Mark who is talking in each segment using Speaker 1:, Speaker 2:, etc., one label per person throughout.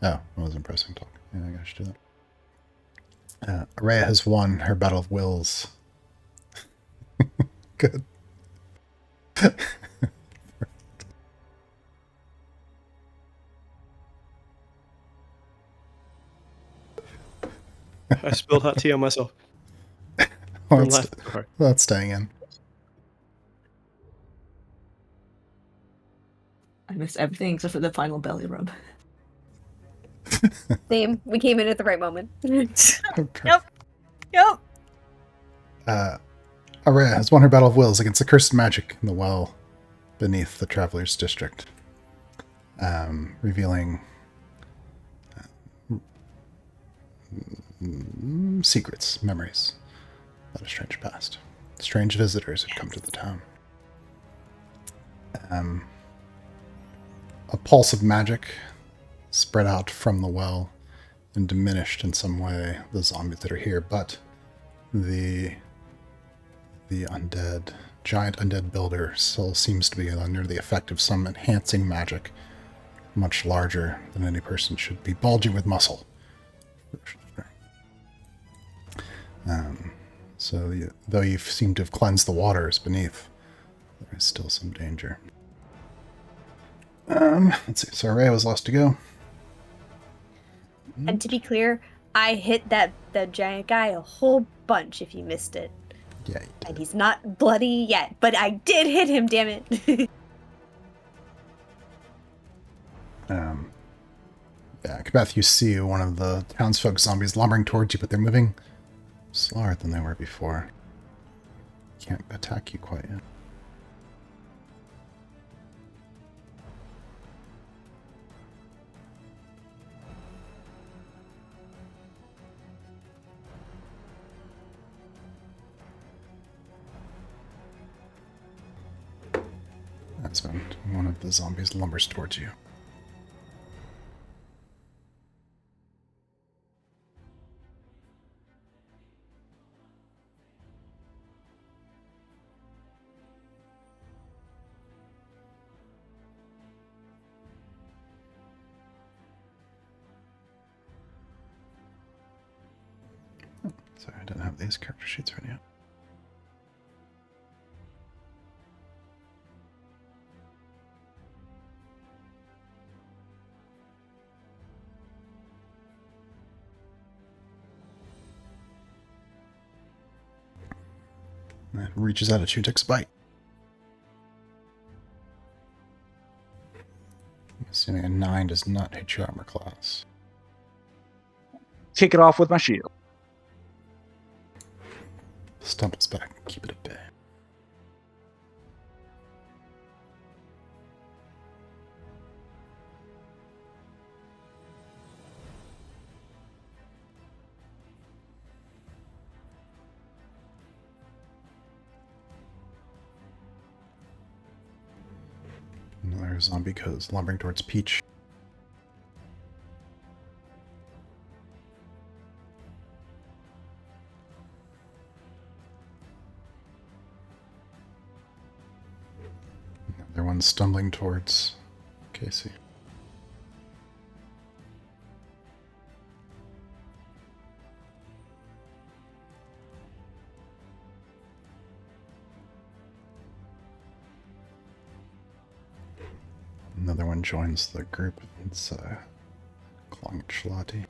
Speaker 1: Oh, I wasn't pressing talk. Yeah, I should do that. Araya has won her battle of wills. Good.
Speaker 2: I spilled hot tea on myself.
Speaker 1: Well,
Speaker 2: From last part.
Speaker 1: that's staying in.
Speaker 3: I missed everything except for the final belly rub.
Speaker 4: Same. We came in at the right moment.
Speaker 3: Yep.
Speaker 1: Araya has won her battle of wills against the cursed magic in the well beneath the Traveler's District, revealing secrets, memories about a strange past. Strange visitors had come to the town. A pulse of magic spread out from the well and diminished in some way the zombies that are here, but the undead, giant undead builder still seems to be under the effect of some enhancing magic, much larger than any person should be, bulging with muscle. Though you seem to have cleansed the waters beneath, there is still some danger. Let's see. So Araya was last to go.
Speaker 4: And to be clear, I hit that giant guy a whole bunch if you missed it.
Speaker 1: Yeah, you did.
Speaker 4: And he's not bloody yet, but I did hit him, damn it.
Speaker 1: Yeah, Kabeth, you see one of the townsfolk zombies lumbering towards you, but they're moving slower than they were before. Can't attack you quite yet. That's when one of the zombies lumbers towards you. Sorry, I didn't have these character sheets ready yet. It reaches out at you, takes a bite. Assuming a 9 does not hit your armor class.
Speaker 5: Kick it off with my shield.
Speaker 1: Stumbles back, keep it at bay. Another zombie goes lumbering towards Peach. Another one stumbling towards Casey. Another one joins the group. It's clawing at Shalati.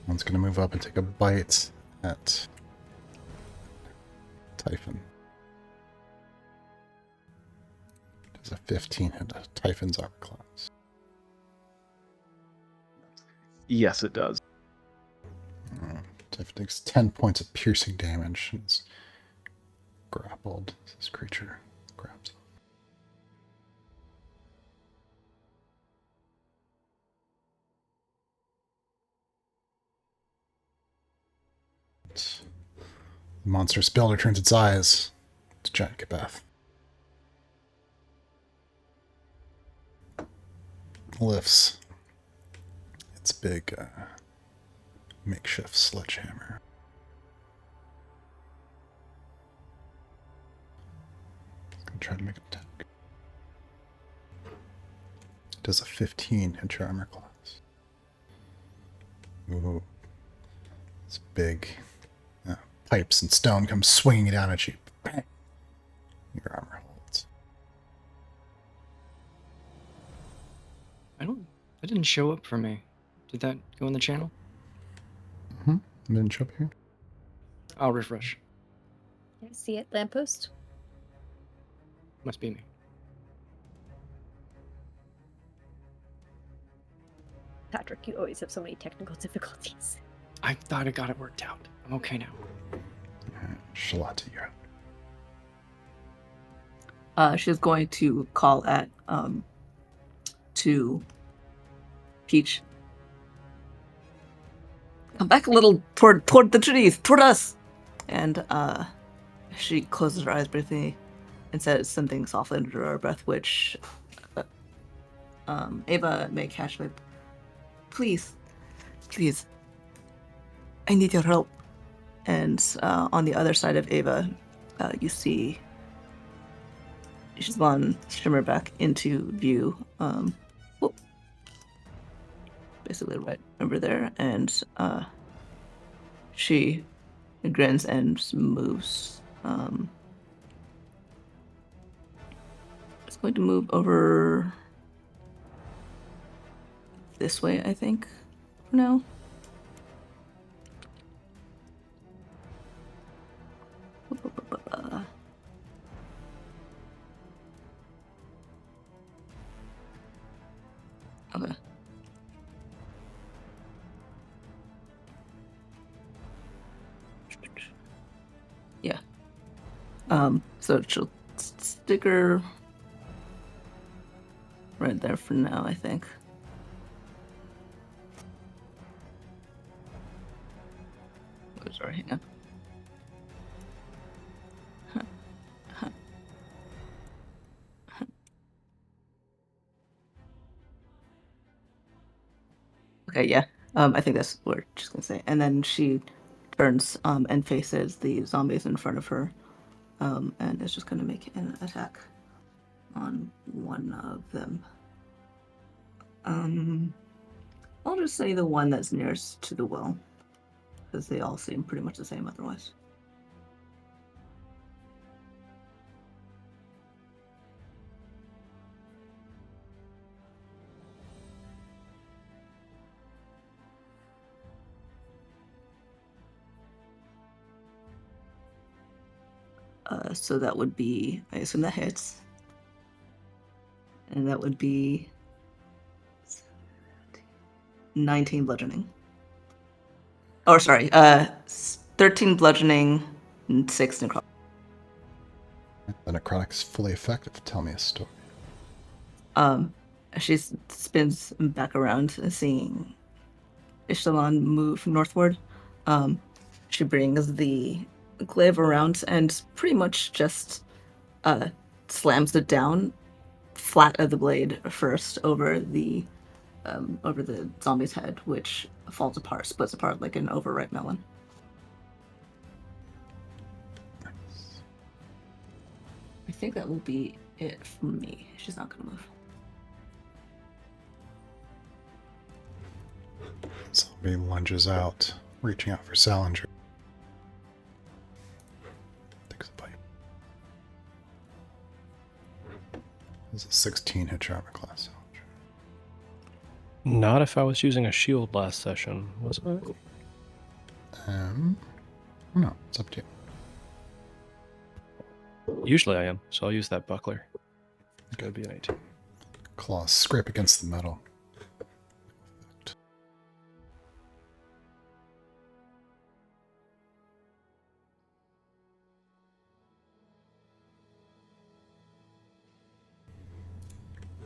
Speaker 1: One's going to move up and take a bite at Typhon. Does a 15 hit Typhon's armor class?
Speaker 5: Yes, it does.
Speaker 1: Typhon takes 10 points of piercing damage and is grappled. This creature grabs him. The monstrous builder turns its eyes to Giant Kabeth. Lifts its big makeshift sledgehammer. It's gonna try to make an attack. Does a 15 hit your armor class? Ooh. It's big. Pipes and stone come swinging down at you. Bang. Your armor holds.
Speaker 2: That didn't show up for me. Did that go in the channel?
Speaker 1: Mm-hmm. Didn't show up here.
Speaker 2: I'll refresh.
Speaker 4: I see it. Lamppost.
Speaker 2: Must be me.
Speaker 4: Patrick, you always have so many technical difficulties.
Speaker 2: I thought I got it worked out. I'm okay now.
Speaker 1: Shalata, you're up.
Speaker 3: She's going to call at to Peach. Come back a little toward the trees, toward us. And she closes her eyes briefly and says something softly under her breath, which Ava may catch with. Please, I need your help. And on the other side of Ava, you see Shizban shimmer back into view. Basically right over there, and she grins and moves. It's going to move over this way, I think, for now. Okay. Yeah. So she'll stick her right there for now, I think. Oh, sorry, hang on. Okay, yeah. I think that's what we're just gonna say. And then she turns and faces the zombies in front of her, and is just gonna make an attack on one of them. I'll just say the one that's nearest to the well, because they all seem pretty much the same otherwise. So that would be, I assume that hits. And that would be 19 bludgeoning. Or sorry, 13 bludgeoning and 6 necrotic.
Speaker 1: The necrotic is fully effective. Tell me a story.
Speaker 3: She spins back around, seeing Ishtalan move northward. She brings the glaive around and pretty much just slams it down flat of the blade first over the zombie's head, which falls apart, splits apart like an overripe melon.
Speaker 1: Nice.
Speaker 3: I think that will be it from me. She's not gonna move.
Speaker 1: Zombie lunges out, reaching out for Salinger. Takes a bite. This is a 16 hit your armor class, Salinger.
Speaker 6: Not if I was using a shield last session, was it?
Speaker 1: No, it's up to you.
Speaker 6: Usually I am, so I'll use that buckler. Gotta be an 18.
Speaker 1: Claws scrape against the metal.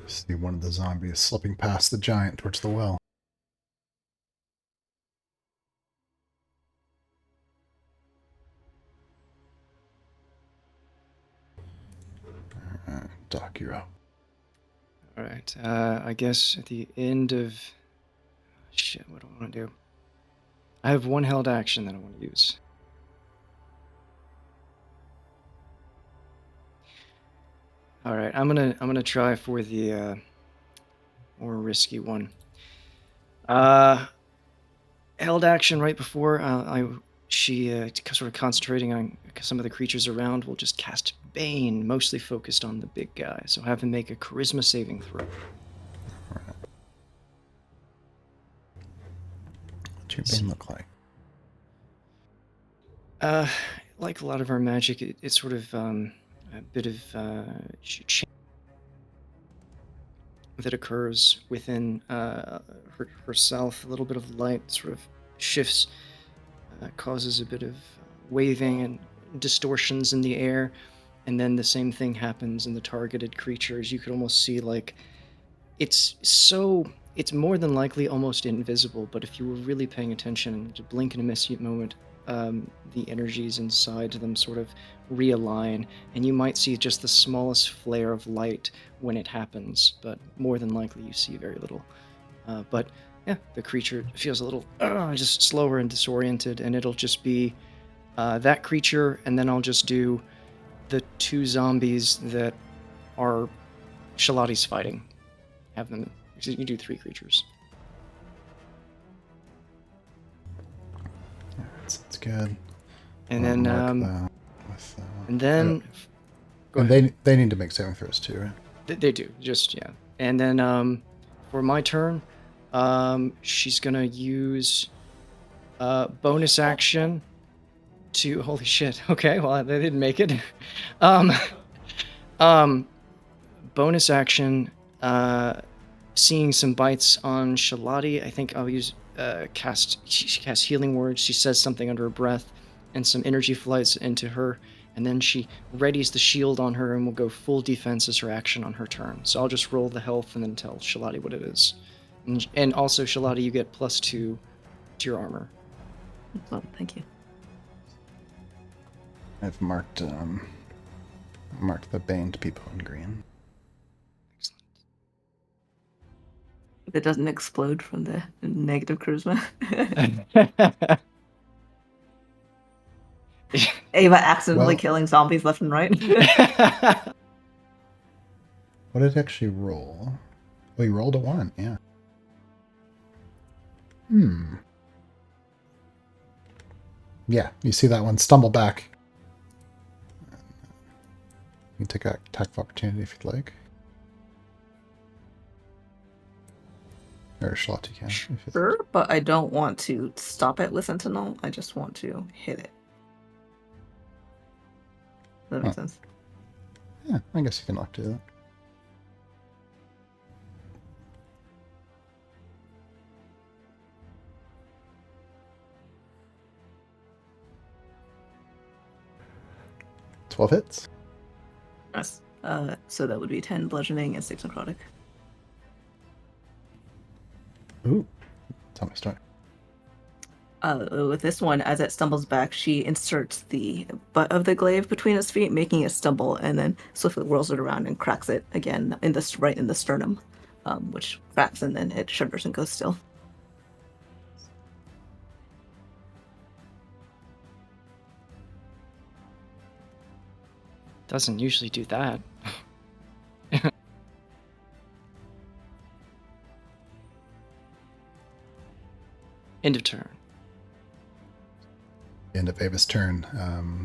Speaker 1: See one of the zombies slipping past the giant towards the well. Doc, you're up.
Speaker 2: All right. I guess at the end of... Shit, what do I want to do? I have one held action that I want to use. All right, I'm gonna try for the more risky one. Held action right before she sort of concentrating on some of the creatures around will just cast Bane, mostly focused on the big guy. So have him make a charisma saving throw.
Speaker 1: What's your Bane look like?
Speaker 2: Like a lot of our magic, it's sort of a bit of change that occurs within herself. A little bit of light sort of shifts, causes a bit of waving and distortions in the air, and then the same thing happens in the targeted creatures. You could almost see like it's more than likely almost invisible, but if you were really paying attention, to blink and a miss moment, the energies inside them sort of realign, and you might see just the smallest flare of light when it happens, but more than likely you see very little. But yeah, the creature feels a little just slower and disoriented, and it'll just be that creature, and then I'll just do the 2 zombies that are Shalati's fighting. Have them. You do 3 creatures.
Speaker 1: Yeah, that's good.
Speaker 2: And
Speaker 1: I'll
Speaker 2: then,
Speaker 1: mark that with,
Speaker 2: and then, go
Speaker 1: and
Speaker 2: ahead.
Speaker 1: they need to make saving throws too, right?
Speaker 2: They do. Just yeah. And then, for my turn, she's gonna use bonus action to. Holy shit. Okay. Well, they didn't make it. Bonus action. Seeing some bites on Shalati, I think I'll use she casts healing words. She says something under her breath, and some energy flies into her, and then she readies the shield on her and will go full defense as her action on her turn. So I'll just roll the health and then tell Shalati what it is. And also, Shalati, you get +2 to your armor.
Speaker 3: Oh, thank you.
Speaker 1: I've marked the baned people in green.
Speaker 3: If it doesn't explode from the negative charisma. Ava accidentally killing zombies left and right.
Speaker 1: What did it actually roll? Well, you rolled a 1, yeah. Yeah, you see that one stumble back. You can take an attack of opportunity if you'd like. Or Shalati can.
Speaker 3: Sure, but I don't want to stop it with Sentinel. I just want to hit it. Does that make sense?
Speaker 1: Yeah, I guess you can look to that. Twelve hits.
Speaker 3: Yes. So that would be 10 bludgeoning and 6 necrotic.
Speaker 1: Ooh. Tell me a story.
Speaker 3: With this one, as it stumbles back, she inserts the butt of the glaive between its feet, making it stumble, and then swiftly whirls it around and cracks it again right in the sternum, which cracks, and then it shudders and goes still.
Speaker 2: Doesn't usually do that. End of turn.
Speaker 1: End of Ava's turn.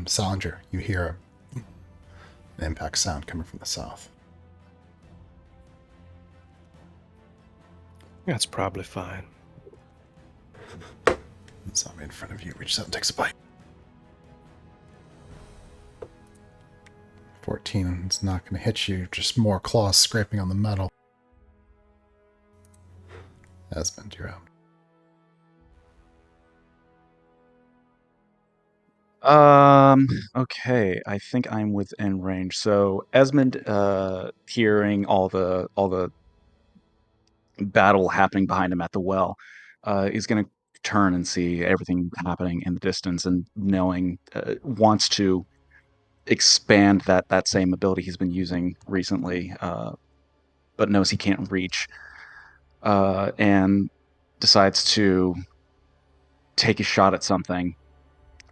Speaker 1: Salinger, you hear an impact sound coming from the south.
Speaker 6: That's probably fine.
Speaker 1: The zombie in front of you reaches out and takes a bite. 14, it's not going to hit you, just more claws scraping on the metal. Esmond, you're out.
Speaker 5: Okay, I think I'm within range. So Esmond, hearing all the battle happening behind him at the well, is gonna turn and see everything happening in the distance, and knowing wants to expand that same ability he's been using recently, but knows he can't reach, and decides to take a shot at something.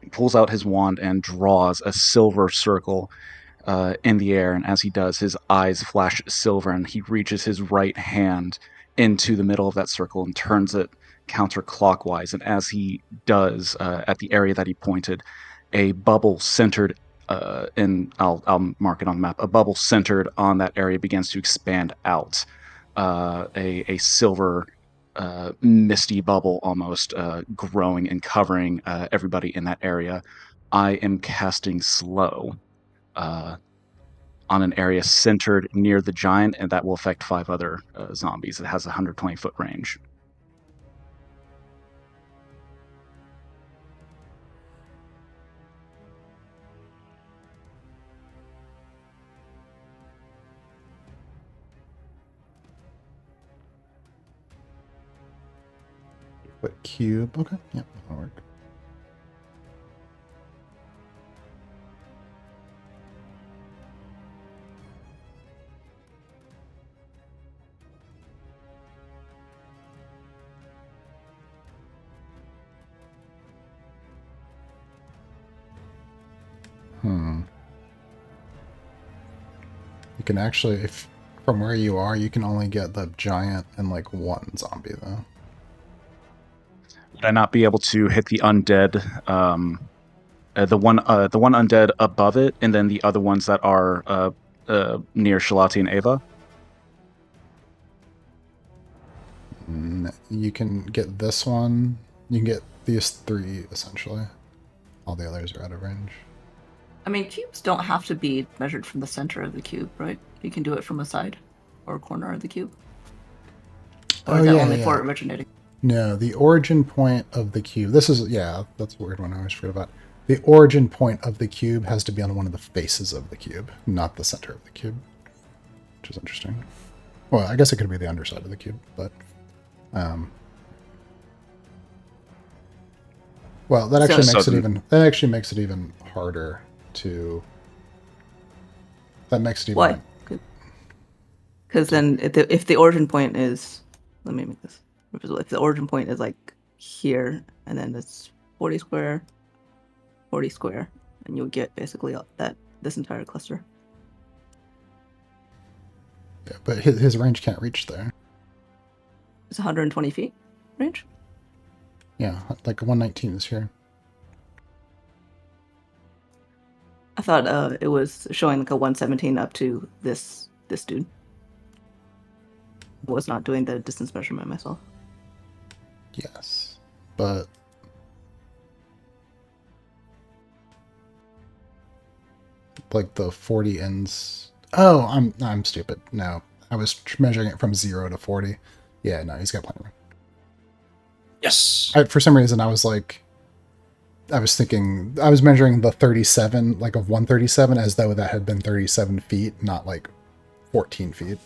Speaker 5: He pulls out his wand and draws a silver circle in the air, and as he does, his eyes flash silver, and he reaches his right hand into the middle of that circle and turns it counterclockwise. And as he does, at the area that he pointed, a bubble centered I'll mark it on the map. A bubble centered on that area begins to expand out. A silver, misty bubble almost, growing and covering everybody in that area. I am casting slow on an area centered near the giant, and that will affect 5 other zombies. It has a 120-foot range.
Speaker 1: But cube. Okay. Yep, that'll work. You can actually, if from where you are, you can only get the giant and like one zombie though.
Speaker 5: Would I not be able to hit the undead, the one undead above it, and then the other ones that are near Shalati and Ava?
Speaker 1: You can get this one. You can get these 3 essentially. All the others are out of range.
Speaker 3: I mean, cubes don't have to be measured from the center of the cube, right? You can do it from a side or a corner of the cube. Or is that only for originating?
Speaker 1: No, the origin point of the cube. This is, yeah, that's a weird one I always forget about. The origin point of the cube has to be on one of the faces of the cube, not the center of the cube, which is interesting. Well, I guess it could be the underside of the cube, but well, that actually makes it even harder to. That makes it even.
Speaker 3: Why? Because then, if the origin point is, let me make this. If the origin point is like here, and then it's 40 square, and you'll get basically this entire cluster.
Speaker 1: Yeah, but his range can't reach there.
Speaker 3: It's 120 feet range.
Speaker 1: Yeah, like 119 is here.
Speaker 3: I thought it was showing like a 117 up to this dude. I was not doing the distance measurement myself.
Speaker 1: Yes, but like the 40 ends. Oh, I'm stupid. No, I was measuring it from 0 to 40. Yeah, no, he's got plenty of room.
Speaker 2: Yes.
Speaker 1: For some reason, I was thinking I was measuring the 37, like of 137, as though that had been 37 feet, not like 14 feet.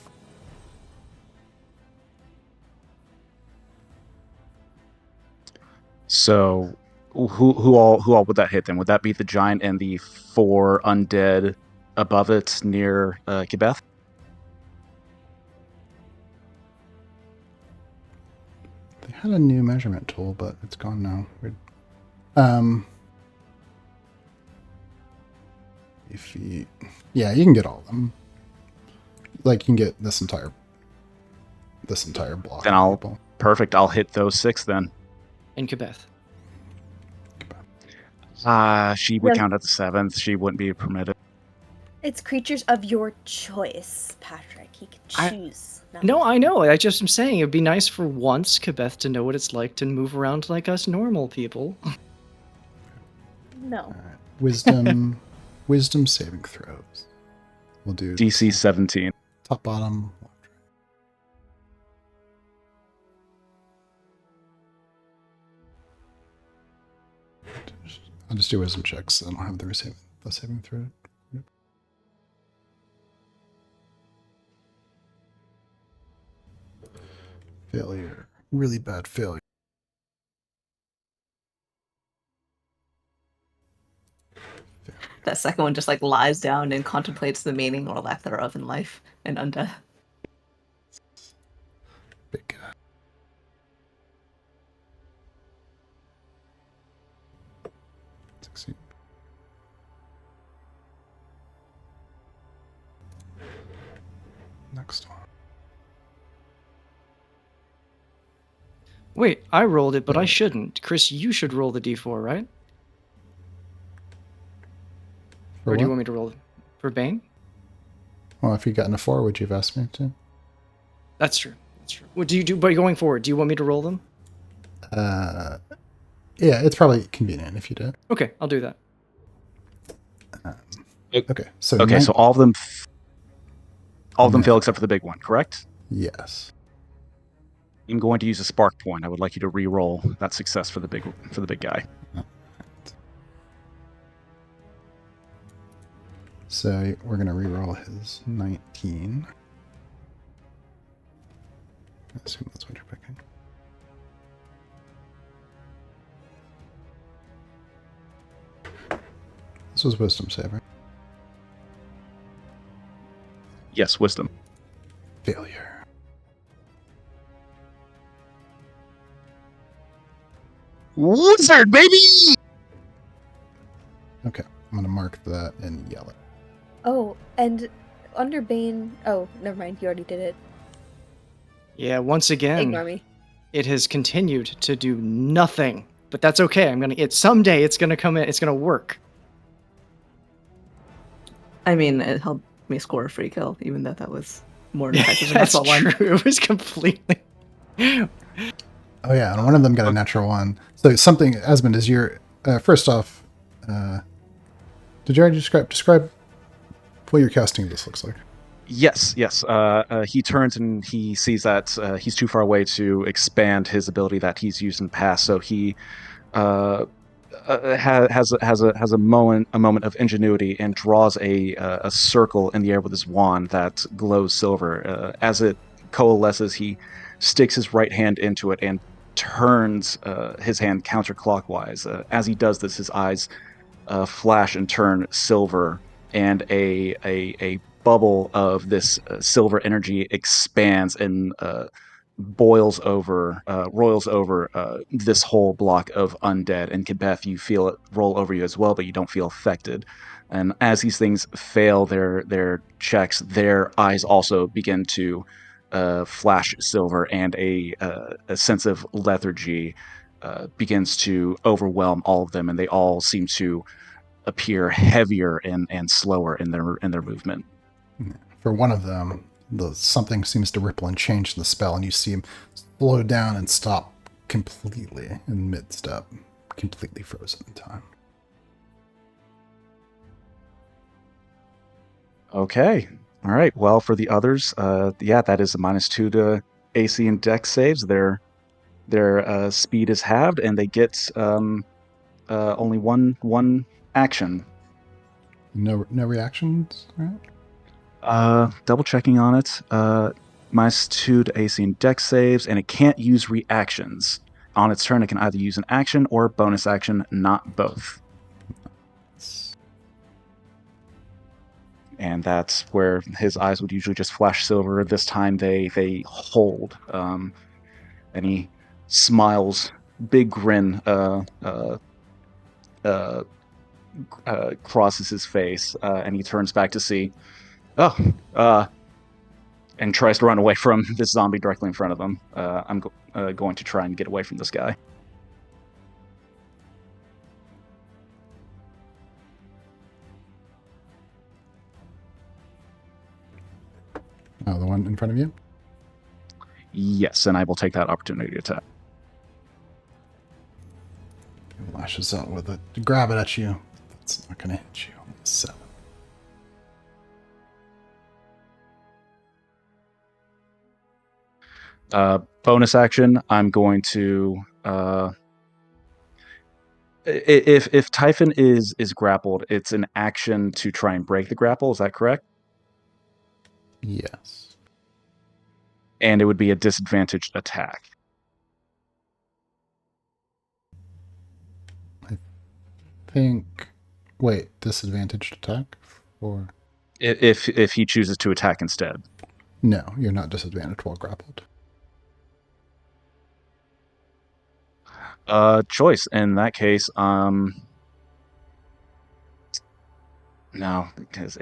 Speaker 5: So, who all would that hit then? Would that be the giant and the 4 undead above it near Kibeth?
Speaker 1: They had a new measurement tool, but it's gone now. Weird. Yeah, you can get all of them. Like, you can get this entire block.
Speaker 5: Then perfect. I'll hit those 6 then.
Speaker 2: And Kibeth.
Speaker 5: She would count at the 7th. She wouldn't be permitted.
Speaker 4: It's creatures of your choice, Patrick. He can choose.
Speaker 2: No, I know. I just am saying it'd be nice for once Kibeth to know what it's like to move around like us normal people.
Speaker 4: No.
Speaker 1: Wisdom saving throws. We'll do
Speaker 5: DC 17.
Speaker 1: top, bottom. I'll just do wisdom checks. I don't have the saving throw. Yep. Failure. Really bad failure.
Speaker 3: That second one just like lies down and contemplates the meaning or lack thereof in life and undeath.
Speaker 1: Big guy. Succeed. Next one.
Speaker 2: Wait, I rolled it, but I
Speaker 1: Failure.
Speaker 2: shouldn't. Chris, you should roll the d4, right?
Speaker 1: For
Speaker 2: Or do you
Speaker 1: what?
Speaker 2: want me to roll for Bane?
Speaker 1: Well, if you'd gotten a 4, would you have asked me to?
Speaker 2: That's true. That's true. What do you do? But going forward, do you want me to roll them?
Speaker 1: Yeah, it's probably convenient if you did.
Speaker 2: Okay, I'll do that.
Speaker 1: Okay, so
Speaker 5: Okay, so all of them
Speaker 1: No.
Speaker 5: fail except for the big one, correct?
Speaker 1: Yes.
Speaker 5: I'm going to use a spark point. I would like you to re-roll that success for the big guy.
Speaker 1: So we're going to re-roll his 19. I assume that's what you're picking. This was wisdom save, right?
Speaker 5: Yes, wisdom.
Speaker 1: Failure.
Speaker 5: Wizard, baby!
Speaker 1: Okay, I'm going to mark that in yellow.
Speaker 4: Oh, and under Bane. Oh, never mind. You already did it.
Speaker 2: Yeah, once again,
Speaker 4: Ignore me.
Speaker 2: it has continued to do nothing. But that's okay. Someday it's gonna come in. It's gonna work.
Speaker 3: I mean, it helped me score a free kill, even though that was more effective than
Speaker 2: That's
Speaker 3: natural one.
Speaker 2: true. It was completely.
Speaker 1: Oh yeah, and one of them got a natural one. So something, Esmond, is your first off. Did you already describe what your casting this looks like?
Speaker 5: Yes. He turns and he sees that he's too far away to expand his ability that he's used in the past. So he has a moment of ingenuity and draws a circle in the air with his wand that glows silver. As it coalesces, he sticks his right hand into it and turns his hand counterclockwise. As he does this, his eyes flash and turn silver, and a bubble of this silver energy expands and roils over this whole block of undead. And Kibeth, you feel it roll over you as well, but you don't feel affected. And as these things fail their checks, their eyes also begin to flash silver, and a sense of lethargy begins to overwhelm all of them, and they all seem to appear heavier and slower in their movement.
Speaker 1: For one of them, something seems to ripple and change the spell, and you see him slow down and stop completely in mid-step, completely frozen in time.
Speaker 5: Okay. All right. Well, for the others, that is a -2 to AC and Dex saves. Their speed is halved, and they get only one action.
Speaker 1: No reactions, right?
Speaker 5: Double checking on it. -2 to AC and Dex saves, and it can't use reactions. On its turn, it can either use an action or a bonus action, not both. And that's where his eyes would usually just flash silver. This time they hold, and he smiles, big grin crosses his face, and he turns back to see, and tries to run away from this zombie directly in front of him. I'm going to try and get away from this guy.
Speaker 1: Oh, the one in front of you?
Speaker 5: Yes, and I will take that opportunity to attack.
Speaker 1: He lashes out with it to grab it at you. That's not going to hit you. 7.
Speaker 5: Bonus action, I'm going to if Typhon is grappled, it's an action to try and break the grapple. Is that correct?
Speaker 1: Yes.
Speaker 5: And it would be a disadvantaged attack.
Speaker 1: I think. Wait, disadvantaged attack? Or.
Speaker 5: If he chooses to attack instead.
Speaker 1: No, you're not disadvantaged while grappled.
Speaker 5: Choice. In that case, no, because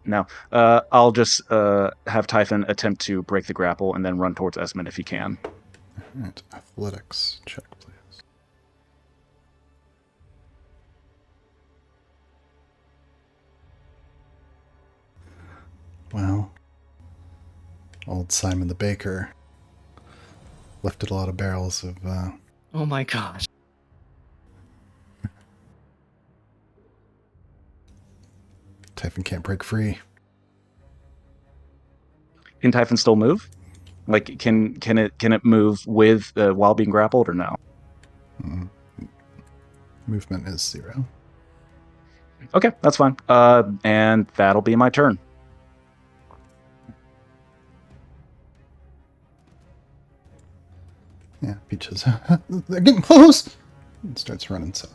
Speaker 5: no. I'll just have Typhon attempt to break the grapple and then run towards Esmond if he can.
Speaker 1: Alright, athletics check, please. Well, old Simon the Baker lifted a lot of barrels of,
Speaker 2: Oh my gosh.
Speaker 1: Typhon can't break free.
Speaker 5: Can Typhon still move? Like, can it move with while being grappled or no?
Speaker 1: Mm. Movement is 0.
Speaker 5: Okay, that's fine. And that'll be my turn.
Speaker 1: Yeah, Peaches. They're getting close! And starts running south.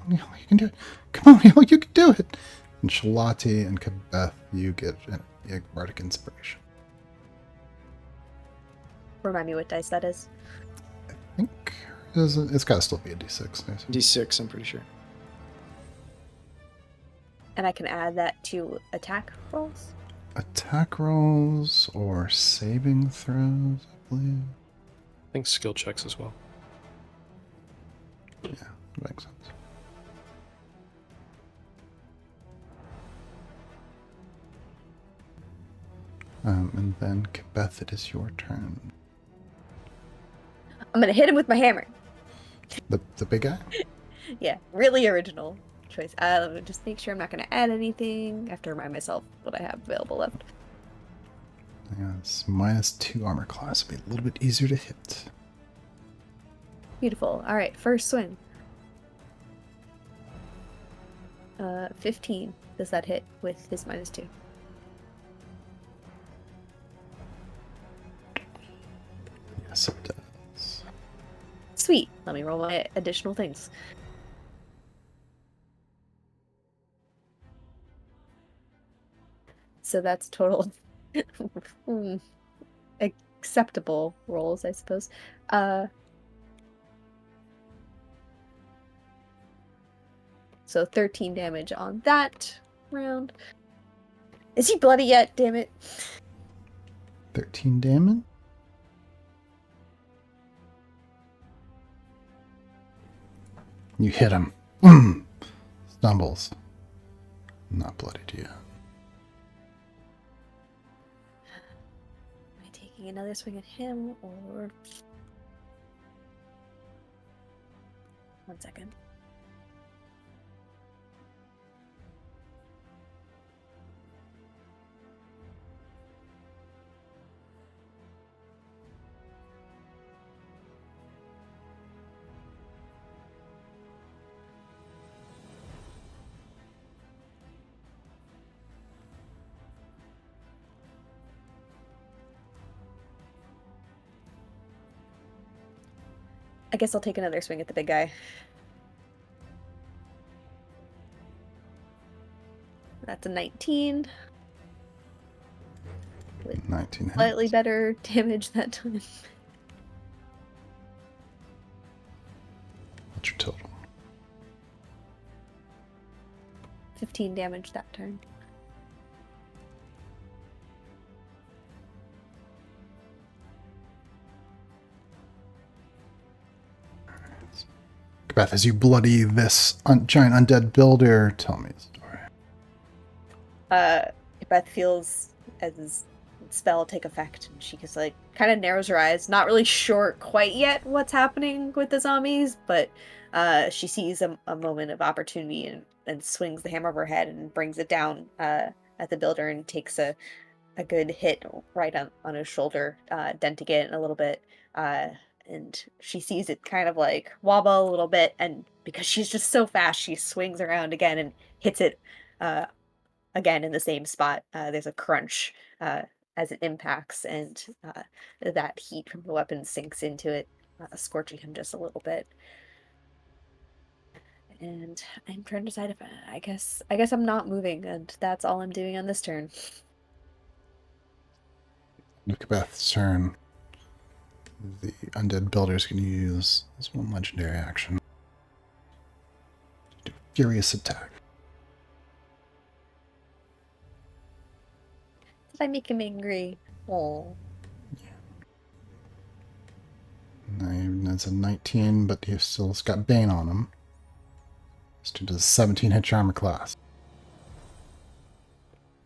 Speaker 1: You can do it. Come on, you can do it. And Shalati and Kabeth, you get a bardic inspiration.
Speaker 4: Remind me what dice that is.
Speaker 1: I think it's got to still be a d6.
Speaker 2: D6, I'm pretty sure.
Speaker 4: And I can add that to attack rolls.
Speaker 1: Attack rolls or saving throws, I believe.
Speaker 6: I think skill checks as well.
Speaker 1: Yeah, that makes sense. And then Kabeth, it is your turn.
Speaker 4: I'm gonna hit him with my hammer.
Speaker 1: The big guy?
Speaker 4: Yeah, really original choice. Let me just make sure I'm not gonna add anything. I have to remind myself what I have available left.
Speaker 1: Yeah, it's -2 armor class. It'll be a little bit easier to hit.
Speaker 4: Beautiful. All right, first swing. 15. Does that hit with his -2?
Speaker 1: Yes, it does.
Speaker 4: Sweet. Let me roll my additional things. So that's total acceptable rolls, I suppose. So 13 damage on that round. Is he bloody yet? Damn it.
Speaker 1: 13 damage? You hit him. Stumbles. Not bloodied yet.
Speaker 4: Am I taking another swing at him or... One second. I guess I'll take another swing at the big guy. That's a 19. With
Speaker 1: 19
Speaker 4: slightly
Speaker 1: hits.
Speaker 4: better damage that time.
Speaker 1: What's your total?
Speaker 4: 15 damage that turn.
Speaker 1: Beth, as you bloody this giant undead builder, tell me a story.
Speaker 4: Beth feels as his spell take effect, and she just like kind of narrows her eyes, not really sure quite yet what's happening with the zombies, but she sees a moment of opportunity and swings the hammer over her head and brings it down at the builder and takes a good hit right on his shoulder, denting it a little bit. And she sees it kind of like wobble a little bit, and because she's just so fast, she swings around again and hits it again in the same spot. There's a crunch as it impacts, and that heat from the weapon sinks into it, scorching him just a little bit. And I'm trying to decide if I guess I'm not moving, and that's all I'm doing on this turn.
Speaker 1: Macbeth's turn. The undead builder's going to use this one legendary action. Do a furious attack.
Speaker 4: Did I make him angry? Oh.
Speaker 1: That's a 19, but he still got Bane on him. Still does 17 hit your armor class.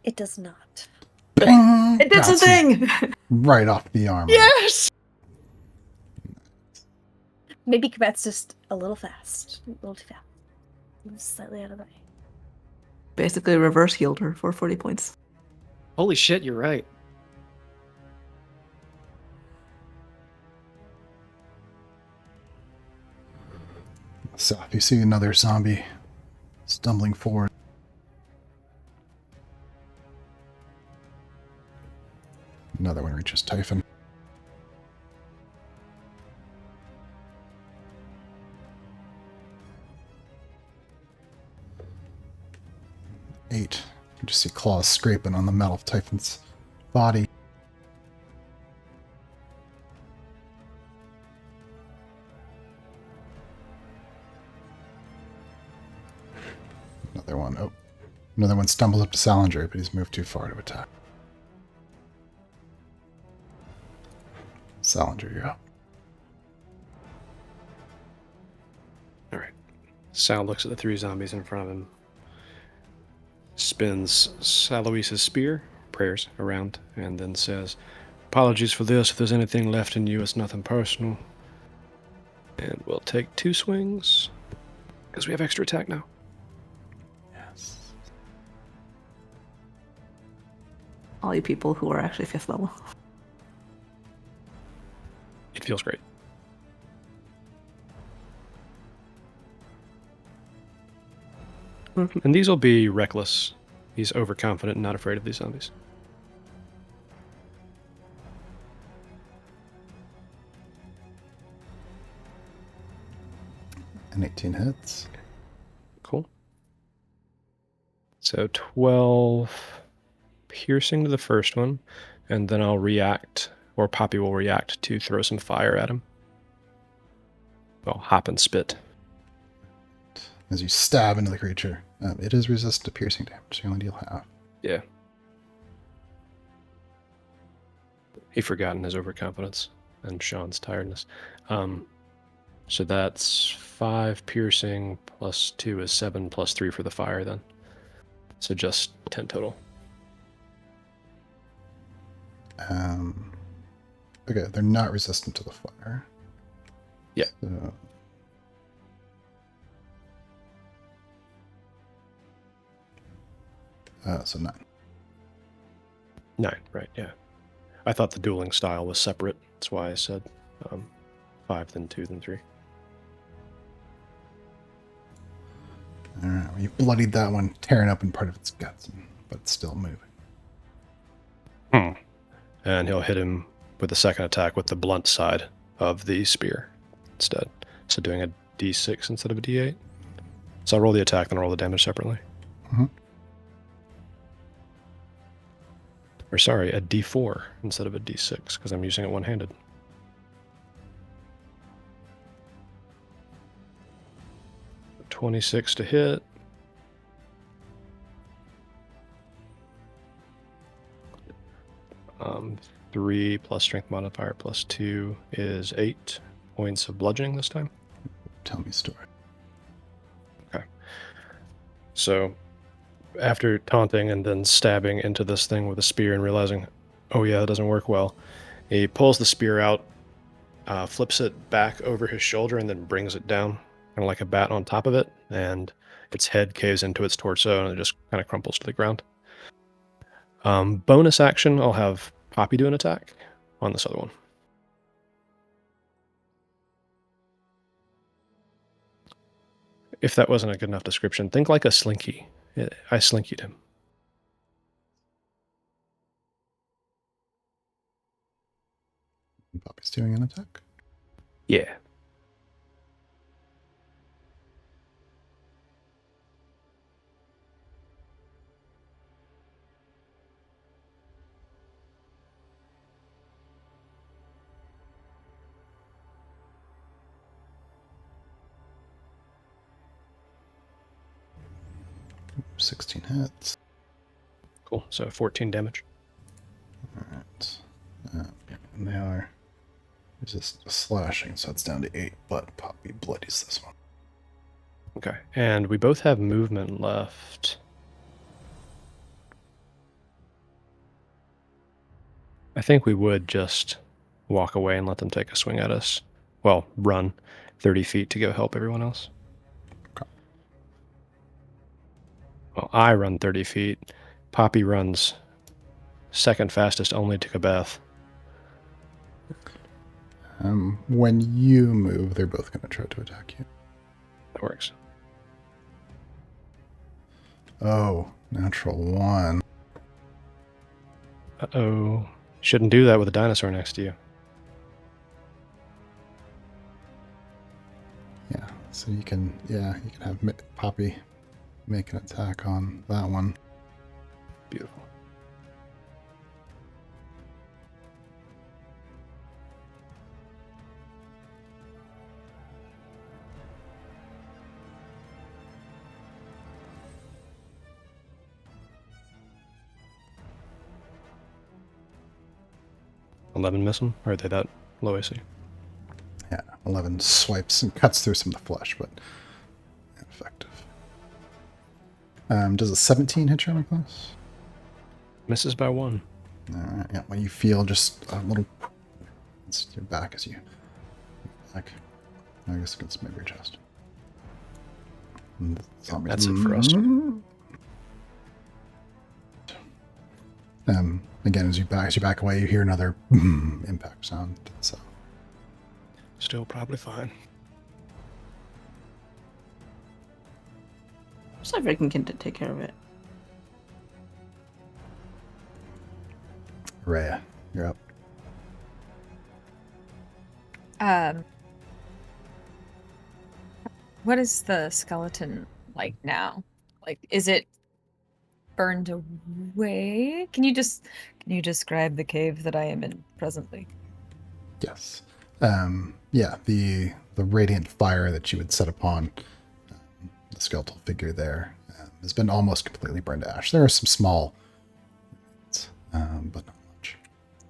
Speaker 4: It does not.
Speaker 1: Bing!
Speaker 3: It did
Speaker 1: Bounces
Speaker 3: something!
Speaker 1: right off the armor.
Speaker 2: Yes!
Speaker 4: Maybe Kvet's just a little fast. A little too fast. Moves slightly out of the way.
Speaker 3: Basically reverse healed her for 40 points.
Speaker 2: Holy shit, you're right.
Speaker 1: So if you see another zombie stumbling forward, another one reaches Typhon. Eight. You just see claws scraping on the metal of Typhon's body. Another one. Oh. Another one stumbles up to Salinger, but he's moved too far to attack. Salinger, you're up.
Speaker 6: All right. Sal looks at the 3 zombies in front of him, spins Saloise's spear, prayers around, and then says, "Apologies for this. If there's anything left in you, it's nothing personal." And we'll take 2 swings, because we have extra attack now.
Speaker 1: Yes.
Speaker 3: All you people who are actually 5th level.
Speaker 6: It feels great. And these will be reckless. He's overconfident and not afraid of these zombies.
Speaker 1: And 18 hits.
Speaker 6: Cool. So 12 piercing to the first one, and then I'll react, or Poppy will react to throw some fire at him. Well, hop and spit.
Speaker 1: As you stab into the creature, it is resistant to piercing damage, so you only deal half.
Speaker 6: Yeah. He forgotten his overconfidence and Sean's tiredness. So that's 5 piercing plus 2 is 7 plus 3 for the fire then. So just 10 total.
Speaker 1: Okay, they're not resistant to the fire.
Speaker 6: Yeah.
Speaker 1: So 9.
Speaker 6: 9, right, yeah. I thought the dueling style was separate. That's why I said 5, then 2, then 3.
Speaker 1: Alright, well, you bloodied that one, tearing open part of its guts, but it's still moving.
Speaker 6: And he'll hit him with a second attack with the blunt side of the spear instead. So doing a d6 instead of a d8. So I'll roll the attack, then I'll roll the damage separately.
Speaker 1: Mhm.
Speaker 6: Or sorry, a d4 instead of a d6, because I'm using it one-handed. $26 to hit. Um, 3 plus strength modifier plus 2 is 8 points of bludgeoning this time.
Speaker 1: Tell me a story.
Speaker 6: Okay. So after taunting and then stabbing into this thing with a spear and realizing, oh yeah, that doesn't work well, he pulls the spear out, flips it back over his shoulder, and then brings it down kind of like a bat on top of it, and its head caves into its torso and it just kind of crumples to the ground. Bonus action, I'll have Poppy do an attack on this other one. If that wasn't a good enough description, think like a slinky. I slinkied him.
Speaker 1: Poppy's doing an attack.
Speaker 6: Yeah.
Speaker 1: Ooh, 16 hits.
Speaker 6: Cool. So 14 damage.
Speaker 1: Alright. And they are resist slashing, so it's down to 8, but Poppy bloodies this one.
Speaker 6: Okay. And we both have movement left. I think we would just walk away and let them take a swing at us. Well, run 30 feet to go help everyone else.
Speaker 1: Okay.
Speaker 6: Well, I run 30 feet. Poppy runs second fastest only to Kabeth.
Speaker 1: When you move, they're both going to try to attack you.
Speaker 6: That works.
Speaker 1: Oh, natural 1.
Speaker 6: Uh-oh. Shouldn't do that with a dinosaur next to you.
Speaker 1: Yeah, so you can have Poppy make an attack on that one.
Speaker 6: Beautiful. $11 miss them? Or are they that low AC?
Speaker 1: Yeah, 11 swipes and cuts through some of the flesh, but ineffective. Does a 17 hit you on a class?
Speaker 6: Misses by 1.
Speaker 1: Alright, yeah, well, you feel just a little against your back as you back. I guess against maybe your chest. And the zombies-
Speaker 6: That's it for us.
Speaker 1: Again, as you back away, you hear another impact sound to the south.
Speaker 6: Still probably fine.
Speaker 3: Cypher can take care of it.
Speaker 1: Rhea, you're up.
Speaker 7: What is the skeleton like now? Like, is it burned away? Can you describe the cave that I am in presently?
Speaker 1: Yes. Yeah, the radiant fire that you would set upon the skeletal figure there has been almost completely burned to ash. There are some small, but not much.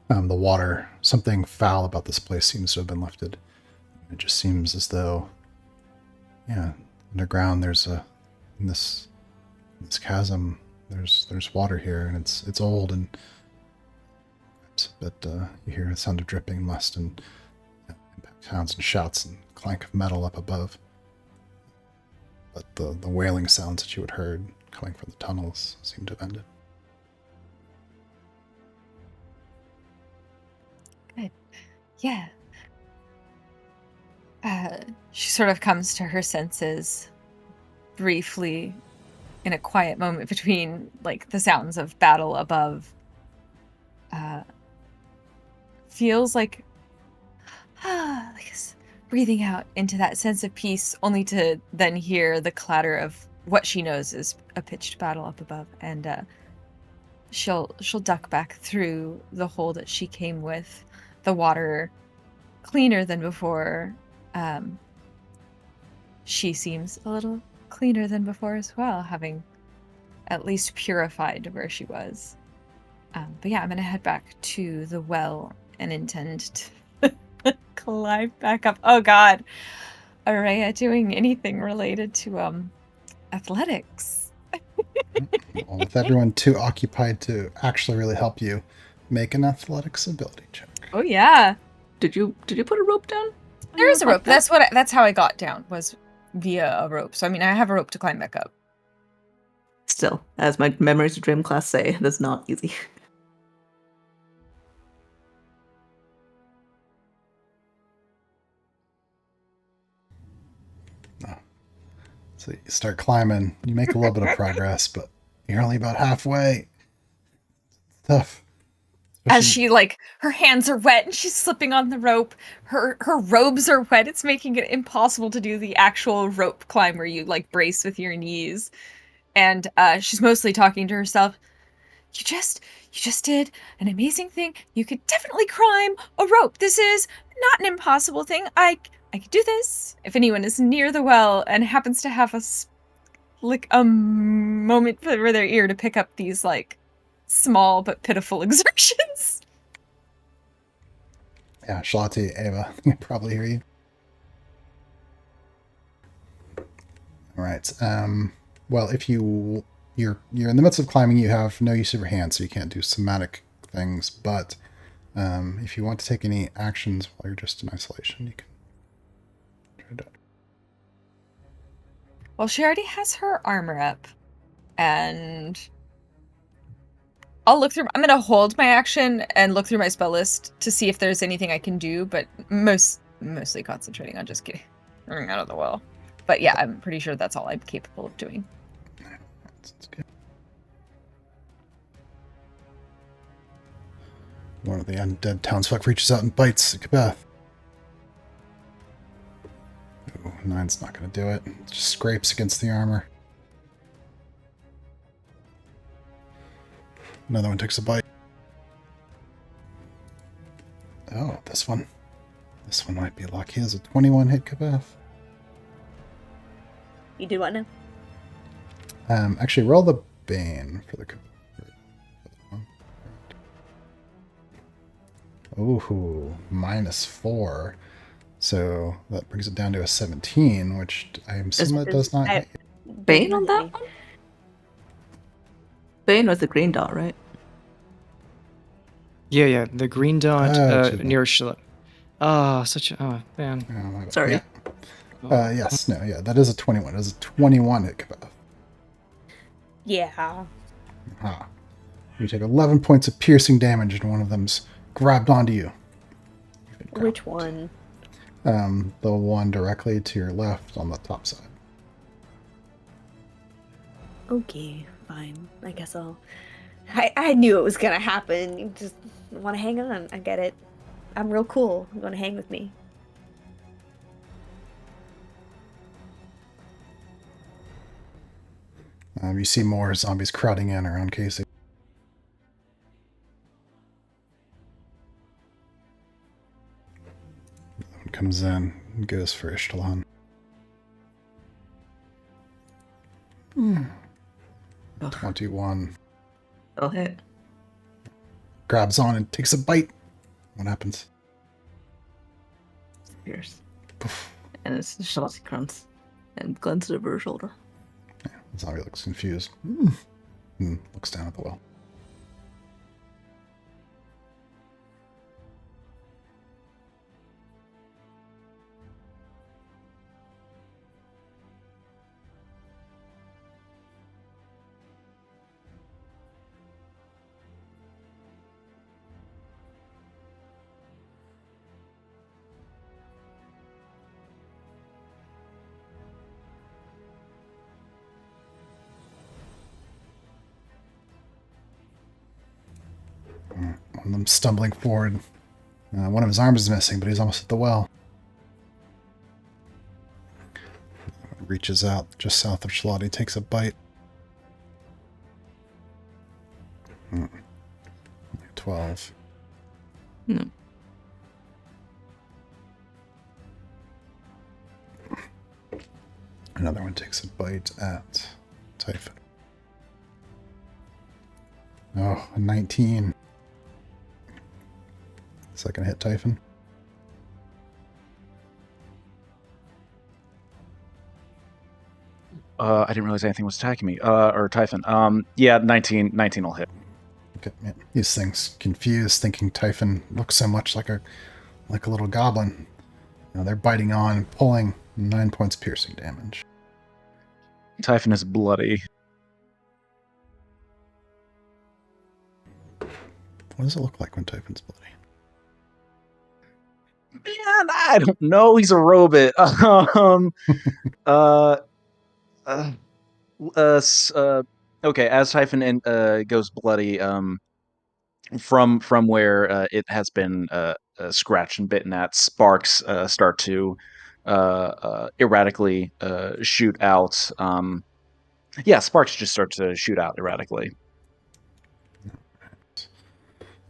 Speaker 1: The water, something foul about this place seems to have been lifted. It just seems as though, yeah, underground in this chasm, there's water here, and it's old, and but you hear the sound of dripping must and impact sounds and shouts and clank of metal up above. But the wailing sounds that you had heard coming from the tunnels seem to have ended.
Speaker 7: Good. Yeah. She sort of comes to her senses briefly in a quiet moment between like the sounds of battle above. Feels like breathing out into that sense of peace, only to then hear the clatter of what she knows is a pitched battle up above, and she'll duck back through the hole that she came with, the water cleaner than before. She seems a little cleaner than before as well, having at least purified where she was. But yeah, I'm gonna head back to the well and intend to climb back up. Oh god, Araya doing anything related to athletics.
Speaker 1: Well, with everyone too occupied to actually really help you, make an athletics ability check.
Speaker 7: Oh yeah,
Speaker 3: Did you put a rope down?
Speaker 7: there is a rope. That's how I got down, was via a rope. So I mean, I have a rope to climb back up.
Speaker 3: Still, as my memories of Dream class say, that's not easy.
Speaker 1: So you start climbing, you make a little bit of progress, but you're only about halfway. It's tough.
Speaker 7: As
Speaker 1: Especially-
Speaker 7: she her hands are wet and she's slipping on the rope. Her robes are wet. It's making it impossible to do the actual rope climb where you brace with your knees. And she's mostly talking to herself. You just did an amazing thing. You could definitely climb a rope. This is not an impossible thing. I could do this. If anyone is near the well and happens to have a moment for their ear to pick up these small but pitiful exertions.
Speaker 1: Yeah, Shalati, Ava, can probably hear you. All right. Well, if you're in the midst of climbing, you have no use of your hands, so you can't do somatic things. But if you want to take any actions while you're just in isolation, you can try to.
Speaker 7: Well, she already has her armor up, and I'll look through. I'm gonna hold my action and look through my spell list to see if there's anything I can do, but mostly concentrating on just getting out of the well. But yeah, I'm pretty sure that's all I'm capable of doing.
Speaker 1: That's good. One of the undead townsfolk reaches out and bites Kabeth. Ooh, 9's not going to do it. It just scrapes against the armor. Another one takes a bite. Oh, this one. This one might be lucky. He has a 21 hit Kabeth.
Speaker 4: You do what now?
Speaker 1: Actually, roll the Bane for the Ooh, -4. So that brings it down to a 17, which I assume that does not hit you.
Speaker 3: Bane on that one? Bane was the green dot, right?
Speaker 2: Yeah, the green dot
Speaker 1: gee.
Speaker 2: near Shalot. Ah, such a man.
Speaker 1: Oh, my bad.
Speaker 3: Sorry.
Speaker 1: Yeah. Yes, no, yeah, that is a 21. It is a 21 hit Kabeth.
Speaker 4: Yeah.
Speaker 1: Ah. You take 11 points of piercing damage, and one of them's grabbed onto you.
Speaker 4: Which one?
Speaker 1: The one directly to your left on the top side.
Speaker 4: Okay, fine. I guess I'll. I knew it was gonna happen. You just want to hang on. I get it. I'm real cool. You want to hang with me?
Speaker 1: You see more zombies crowding in around Casey. One comes in and goes for Ishtalan. 21.
Speaker 3: I'll hit.
Speaker 1: Grabs on and takes a bite. What happens?
Speaker 3: Pierce.
Speaker 1: Poof.
Speaker 3: And it's Shalati grunts and glances over her shoulder.
Speaker 1: Yeah, the zombie looks confused. And looks down at the well. One of them stumbling forward. One of his arms is missing, but he's almost at the well. Reaches out just south of Shalati, takes a bite. 12.
Speaker 3: No.
Speaker 1: Another one takes a bite at Typhon. Oh, a 19. Is that going to hit Typhon?
Speaker 5: I didn't realize anything was attacking me. Or Typhon. Yeah, 19 will hit.
Speaker 1: Okay, yeah. These things confused, thinking Typhon looks so much like a little goblin. They're biting on and pulling. 9 points piercing damage.
Speaker 5: Typhon is bloody.
Speaker 1: What does it look like when Typhon's bloody?
Speaker 5: Man, I don't know. He's a robot. Okay, as Typhon goes bloody, from where it has been scratched and bitten at, sparks start to erratically shoot out. Yeah, sparks just start to shoot out erratically.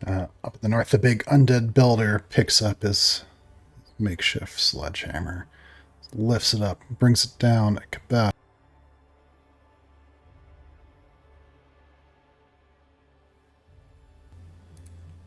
Speaker 1: Up in the north, the big undead builder picks up his makeshift sledgehammer, lifts it up, brings it down at Kabeth.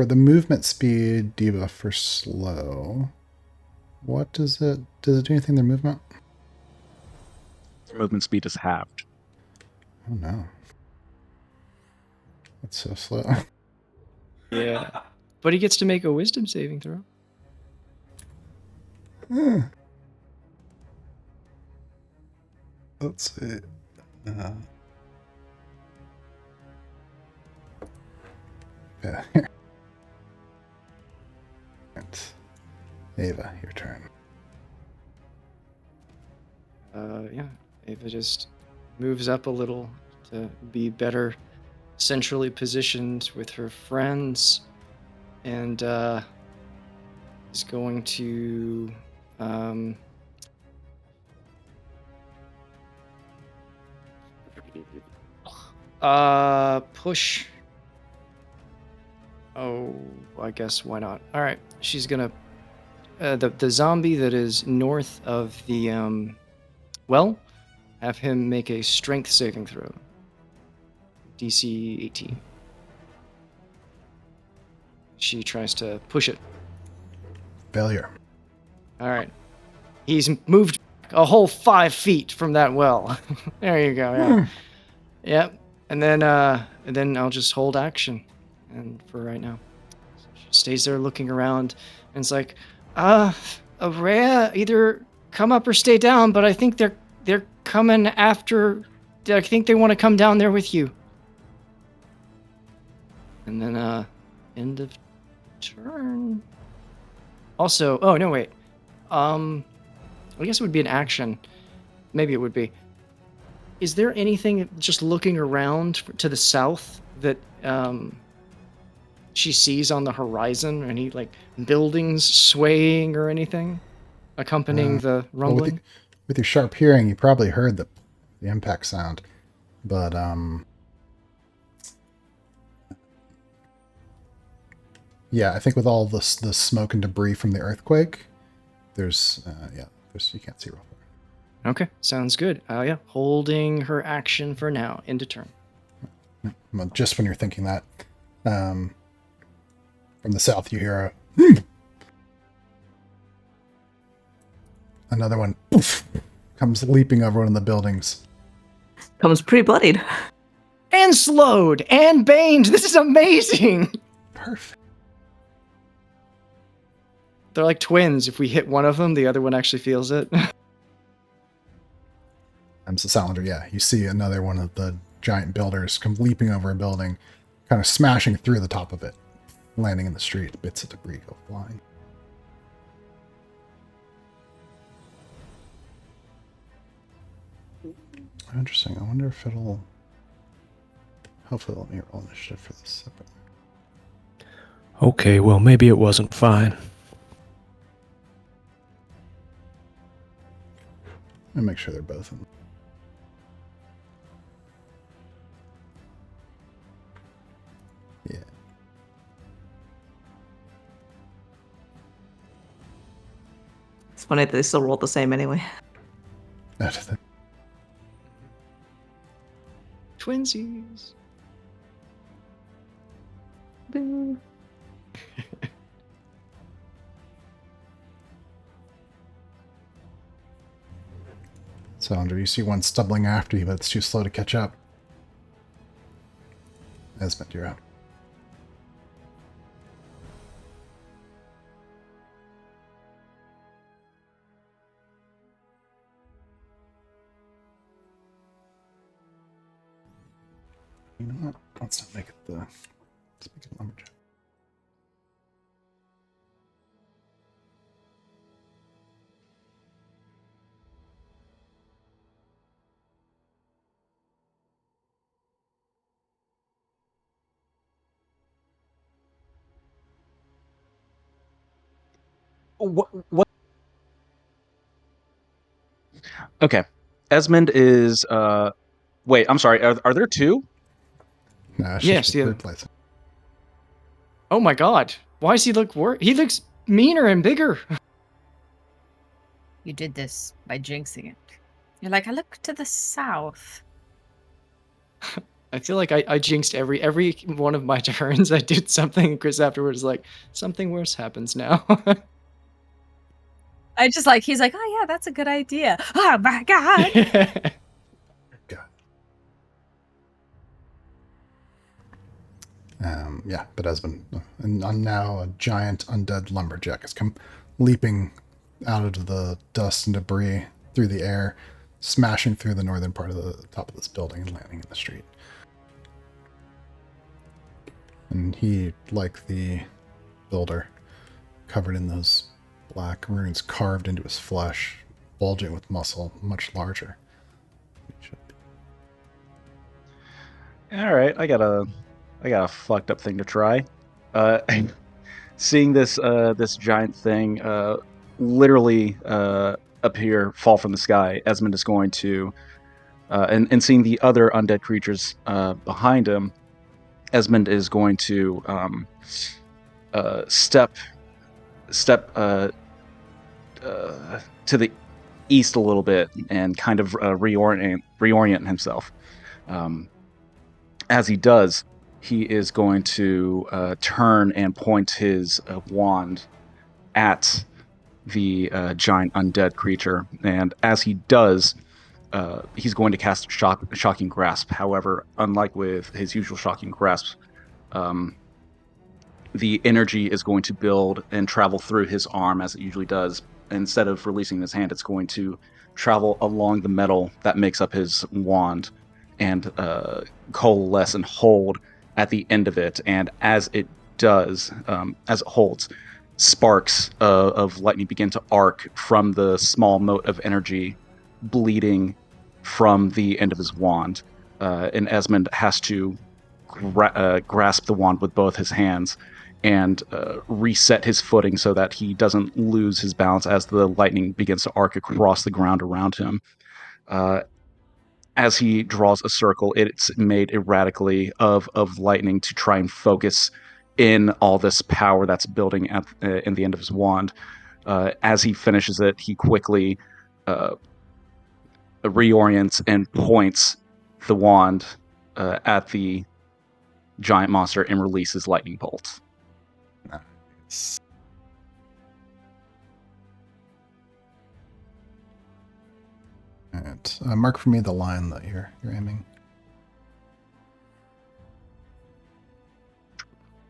Speaker 1: For the movement speed debuff for slow, what does it do anything to their movement?
Speaker 5: Their movement speed is halved.
Speaker 1: Oh no. That's so slow.
Speaker 2: Yeah. But he gets to make a wisdom saving throw.
Speaker 1: Let's see. Yeah. Right. Ava, your turn.
Speaker 2: Yeah. Ava just moves up a little to be better centrally positioned with her friends, and is going to push. Oh, I guess why not? All right, she's gonna the zombie that is north of the well, have him make a strength saving throw. DC 18. She tries to push it.
Speaker 1: Failure.
Speaker 2: All right. He's moved a whole 5 feet from that well. There you go. Yeah. Yep. And then I'll just hold action, and for right now, so she stays there looking around, and it's like, Rhea, either come up or stay down. But I think they're coming after. I think they want to come down there with you. And then end of turn. Also, oh no, wait. I guess it would be an action. Maybe it would be. Is there anything just looking around to the south that she sees on the horizon? Any like buildings swaying or anything accompanying the rumbling?
Speaker 1: Well, with your sharp hearing, you probably heard the impact sound, but yeah, I think with all the smoke and debris from the earthquake, there's you can't see real far.
Speaker 2: Okay, sounds good. Yeah, holding her action for now. End of turn.
Speaker 1: Well, just when you're thinking that, from the south you hear a another one poof, comes leaping over one of the buildings.
Speaker 3: Comes pre-bloodied.
Speaker 2: And slowed and baned. This is amazing.
Speaker 1: Perfect.
Speaker 2: They're like twins. If we hit one of them, the other one actually feels it.
Speaker 1: So Salander, yeah, you see another one of the giant builders come leaping over a building, kind of smashing through the top of it, landing in the street. Bits of debris go flying. Interesting. I wonder if it'll... Hopefully it'll let me roll initiative for this separately.
Speaker 6: Okay, well, maybe it wasn't fine.
Speaker 1: Let me make sure they're both in. Yeah.
Speaker 3: It's funny that they still rolled the same anyway.
Speaker 2: Twinsies.
Speaker 3: Boo.
Speaker 1: Salander, you see one stumbling after you, but it's too slow to catch up. Esmond, you're out. You know what? Let's not make it let's make it lumberjack.
Speaker 5: What? Okay. Esmond is wait, I'm sorry. Are there two?
Speaker 1: No, it's
Speaker 2: Yes,
Speaker 1: just
Speaker 2: yeah.
Speaker 1: replacing.
Speaker 2: Oh my god. Why does he look worse? He looks meaner and bigger.
Speaker 7: You did this by jinxing it. You're like, I look to the south.
Speaker 2: I feel like I jinxed every one of my turns. I did something, and Chris afterwards is like, something worse happens now.
Speaker 7: I just like, he's like, oh yeah, that's a good idea. Oh my god.
Speaker 1: Yeah, but Esmond, and now a giant undead lumberjack has come leaping out of the dust and debris through the air, smashing through the northern part of the top of this building and landing in the street. And he, like the builder, covered in those black runes carved into his flesh, bulging with muscle, much larger.
Speaker 5: All right, I got a fucked up thing to try. Seeing this giant thing literally appear, fall from the sky, Esmond is going to, and seeing the other undead creatures behind him, Esmond is going to step to the east a little bit and kind of reorient himself. As he does, he is going to turn and point his wand at the giant undead creature. And as he does, he's going to cast Shocking Grasp. However, unlike with his usual Shocking Grasp, the energy is going to build and travel through his arm as it usually does. Instead of releasing his hand, it's going to travel along the metal that makes up his wand and coalesce and hold at the end of it. And as it does, as it holds, sparks of lightning begin to arc from the small mote of energy bleeding from the end of his wand. And Esmond has to grasp the wand with both his hands and reset his footing so that he doesn't lose his balance as the lightning begins to arc across the ground around him. As he draws a circle, it's made erratically of lightning to try and focus in all this power that's building at in the end of his wand. As he finishes it, he quickly reorients and points the wand at the giant monster and releases lightning bolts.
Speaker 1: Nice. All right. Mark for me the line that you're aiming.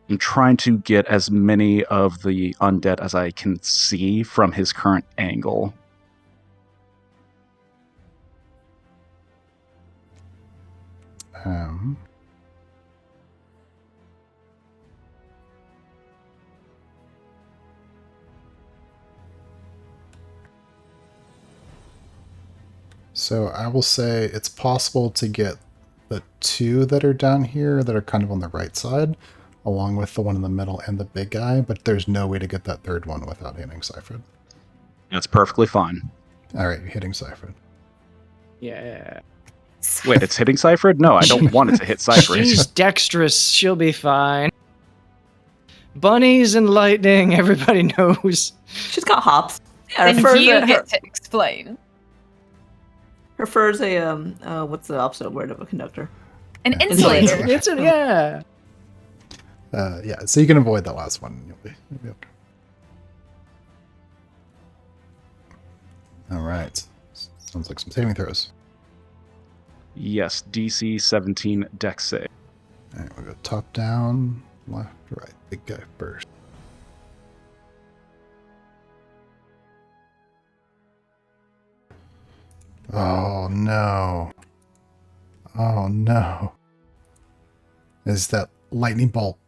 Speaker 5: I'm trying to get as many of the undead as I can see from his current angle.
Speaker 1: So I will say it's possible to get the two that are down here that are kind of on the right side, along with the one in the middle and the big guy, but there's no way to get that third one without hitting Cyphered.
Speaker 5: That's perfectly fine.
Speaker 1: All right, you're hitting Cyphered.
Speaker 2: Yeah.
Speaker 5: Wait, it's hitting Cyphered? No, I don't want it to hit Cyphered.
Speaker 2: She's dexterous. She'll be fine. Bunnies and lightning, everybody knows.
Speaker 3: She's got hops. Yeah, her
Speaker 7: Then
Speaker 3: fur's
Speaker 7: you
Speaker 3: a,
Speaker 7: get to explain.
Speaker 3: her fur's a what's the opposite word of a conductor?
Speaker 7: An
Speaker 3: Insulator.
Speaker 7: insulator.
Speaker 2: Yeah.
Speaker 1: Yeah, so you can avoid that last one. You'll be okay. All right. Sounds like some saving throws.
Speaker 5: Yes, DC 17 Dex save.
Speaker 1: All right, we'll go top down, left, right. Big guy first. Oh no. Oh no. As that lightning bolt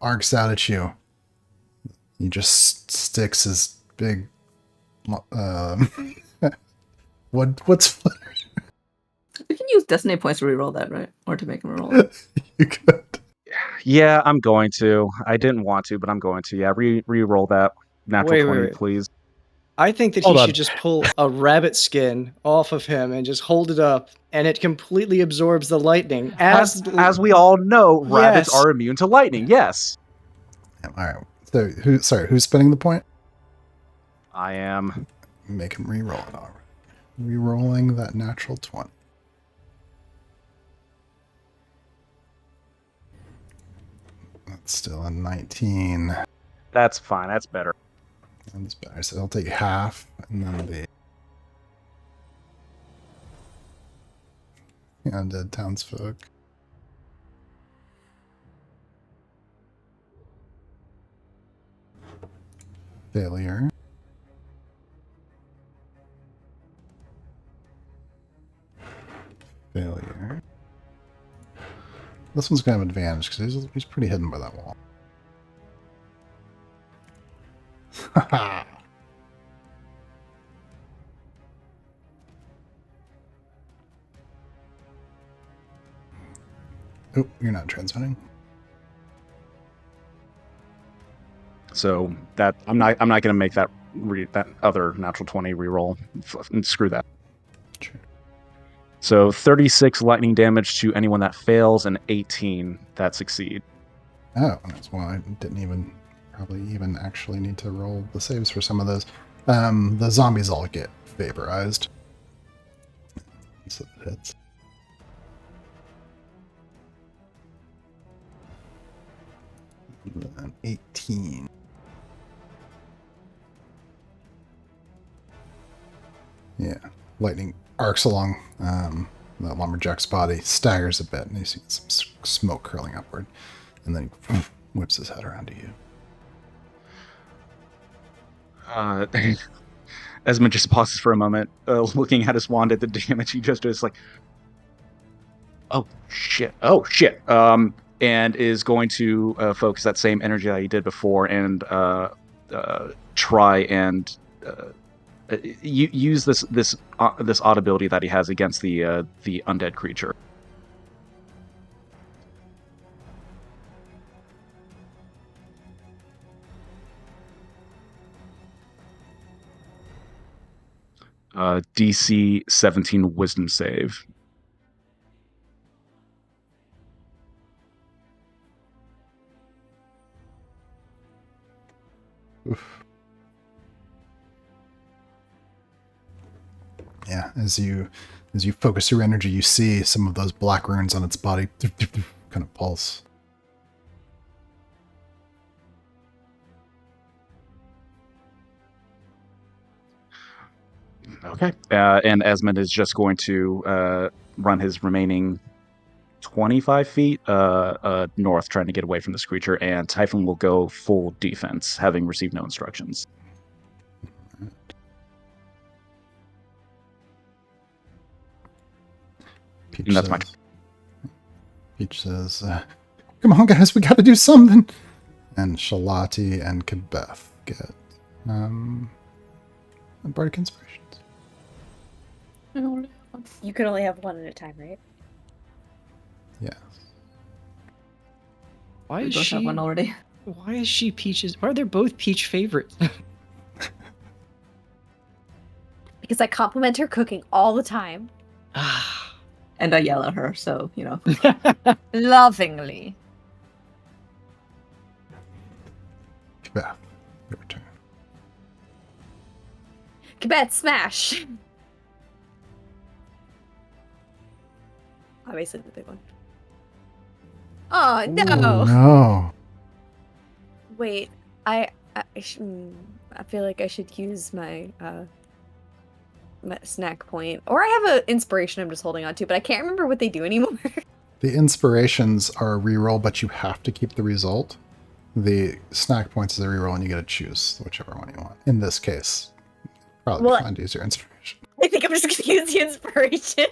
Speaker 1: arcs out at you, he just sticks his big what's
Speaker 3: We can use destiny points to reroll that, right? Or to make him roll it.
Speaker 1: you could.
Speaker 5: Yeah, I'm going to. I didn't want to, but I'm going to. Yeah, re-roll that. Natural 20,
Speaker 2: Wait.
Speaker 5: please.
Speaker 2: I think that
Speaker 6: Hold
Speaker 2: he
Speaker 6: on.
Speaker 2: should just pull a rabbit skin off of him and just hold it up, and it completely absorbs the lightning.
Speaker 5: As we all know, rabbits
Speaker 2: Yes.
Speaker 5: are immune to lightning. Yes,
Speaker 1: All right. So who's spending the point?
Speaker 5: I am.
Speaker 1: Make him re-roll it. All right. Re-rolling that natural 20. Still a 19.
Speaker 5: That's fine. That's better.
Speaker 1: That's better. So I'll take half, and then the undead townsfolk. Failure. Failure. This one's going to have advantage because he's pretty hidden by that wall. Haha. Oh, you're not transmitting.
Speaker 5: So that I'm not going to make that that other natural 20 reroll. Screw that.
Speaker 1: Sure.
Speaker 5: So 36 lightning damage to anyone that fails, and 18 that succeed.
Speaker 1: Oh, that's why I didn't probably even actually need to roll the saves for some of those. The zombies all get vaporized. So it hits. Then 18. Yeah, lightning arcs along the lumberjack's body, staggers a bit, and you see some smoke curling upward, and then he whips his head around to you.
Speaker 5: Esmond just pauses for a moment, looking at his wand at the damage he just is like, oh shit, and is going to focus that same energy that he did before and try and use this odd ability that he has against the undead creature. DC 17 Wisdom save.
Speaker 1: Oof. Yeah, as you focus your energy, you see some of those black runes on its body kind of pulse.
Speaker 5: Okay. And Esmond is just going to run his remaining 25 feet north, trying to get away from this creature, and Typhon will go full defense, having received no instructions.
Speaker 1: Peach
Speaker 5: And that's
Speaker 1: says, Peach says, come on, guys, we got to do something. And Shalati and Kabeth get bardic inspirations.
Speaker 4: You can only have one at a time, right?
Speaker 1: Yes.
Speaker 2: Why
Speaker 3: We
Speaker 2: is
Speaker 3: both have
Speaker 2: she?
Speaker 3: one already.
Speaker 2: Why is she Peach's? Why are they both Peach favorites?
Speaker 4: Because I compliment her cooking all the time.
Speaker 2: Ah.
Speaker 3: And I yell at her, so, you know.
Speaker 7: Lovingly.
Speaker 1: Kabeth, your turn.
Speaker 4: Kabeth, smash! Obviously the big one. Oh, no!
Speaker 1: Ooh, no.
Speaker 4: Wait, I feel like I should use my snack point. Or I have an inspiration I'm just holding on to, but I can't remember what they do anymore.
Speaker 1: The inspirations are a reroll, but you have to keep the result. The snack points is a reroll, and you get to choose whichever one you want. In this case, probably
Speaker 4: Well,
Speaker 1: fine to use your inspiration.
Speaker 4: I think I'm just gonna use the inspiration.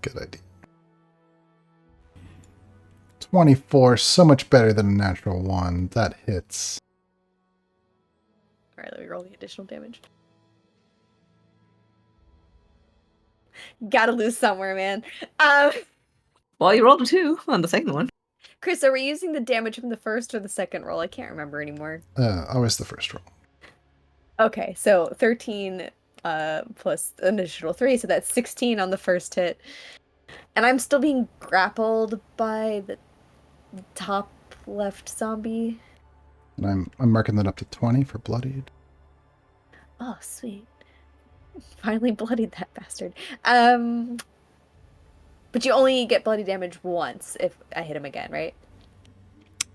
Speaker 1: Good idea. 24, so much better than a natural 1. That hits.
Speaker 4: Alright, let me roll the additional damage. Gotta lose somewhere, man.
Speaker 3: Well, you rolled a 2 on the second one.
Speaker 4: Chris, are we using the damage from the first or the second roll? I can't remember anymore.
Speaker 1: Always the first roll.
Speaker 4: Okay, so 13 plus an additional 3, so that's 16 on the first hit. And I'm still being grappled by the top left zombie.
Speaker 1: And I'm marking that up to 20 for bloodied.
Speaker 4: Oh, sweet. Finally bloodied that bastard. But you only get bloody damage once if I hit him again, right?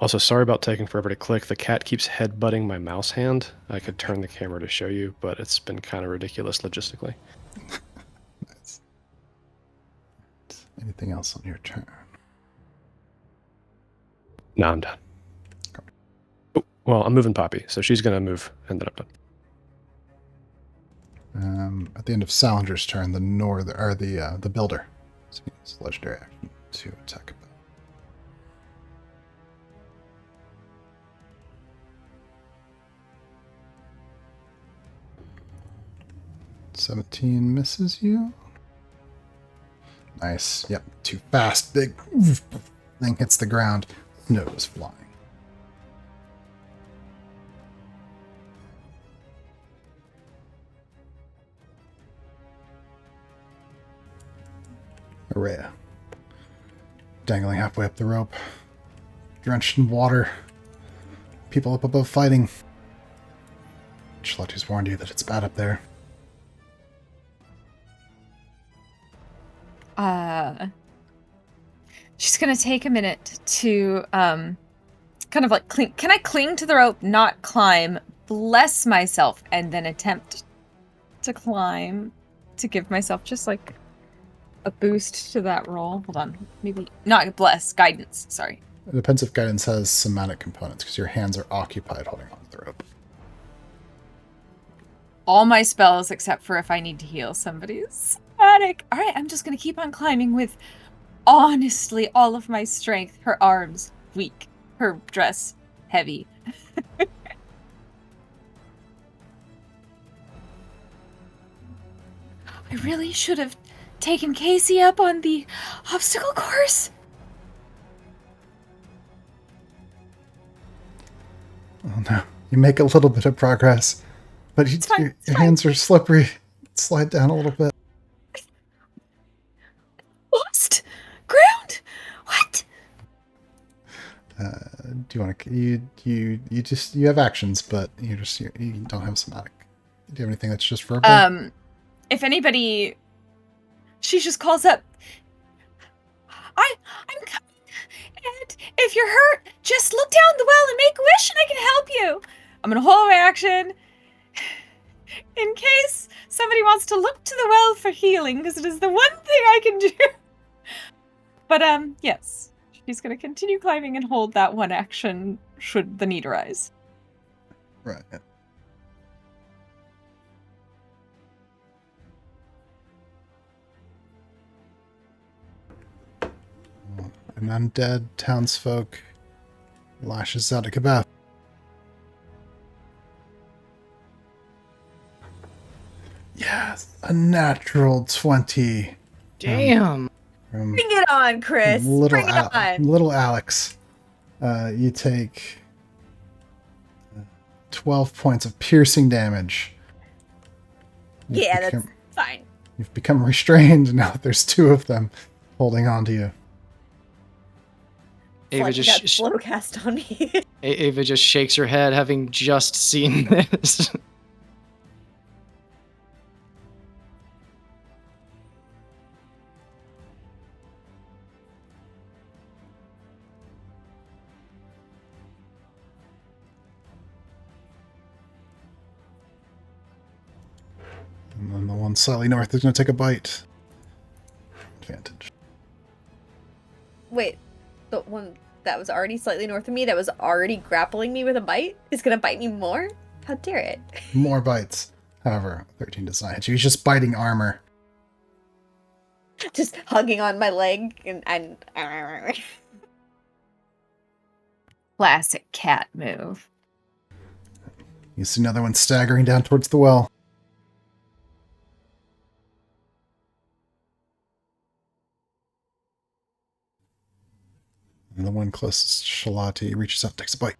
Speaker 6: Also, sorry about taking forever to click. The cat keeps headbutting my mouse hand. I could turn the camera to show you, but it's been kind of ridiculous logistically.
Speaker 1: Nice. Anything else on your turn?
Speaker 6: Nah, I'm done. Oh, well, I'm moving Poppy, so she's going to move, and then I'm done.
Speaker 1: At the end of Salinger's turn, the builder. So he uses legendary action to attack. 17 misses you. Nice. Yep. Too fast. Big thing hits the ground. Snow is flying. Araya. Dangling halfway up the rope. Drenched in water. People up above fighting. Charlotte's warned you that it's bad up there.
Speaker 7: She's gonna take a minute to kind of like cling. Can I cling to the rope, not climb, bless myself, and then attempt to climb to give myself just like a boost to that roll? Hold on, maybe not bless, guidance. Sorry.
Speaker 1: It depends if guidance has somatic components, because your hands are occupied holding on to the rope.
Speaker 7: All my spells except for if I need to heal somebody's somatic. All right, I'm just gonna keep on climbing with honestly all of my strength. Her arms weak, her dress heavy. I really should have taken Casey up on the obstacle course.
Speaker 1: Oh no. You make a little bit of progress, but your hands are slippery. Slide down a little bit.
Speaker 7: Lost ground? What?
Speaker 1: Do you want to... You have actions, but you don't have somatic. Do you have anything that's just verbal?
Speaker 7: If anybody... She just calls up, I'm coming. And if you're hurt, just look down the well and make a wish and I can help you. I'm going to hold my action in case somebody wants to look to the well for healing, because it is the one thing I can do. But, yes. She's going to continue climbing and hold that one action should the need arise.
Speaker 1: Right. An undead townsfolk lashes out at Kabath. Yes, a natural 20.
Speaker 2: Damn.
Speaker 1: From
Speaker 4: Bring it on, Chris. Bring it on.
Speaker 1: Little Alex. You take 12 points of piercing damage.
Speaker 4: That's fine.
Speaker 1: You've become restrained now. There's two of them holding on to you.
Speaker 2: Ava
Speaker 4: just slow cast on me.
Speaker 2: Ava just shakes her head, having just seen this.
Speaker 1: And then the one slightly north is going to take a bite. Advantage.
Speaker 4: Wait, the one that was already slightly north of me, that was already grappling me with a bite, is gonna bite me more? How dare it?
Speaker 1: More bites. However, 13 does not hit you. He's just biting armor.
Speaker 4: Just hugging on my leg and
Speaker 7: Classic cat move.
Speaker 1: You see another one staggering down towards the well. And the one closest to Shalati reaches out, takes a bite.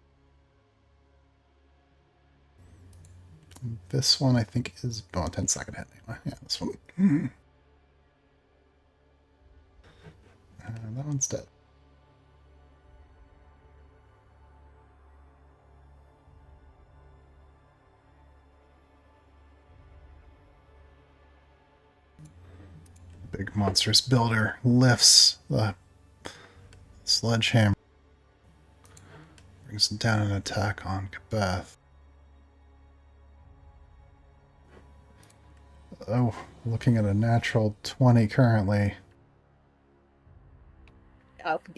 Speaker 1: This one, I think, is... Oh, 10 second hit. Anyway. Yeah, this one. And that one's dead. Big monstrous builder lifts the sledgehammer. brings down an attack on Beth. Oh, looking at a natural 20 currently.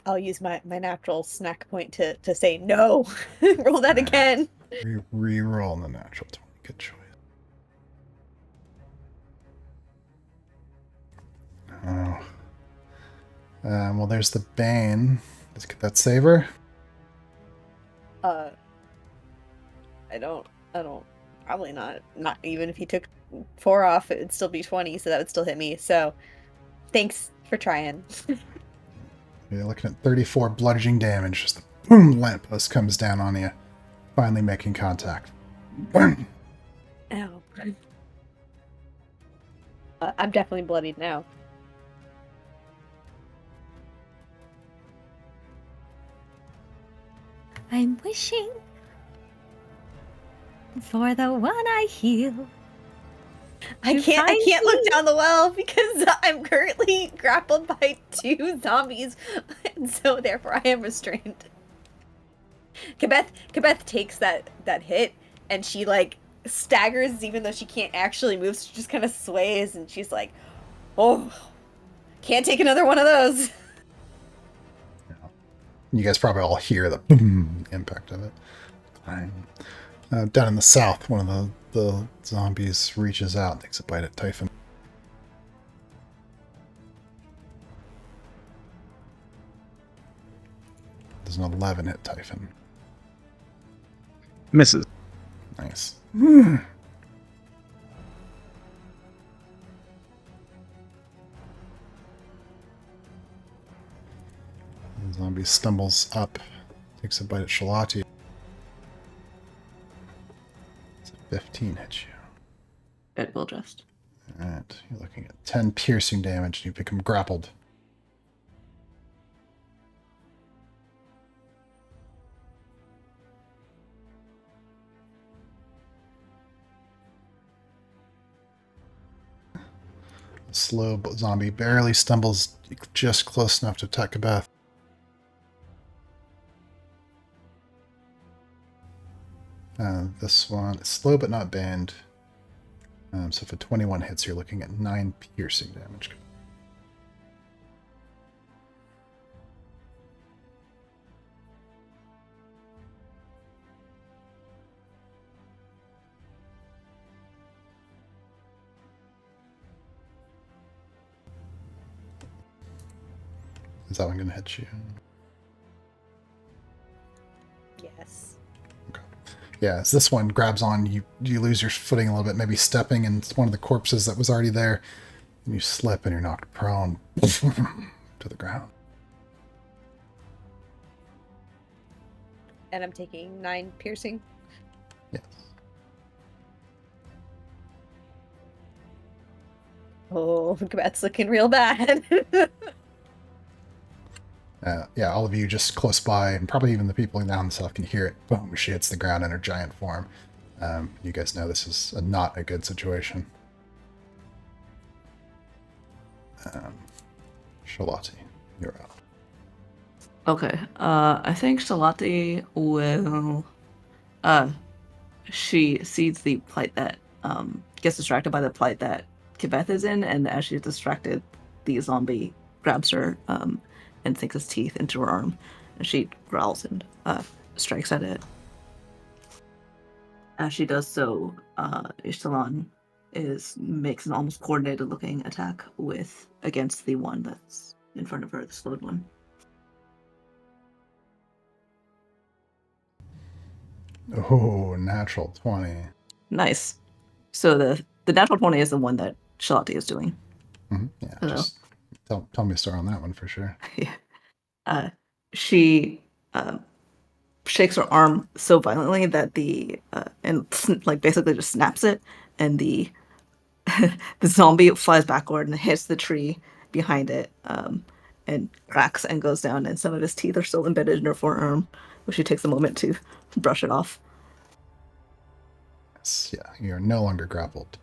Speaker 4: I'll use my natural snack point to say no. Roll that again.
Speaker 1: Re-roll the natural 20. Good choice. Oh. Well, there's the Bane. Let's get that saver.
Speaker 4: I don't, probably not. Not even if he took 4 off, it would still be 20, so that would still hit me. So, thanks for trying.
Speaker 1: You're looking at 34 bludgeoning damage. Just the boom, lamppost comes down on you, finally making contact. Boom.
Speaker 4: Ow. I'm definitely bloodied now.
Speaker 7: I'm wishing for the one I heal.
Speaker 4: I can't look down the well because I'm currently grappled by 2 zombies, and so therefore I am restrained. Kabeth takes that hit, and she like staggers even though she can't actually move, so she just kind of sways, and she's like, "Oh, can't take another one of those."
Speaker 1: You guys probably all hear the boom impact of it. Down in the south, one of the zombies reaches out and takes a bite at Typhon. Does an 11 hit Typhon?
Speaker 5: Misses.
Speaker 1: Nice. The zombie stumbles up, takes a bite at Shalati. 15 hits you.
Speaker 3: It will just.
Speaker 1: Alright, you're looking at 10 piercing damage and you become grappled. The slow zombie barely stumbles just close enough to attack Beth. This one is slow but not banned. So if a 21 hits, you're looking at 9 piercing damage. Is that one going to hit you?
Speaker 4: Yes.
Speaker 1: Yeah, as this one grabs on, you lose your footing a little bit, maybe stepping, and it's one of the corpses that was already there. And you slip and you're knocked prone to the ground.
Speaker 4: And I'm taking 9 piercing.
Speaker 1: Yes.
Speaker 4: Oh, Kabeth's looking real bad.
Speaker 1: Yeah, all of you just close by, and probably even the people down south can hear it. Boom, she hits the ground in her giant form. You guys know this is not a good situation. Shalati, you're out.
Speaker 3: Okay. I think Shalati will. She sees the plight that gets distracted by the plight that Kibeth is in, and as she's distracted, the zombie grabs her and sinks his teeth into her arm, and she growls and strikes at it. As she does so, Ishtalan makes an almost coordinated looking attack against the one that's in front of her, the slowed one.
Speaker 1: Oh, natural 20.
Speaker 3: Nice. So the natural 20 is the one that Shalati is doing.
Speaker 1: Mm-hmm. Yeah,
Speaker 3: Hello.
Speaker 1: just tell me a story on that one for sure.
Speaker 3: Yeah. She shakes her arm so violently that basically just snaps it, and the the zombie flies backward and hits the tree behind it, and cracks and goes down, and some of his teeth are still embedded in her forearm, which she takes a moment to brush it off.
Speaker 1: Yes, yeah, you're no longer grappled.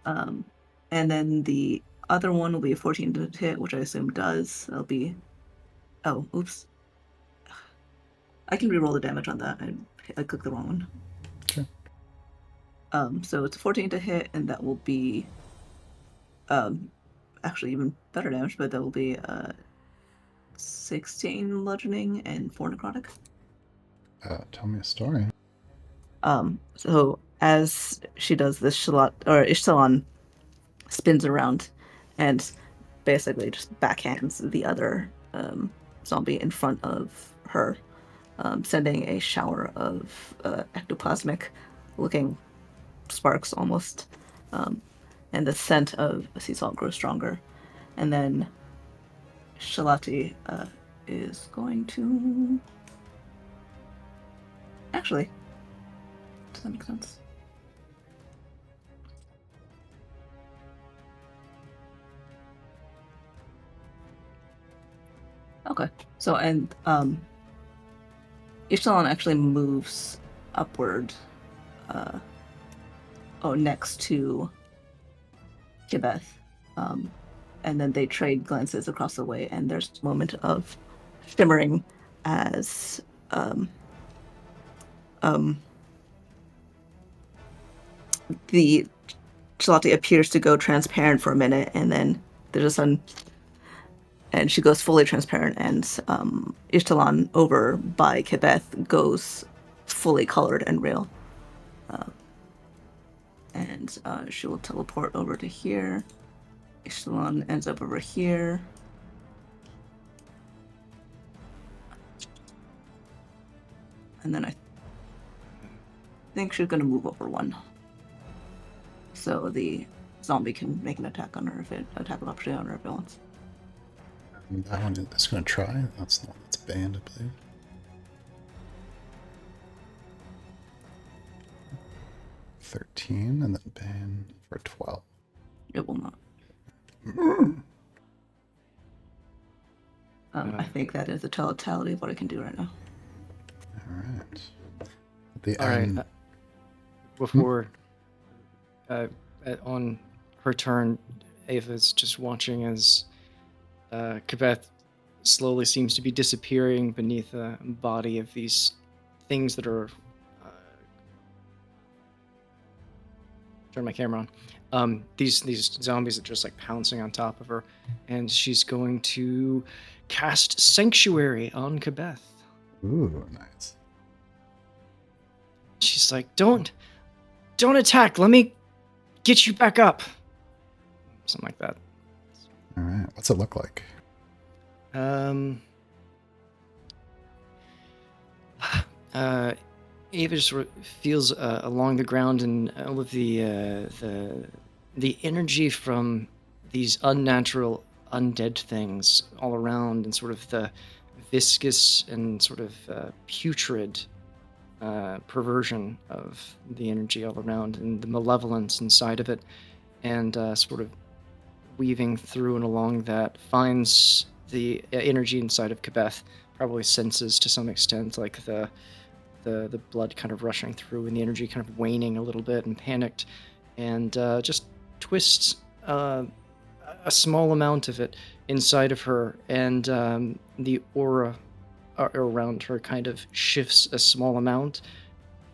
Speaker 3: And then the other one will be a 14 to hit, which I assume does. It'll be... Oh, oops. I can reroll the damage on that. I clicked the wrong one.
Speaker 1: Okay.
Speaker 3: So it's 14 to hit, and that will be actually even better damage, but that will be 16 bludgeoning and 4 necrotic.
Speaker 1: Tell me a story.
Speaker 3: So as she does this, Ishtalan spins around and basically just backhands the other zombie in front of her, sending a shower of ectoplasmic looking sparks almost, and the scent of sea salt grows stronger. And then Shalati is going to... Actually, does that make sense? Okay. So, and Ishtalan actually moves upward, next to Kibeth. And then they trade glances across the way, and there's a moment of shimmering as the Shalati appears to go transparent for a minute, and then there's a sudden, and she goes fully transparent, and Ishtalan over by Kibeth goes fully colored and real. And she will teleport over to here. Ishtalan ends up over here. And then I think she's going to move over one. So the zombie can make an attack on her attack of opportunity on her if it wants.
Speaker 1: And that one is going to try. That's the one that's banned, I believe. $13 and then ban for 12.
Speaker 3: It will not. I think that is the totality of what I can do right now.
Speaker 1: All right. The
Speaker 2: All right. Before, on her turn, Ava's just watching as Kibeth slowly seems to be disappearing beneath a body of these things that are. Turn my camera on. These zombies are just like pouncing on top of her, and she's going to cast Sanctuary on Kibeth.
Speaker 1: Ooh, nice.
Speaker 2: She's like, don't attack. Let me get you back up. Something like that.
Speaker 1: All right. What's it look like?
Speaker 2: Ava just sort of feels along the ground, and all of the energy from these unnatural undead things all around, and sort of the viscous and sort of putrid perversion of the energy all around, and the malevolence inside of it, and sort of weaving through and along that finds the energy inside of Kibeth, probably senses to some extent like the blood kind of rushing through and the energy kind of waning a little bit and panicked, and just twists a small amount of it inside of her, and the aura around her kind of shifts a small amount,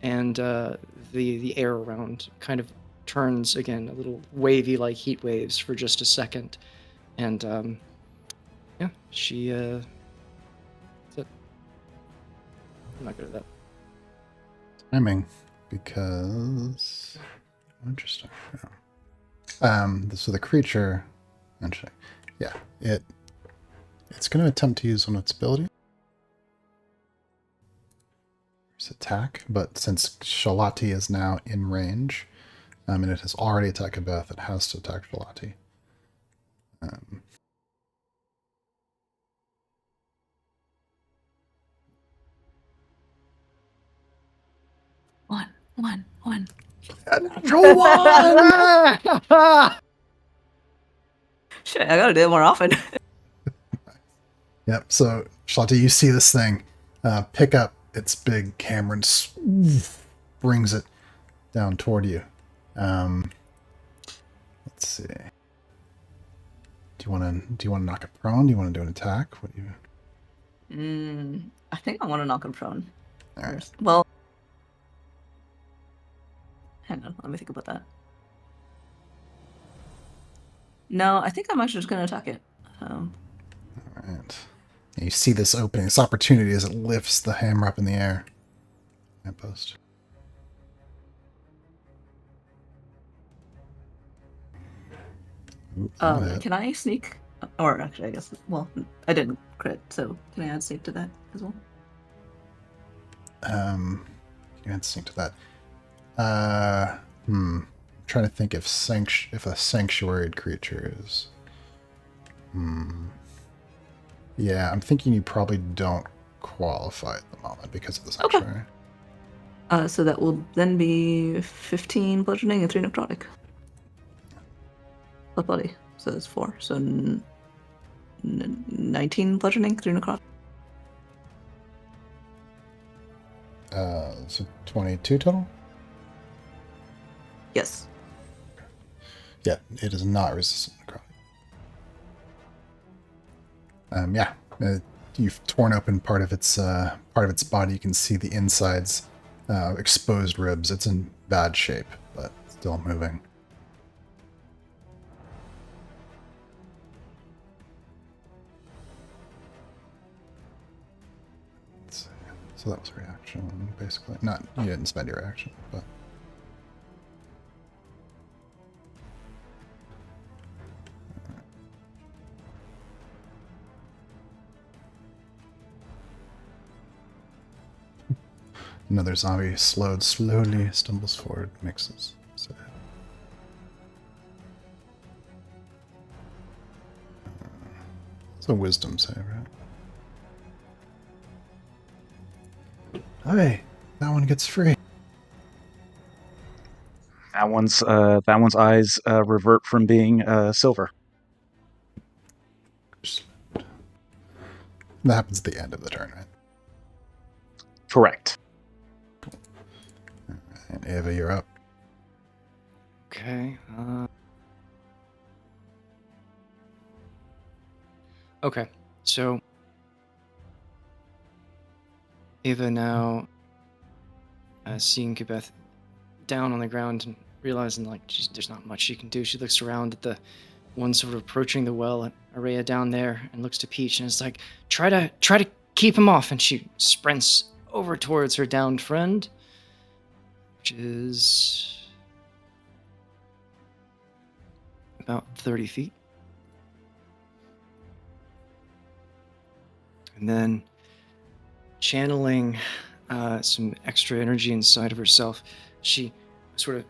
Speaker 2: and the air around kind of turns again a little wavy like heat waves for just a second, and yeah, she that's it. I'm not good at that.
Speaker 1: Timing, because interesting. Yeah. So the creature, interesting. Yeah, it's going to attempt to use one of its ability. It's attack, but since Shalati is now in range, and it has already attacked Beth, it has to attack Shalati.
Speaker 3: One.
Speaker 1: Natural one!
Speaker 3: Shit, I gotta do it more often.
Speaker 1: Yep, so Shalati, you see this thing pick up its big camera and brings it down toward you. Let's see. Do you want to knock it prone? Do you want to do an attack? What do you?
Speaker 3: I think I want to knock him prone
Speaker 1: All right.
Speaker 3: first. Well, hang on. Let me think about that. No, I think I'm actually just going to attack it.
Speaker 1: All right. And you see this opening, this opportunity as it lifts the hammer up in the air. Lamppost. Ooh, that'll hit.
Speaker 3: Can I sneak? Or actually, I guess. Well, I didn't crit, so can I add sneak to that as well?
Speaker 1: You had to sync to that. I'm trying to think if a sanctuaried creature is. Yeah, I'm thinking you probably don't qualify at the moment because of the
Speaker 3: Okay.
Speaker 1: sanctuary.
Speaker 3: So that will then be 15 bludgeoning and 3 necrotic. Plus body. So that's 4. So 19 bludgeoning, 3 necrotic.
Speaker 1: So 22 total?
Speaker 3: Yes.
Speaker 1: Yeah, it is not resistant to necrotic. Yeah, you've torn open part of its body. You can see the insides, exposed ribs. It's in bad shape, but still moving. Let's see. So that was a reaction, basically. Not you didn't spend your action, but. Another zombie slowly stumbles forward, mixes. So, it's a wisdom save, right? Hey, that one gets free.
Speaker 5: That one's eyes revert from being silver.
Speaker 1: That happens at the end of the turn, right?
Speaker 5: Correct.
Speaker 1: And Ava, you're up.
Speaker 2: Okay. Okay. So Ava now seeing Kibeth down on the ground and realizing like there's not much she can do. She looks around at the one sort of approaching the well, and Araya down there, and looks to Peach and is like, try to keep him off. And she sprints over towards her downed friend, which is about 30 feet. And then channeling some extra energy inside of herself, she sort of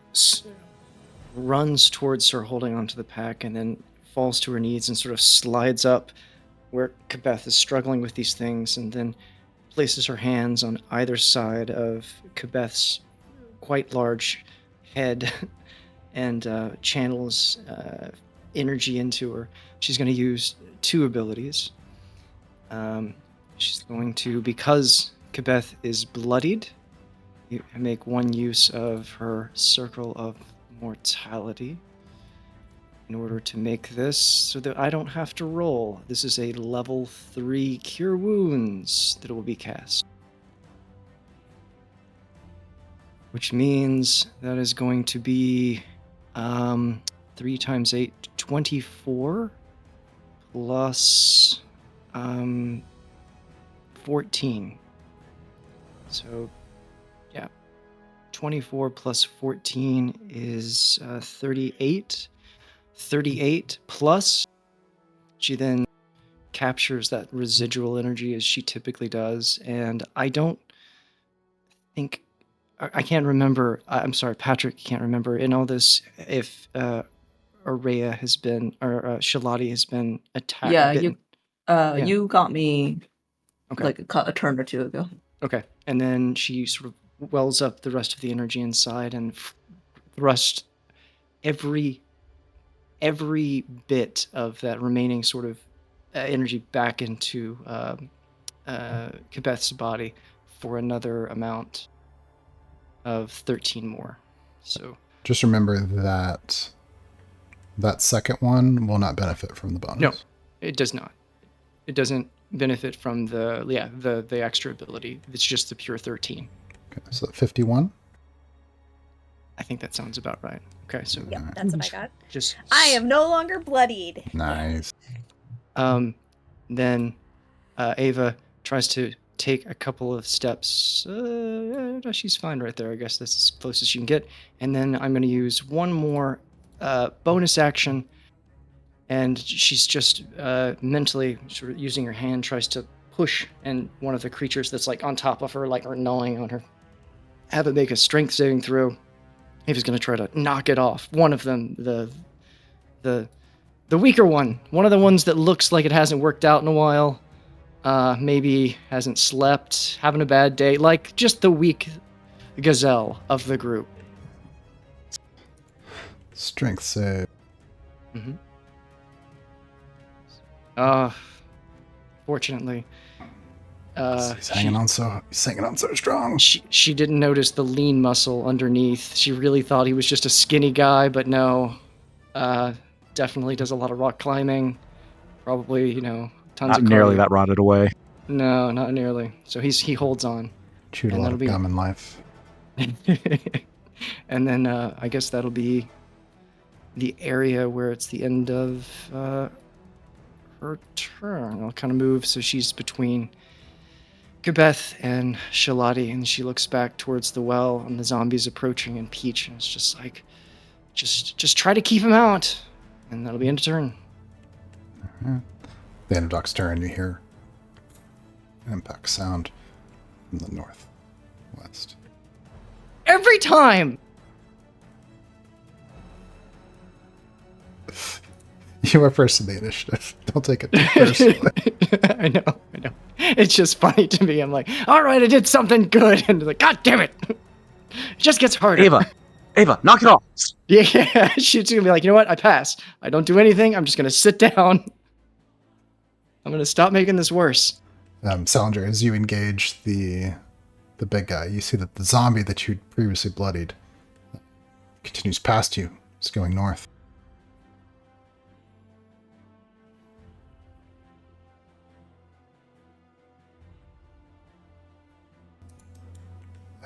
Speaker 2: runs towards her holding onto the pack and then falls to her knees and sort of slides up where Kibeth is struggling with these things, and then places her hands on either side of Kibeth's quite large head and channels energy into her. She's going to use 2 abilities. She's going to, because Kibeth is bloodied, you make 1 use of her Circle of Mortality in order to make this so that I don't have to roll. This is a level 3 Cure Wounds that will be cast. Which means that is going to be 3 times 8, 24 plus 14. So, yeah, 24 plus 14 is 38. 38 plus, she then captures that residual energy as she typically does. And I don't think, I can't remember, I'm sorry, Patrick can't remember in all this if Araya has been, or Shalati has been attacked.
Speaker 3: Yeah,
Speaker 2: bitten.
Speaker 3: you got me
Speaker 2: Okay.
Speaker 3: like a turn or 2 ago.
Speaker 2: Okay. And then she sort of wells up the rest of the energy inside and thrust every bit of that remaining sort of energy back into Kibeth's body for another amount of 13 more. So
Speaker 1: Just remember that that second one will not benefit from the bonus.
Speaker 2: No, it does not. It doesn't benefit from the extra ability. It's just the pure 13.
Speaker 1: Okay, so 51.
Speaker 2: I think that sounds about right. Okay, so
Speaker 4: Yep, that's what I got.
Speaker 2: just
Speaker 4: I am no longer bloodied.
Speaker 1: Nice.
Speaker 2: Then Ava tries to take a couple of steps. No, she's fine right there. I guess that's as close as she can get. And then I'm going to use one more bonus action. And she's just mentally sort of using her hand, tries to push, and one of the creatures that's like on top of her, like, are gnawing on her, have it make a strength saving throw. Ava's going to try to knock it off. One of them, the weaker one, one of the ones that looks like it hasn't worked out in a while. Maybe hasn't slept, having a bad day, like just the weak gazelle of the group.
Speaker 1: Strength save.
Speaker 2: Mm-hmm. Fortunately,
Speaker 1: He's hanging on so strong.
Speaker 2: she didn't notice the lean muscle underneath. She really thought he was just a skinny guy, but no. Definitely does a lot of rock climbing. Probably, tons
Speaker 5: Not
Speaker 2: of
Speaker 5: nearly
Speaker 2: cardio.
Speaker 5: that rotted away.
Speaker 2: No, not nearly. So he holds on.
Speaker 1: Chewed a
Speaker 2: And
Speaker 1: lot of
Speaker 2: that'll be-
Speaker 1: gum in life.
Speaker 2: And then I guess that'll be the area where it's the end of her turn. I'll kind of move so she's between Gabeth and Shalati, and she looks back towards the well and the zombies approaching, and Peach, and it's just like, just try to keep him out, and that'll be end of turn.
Speaker 1: The end of Doc's turn, you hear an impact sound from the northwest.
Speaker 2: Every time!
Speaker 1: You are first in the initiative. Don't take it too personally.
Speaker 2: I know. It's just funny to me. I'm like, all right, I did something good. And like, God damn it. It just gets harder.
Speaker 5: Ava, knock it off.
Speaker 2: Yeah, she's going to be like, you know what? I pass. I don't do anything. I'm just going to sit down. I'm going to stop making this worse.
Speaker 1: Salinger, as you engage the big guy, you see that the zombie that you previously bloodied continues past you. It's going north.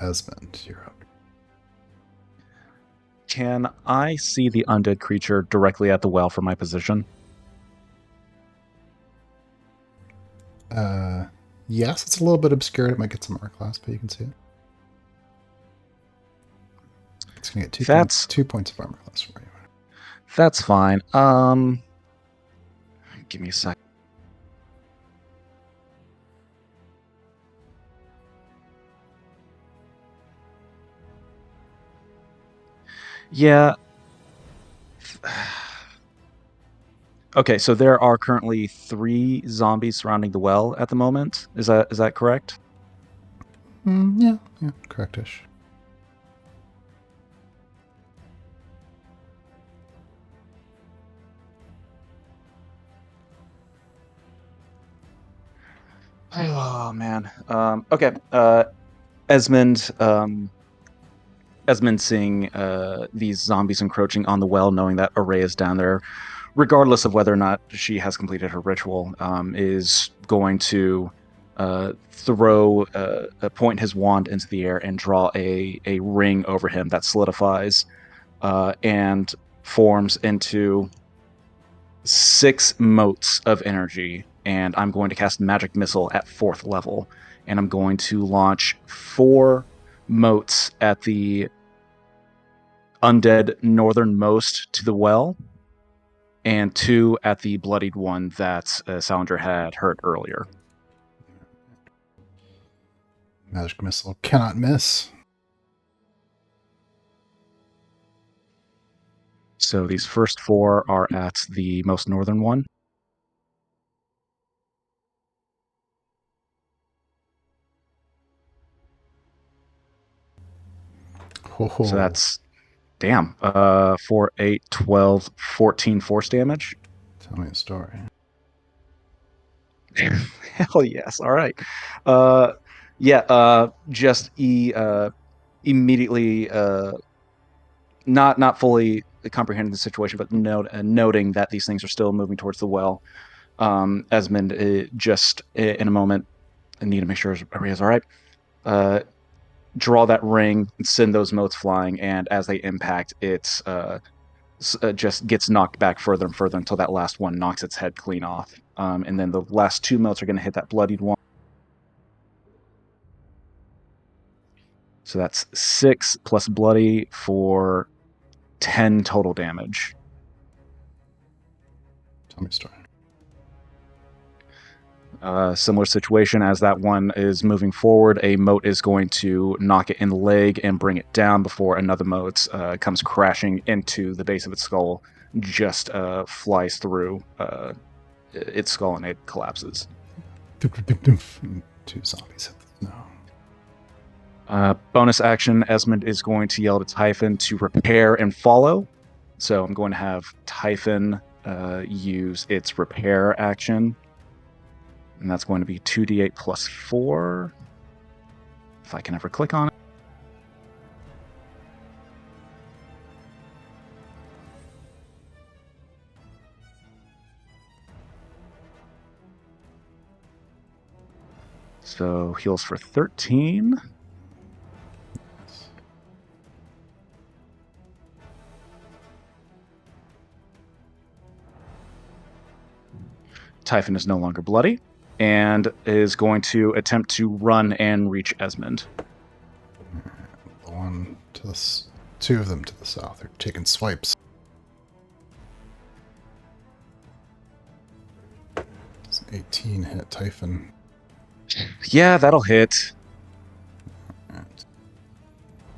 Speaker 1: Esmond, you're up.
Speaker 5: Can I see the undead creature directly at the well from my position?
Speaker 1: Yes, it's a little bit obscured. It might get some armor class, but you can see it. It's going to get 2 points of armor class for you.
Speaker 5: That's fine. Give me a sec. Yeah. Okay, so there are currently 3 zombies surrounding the well at the moment. Is that correct?
Speaker 1: Yeah, correctish.
Speaker 5: Oh man. Okay. Esmond seeing these zombies encroaching on the well, knowing that Array is down there, regardless of whether or not she has completed her ritual, is going to point his wand into the air and draw a ring over him that solidifies and forms into 6 motes of energy. And I'm going to cast Magic Missile at 4th level, and I'm going to launch 4 motes at the undead northernmost to the well, and 2 at the bloodied one that Salinger had hurt earlier.
Speaker 1: Magic Missile cannot miss.
Speaker 5: So these first 4 are at the most northern one.
Speaker 1: Oh.
Speaker 5: So that's, 4, 8, 12, 14 force damage.
Speaker 1: Tell me a story.
Speaker 5: Hell yes. All right. Just immediately not fully comprehending the situation, but noting that these things are still moving towards the well. Esmond, just in a moment, I need to make sure everybody's all right. Draw that ring and send those motes flying, and as they impact, it just gets knocked back further and further until that last one knocks its head clean off. And then the last 2 motes are going to hit that bloodied one. So that's 6 plus bloody for 10 total damage.
Speaker 1: Tell me a story.
Speaker 5: Similar situation as that one is moving forward. A mote is going to knock it in the leg and bring it down before another mote comes crashing into the base of its skull, just flies through its skull and it collapses.
Speaker 1: And 2 zombies hit the snow.
Speaker 5: Bonus action, Esmond is going to yell to Typhon to repair and follow. So I'm going to have Typhon use its repair action. And that's going to be 2d8 plus 4. If I can ever click on it. So heals for 13. Typhon is no longer bloody and is going to attempt to run and reach Esmond.
Speaker 1: The one to the 2 of them to the south are taking swipes. It's an 18 hit Typhon.
Speaker 5: Yeah, that'll hit.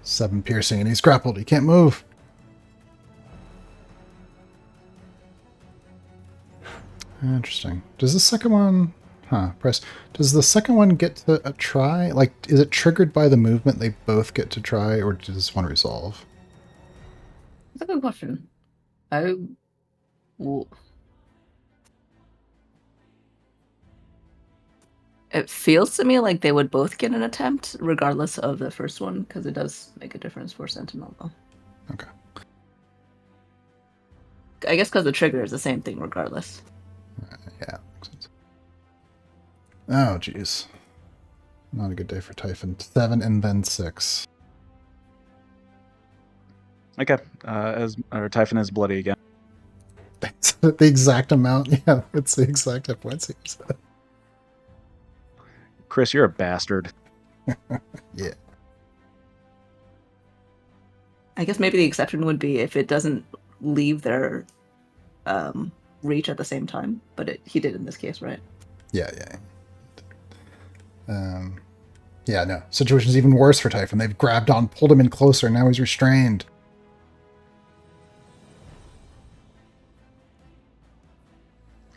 Speaker 1: 7 piercing, and he's grappled. He can't move. Interesting. Does the second one... press. Does the second one get to a try? Like, is it triggered by the movement they both get to try, or does one resolve?
Speaker 3: That's a good question. It feels to me like they would both get an attempt, regardless of the first one, because it does make a difference for Sentinel, though.
Speaker 1: Okay.
Speaker 3: I guess because the trigger is the same thing, regardless.
Speaker 1: Yeah, makes sense. Oh, jeez. Not a good day for Typhon. 7 and then 6.
Speaker 5: Okay. Typhon is bloody again.
Speaker 1: That's the exact amount. Yeah, it's the exact hit points he said.
Speaker 5: Chris, you're a bastard.
Speaker 1: Yeah.
Speaker 3: I guess maybe the exception would be if it doesn't leave their reach at the same time, but he did in this case, right?
Speaker 1: Yeah. Yeah, no. Situation's even worse for Typhon. They've grabbed on, pulled him in closer, and now he's restrained.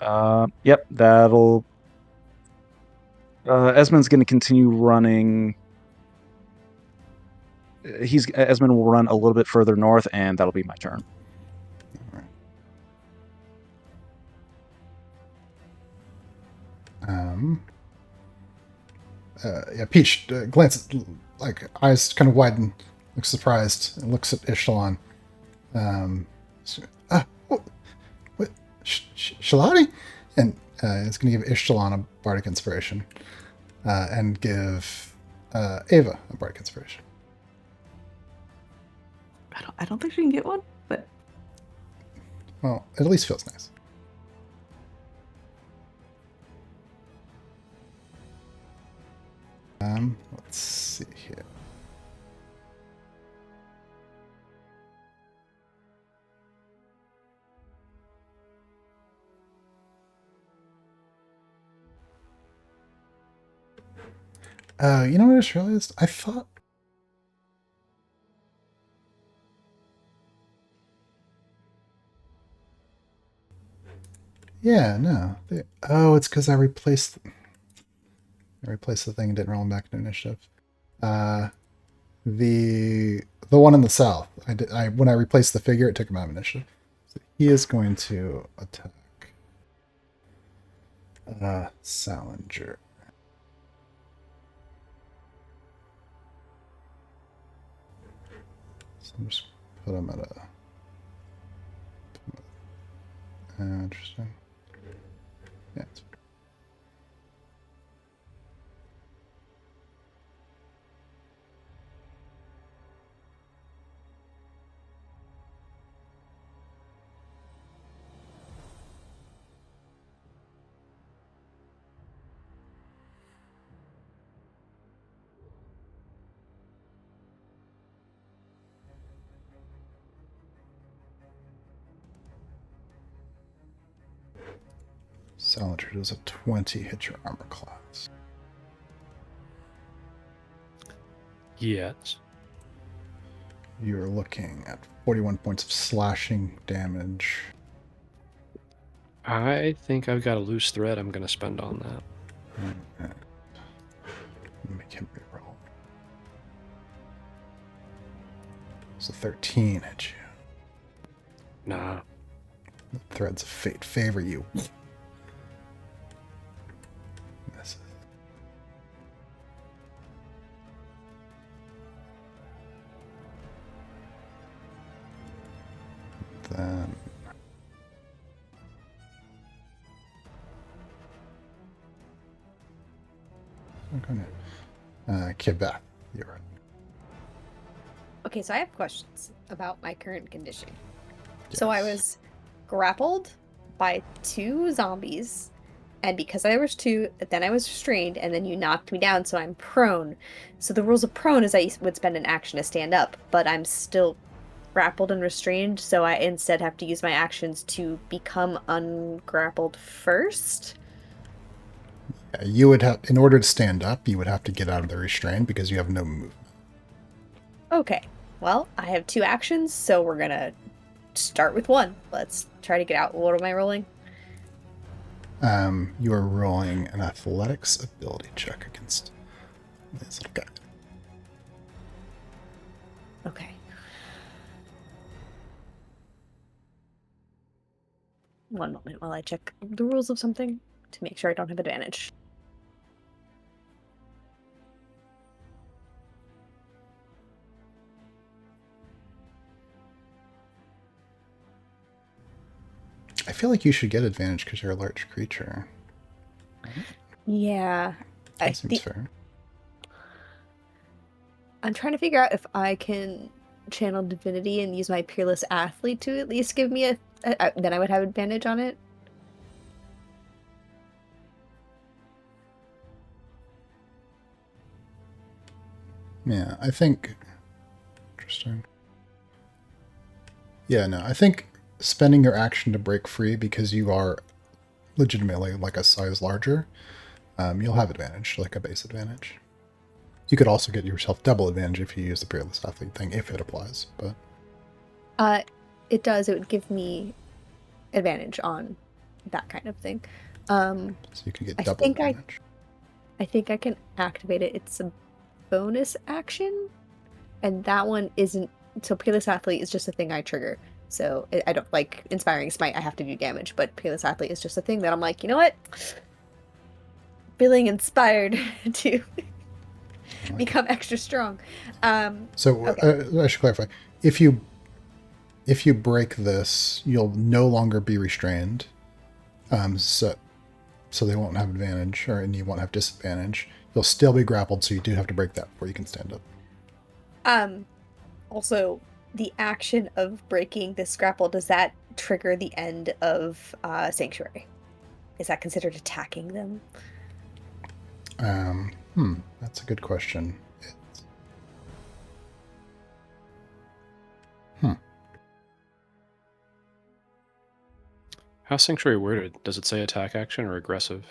Speaker 5: Yep, that'll... Esmond's going to continue running. Esmond will run a little bit further north, and that'll be my turn.
Speaker 1: Yeah, Peach glances, like, eyes kind of widen, looks surprised, and looks at Ishtalon. What? Shalani? And it's going to give Ishtalon a bardic inspiration, and give Ava a bardic inspiration.
Speaker 3: I don't think she can get one, but
Speaker 1: Well, it at least feels nice. Let's see here. You know what I just realized? I thought... Yeah, no. It's because I replaced the thing and didn't roll them back into initiative. The one in the south. When I replaced the figure, it took him out of initiative. So he is going to attack Salinger. So I'm just put him at a... interesting. Yeah. Salinger does a 20 hit your armor class.
Speaker 6: Yes.
Speaker 1: You're looking at 41 points of slashing damage.
Speaker 6: I think I've got a loose thread I'm going to spend on that.
Speaker 1: And make him reroll. So 13 hit you.
Speaker 6: Nah.
Speaker 1: The threads of fate favor you. Misses. Then Quebec, you're right.
Speaker 4: Okay, so I have questions about my current condition. So I
Speaker 1: Yes.
Speaker 4: was grappled by 2 zombies, and because I was 2, then I was restrained, and then you knocked me down, so I'm prone. So the rules of prone is I would spend an action to stand up, but I'm still grappled and restrained, so I instead have to use my actions to become ungrappled first.
Speaker 1: You would have, in order to stand up, you would have to get out of the restraint because you have no movement.
Speaker 4: Okay, well, I have 2 actions, so we're gonna start with 1. Let's try to get out. What am I rolling?
Speaker 1: You are rolling an athletics ability check against this little guy.
Speaker 4: Okay. One moment while I check the rules of something to make sure I don't have advantage.
Speaker 1: I feel like you should get advantage because you're a large creature.
Speaker 4: Yeah.
Speaker 1: That seems fair.
Speaker 4: I'm trying to figure out if I can channel divinity and use my peerless athlete to at least give me then I would have advantage on it.
Speaker 1: Yeah, I think. Interesting. Yeah, no, I think spending your action to break free because you are legitimately like a size larger, you'll have advantage, like a base advantage. You could also get yourself double advantage if you use the peerless athlete thing, if it applies. But
Speaker 4: It does. It would give me advantage on that kind of thing.
Speaker 1: so you can get
Speaker 4: I
Speaker 1: double
Speaker 4: think
Speaker 1: advantage.
Speaker 4: I think I can activate it. It's a bonus action, and that one isn't. So peerless athlete is just a thing I trigger. So I don't like inspiring smite. I have to do damage, but peerless athlete is just a thing that I'm like, you know what? Feeling inspired to become extra strong.
Speaker 1: So
Speaker 4: Okay.
Speaker 1: I should clarify: if you break this, you'll no longer be restrained. So they won't have advantage, and you won't have disadvantage. You'll still be grappled, so you do have to break that before you can stand up.
Speaker 4: Also, the action of breaking this grapple, does that trigger the end of Sanctuary? Is that considered attacking them?
Speaker 1: That's a good question.
Speaker 6: How's Sanctuary worded? Does it say attack action or aggressive?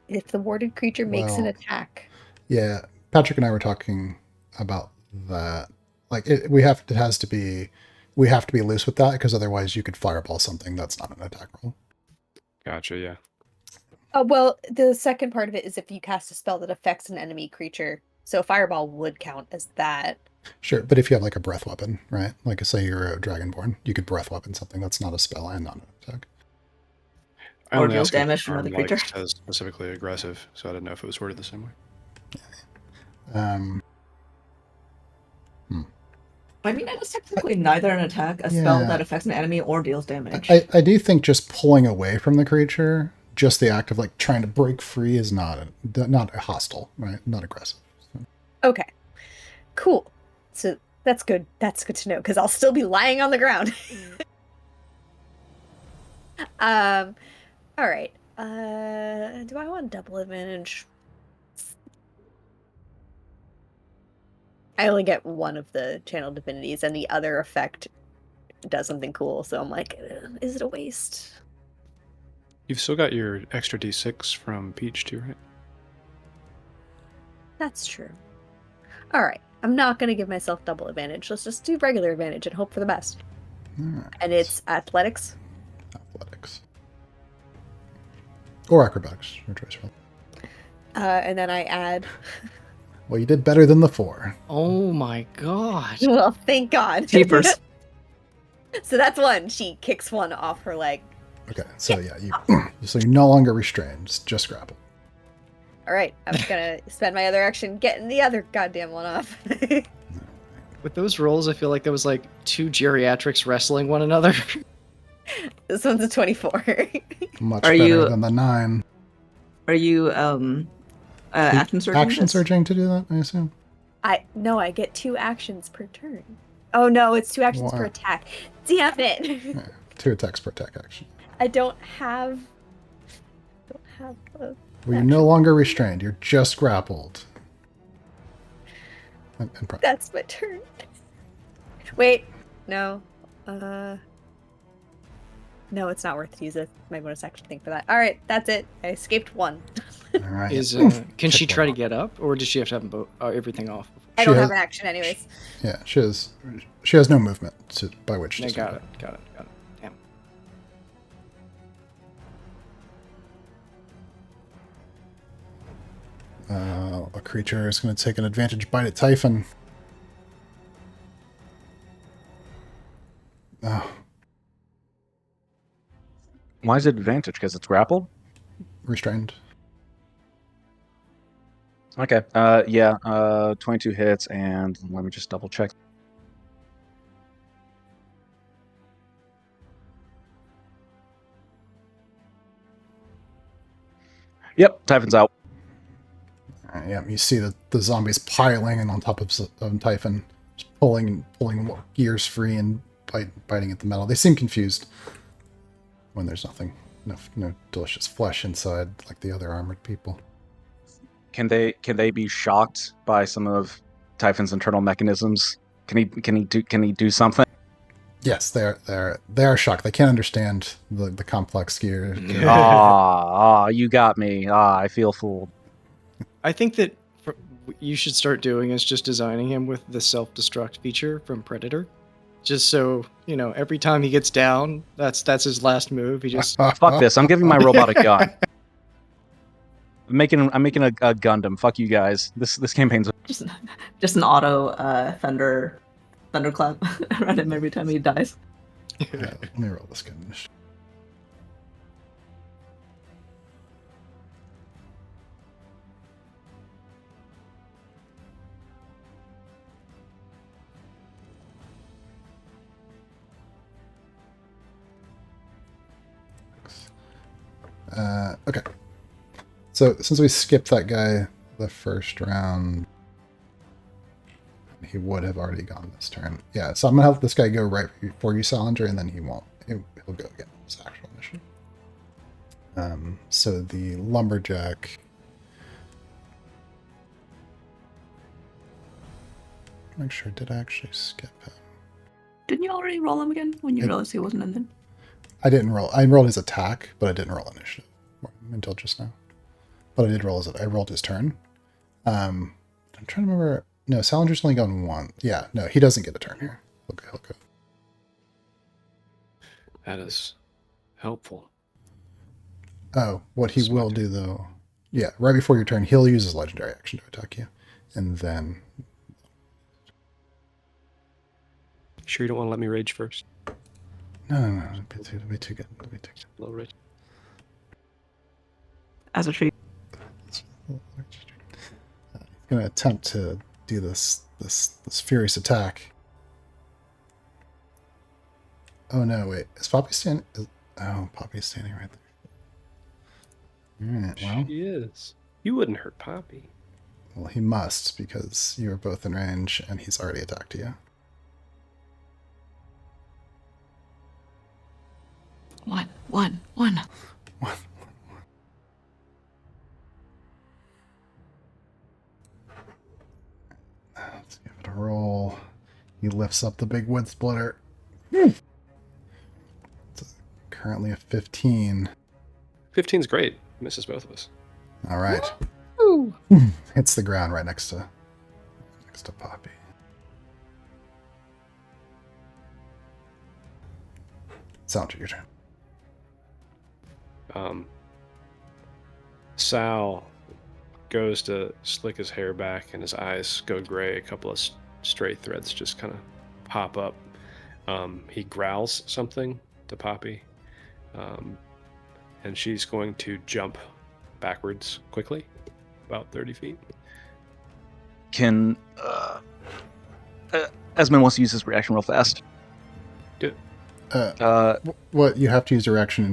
Speaker 4: If the warded creature makes an
Speaker 1: Well,
Speaker 4: attack.
Speaker 1: Yeah, Patrick and I were talking about that. Like, we have to be loose with that because otherwise you could fireball something that's not an attack roll.
Speaker 6: Gotcha, yeah.
Speaker 4: Well, the second part of it is if you cast a spell that affects an enemy creature. So fireball would count as that.
Speaker 1: Sure, but if you have like a breath weapon, right? Like, say you're a dragonborn, you could breath weapon something that's not a spell and not an attack.
Speaker 6: I
Speaker 3: Or
Speaker 6: only
Speaker 3: deal
Speaker 6: asked if
Speaker 3: damage to
Speaker 6: Charm,
Speaker 3: another
Speaker 6: like,
Speaker 3: creature.
Speaker 6: says specifically aggressive, so I didn't know if it was worded the same way.
Speaker 3: I mean, it is technically neither an attack, a spell that affects an enemy, or deals damage.
Speaker 1: I do think just pulling away from the creature, just the act of like trying to break free, is not hostile, right? Not aggressive. So.
Speaker 4: Okay, cool. So that's good. That's good to know because I'll still be lying on the ground. All right. Do I want double advantage? I only get one of the channel divinities, and the other effect does something cool. So I'm like, is it a waste?
Speaker 6: You've still got your extra d6 from Peach too, right?
Speaker 4: That's true. All right. I'm not going to give myself double advantage. Let's just do regular advantage and hope for the best.
Speaker 1: Right.
Speaker 4: And it's athletics.
Speaker 1: Athletics. Or acrobatics, your choice.
Speaker 4: And then I add...
Speaker 1: Well, you did better than the 4.
Speaker 2: Oh my god.
Speaker 4: Well, thank God.
Speaker 3: Jeepers.
Speaker 4: So that's one. She kicks one off her leg.
Speaker 1: Okay, so yeah, so you're no longer restrained, just grapple.
Speaker 4: All right. I'm going to spend my other action getting the other goddamn one off.
Speaker 2: With those rolls, I feel like there was like 2 geriatrics wrestling one another.
Speaker 4: This one's a 24.
Speaker 1: Much better than the 9.
Speaker 3: Are you action surging?
Speaker 1: Action surging to do that, I assume?
Speaker 4: No, I get 2 actions per turn. Oh no, it's 2 actions per attack. Damn it!
Speaker 1: Yeah, 2 attacks per attack action.
Speaker 4: I don't have a...
Speaker 1: Well, you're no longer restrained. You're just grappled.
Speaker 4: That's my turn. Wait, no. No, it's not worth to use my bonus action thing for that. All right, that's it. I escaped 1.
Speaker 1: All right.
Speaker 2: Can she try to get up, or does she have to have everything off?
Speaker 4: I don't have an action anyways.
Speaker 1: Yeah, she has no movement by which to
Speaker 2: Got it. Damn.
Speaker 1: A creature is going to take an advantage bite at Typhon. Oh.
Speaker 5: Why is it advantage? Because it's grappled?
Speaker 1: Restrained.
Speaker 5: Okay. 22 hits, and let me just double check. Yep, Typhon's out.
Speaker 1: Yeah, you see the zombies piling and on top of Typhon, just pulling gears free and biting at the metal. They seem confused when there's no delicious flesh inside like the other armored people.
Speaker 5: Can they be shocked by some of Typhon's internal mechanisms? Can he do something?
Speaker 1: Yes, they are shocked. They can't understand the complex gear.
Speaker 5: You got me. I feel fooled.
Speaker 2: I think that you should start doing is just designing him with the self-destruct feature from Predator. Just so, every time he gets down, that's his last move. He just...
Speaker 5: Fuck this. I'm giving my robot a gun. I'm making a Gundam. Fuck you guys. This campaign's...
Speaker 3: Just an auto thunderclap around him every time he dies.
Speaker 1: Let me roll this gun. Okay. So since we skipped that guy the first round, he would have already gone this turn. Yeah, so I'm gonna have this guy go right before you, Salinger, and then he won't. He'll go again. It's actual mission. So the lumberjack. Make sure, did I actually skip him?
Speaker 3: Didn't you already roll him again when you realized he wasn't in there?
Speaker 1: I didn't roll. I rolled his attack, but I didn't roll initiative until just now. But I did roll I rolled his turn. I'm trying to remember. No, Salinger's only gone 1. Yeah, no, he doesn't get a turn here. Okay, he'll go.
Speaker 6: That is helpful.
Speaker 1: Oh, what he will do though. Yeah, right before your turn, he'll use his legendary action to attack you. And then...
Speaker 6: Sure you don't want to let me rage first?
Speaker 1: No. It'd be too good.
Speaker 6: Low rage.
Speaker 3: As a treat.
Speaker 1: He's going to attempt to do this furious attack. Oh no, wait. Is Poppy standing? Oh, Poppy's standing right there. Alright, well.
Speaker 6: She is. You wouldn't hurt Poppy.
Speaker 1: Well, he must, because you are both in range, and he's already attacked you.
Speaker 3: One.
Speaker 1: Let's give it a roll. He lifts up the big wood splitter. It's currently a 15.
Speaker 6: 15's great. Misses both of us.
Speaker 1: All right.
Speaker 7: Ooh.
Speaker 1: Hits the ground right next to Poppy. Sandra, your turn.
Speaker 6: Sal goes to slick his hair back and his eyes go gray. A couple of stray threads just kind of pop up. He growls something to Poppy, and she's going to jump backwards quickly, about 30 feet.
Speaker 5: Can Esmond wants to use his reaction real fast.
Speaker 6: Do it.
Speaker 1: What you have to use your action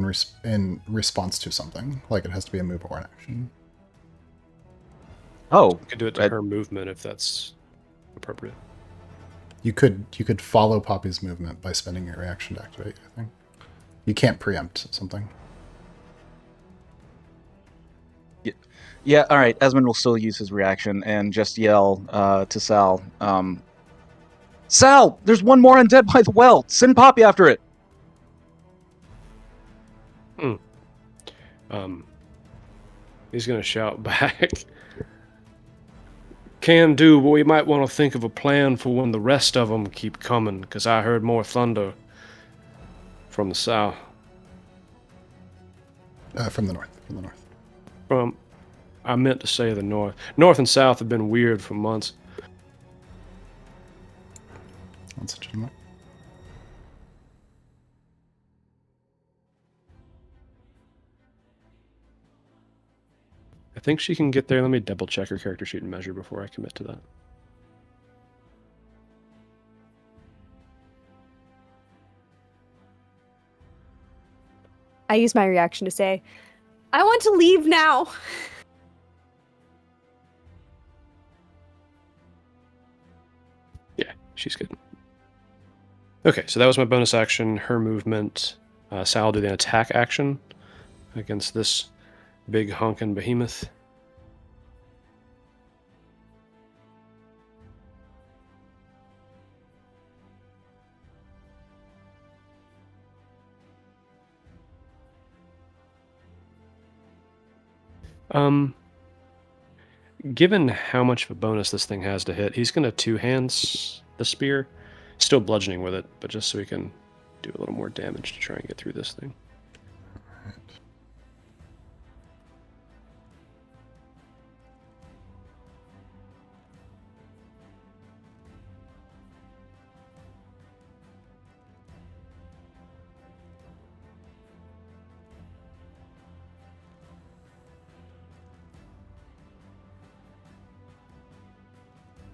Speaker 1: in response to something. Like it has to be a move or an action.
Speaker 5: Oh,
Speaker 6: You could do it to her movement if that's appropriate.
Speaker 1: You could follow Poppy's movement by spending your reaction to activate. I think you can't preempt something.
Speaker 5: yeah. All right. Esmond will still use his reaction and just yell to Sal. Sal, there's one more undead by the well. Send Poppy after it.
Speaker 6: He's gonna shout back. Can do, but we might want to think of a plan for when the rest of them keep coming, because I heard more thunder from the south.
Speaker 1: From the north.
Speaker 6: I meant to say the north. North and south have been weird for months.
Speaker 1: That's legitimate.
Speaker 6: I think she can get there. Let me double check her character sheet and measure before I commit to that.
Speaker 4: I use my reaction to say, I want to leave now.
Speaker 6: Yeah, she's good. Okay, so that was my bonus action, her movement. Sal will do the attack action against this big honkin' behemoth. Given how much of a bonus this thing has to hit, he's going to two hands the spear, still bludgeoning with it, but just so he can do a little more damage to try and get through this thing.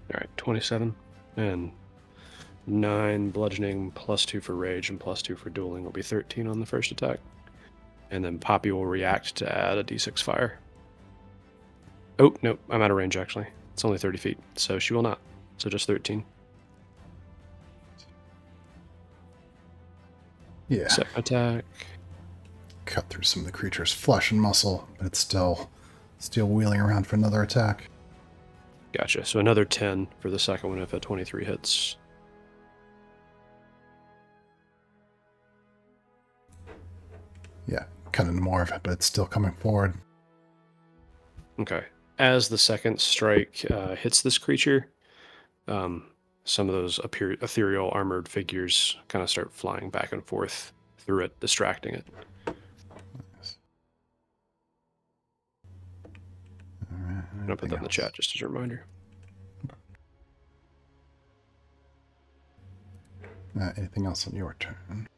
Speaker 6: All right, 27 and 9 bludgeoning, +2 for rage, and +2 for dueling will be 13 on the first attack. And then Poppy will react to add a d6 fire. Oh, nope, I'm out of range actually. It's only 30 feet, so she will not. So just 13.
Speaker 1: Yeah.
Speaker 6: Second attack.
Speaker 1: Cut through some of the creature's flesh and muscle, but it's still wheeling around for another attack.
Speaker 6: Gotcha. So another 10 for the second one if a 23 hits.
Speaker 1: Yeah, cut into more of it, but it's still coming forward.
Speaker 6: Okay. As the second strike hits this creature, some of those ethereal armored figures kind of start flying back and forth through it, distracting it.
Speaker 1: Nice. All right.
Speaker 6: I'm going to put that in the chat just as a reminder.
Speaker 1: Anything else on your turn?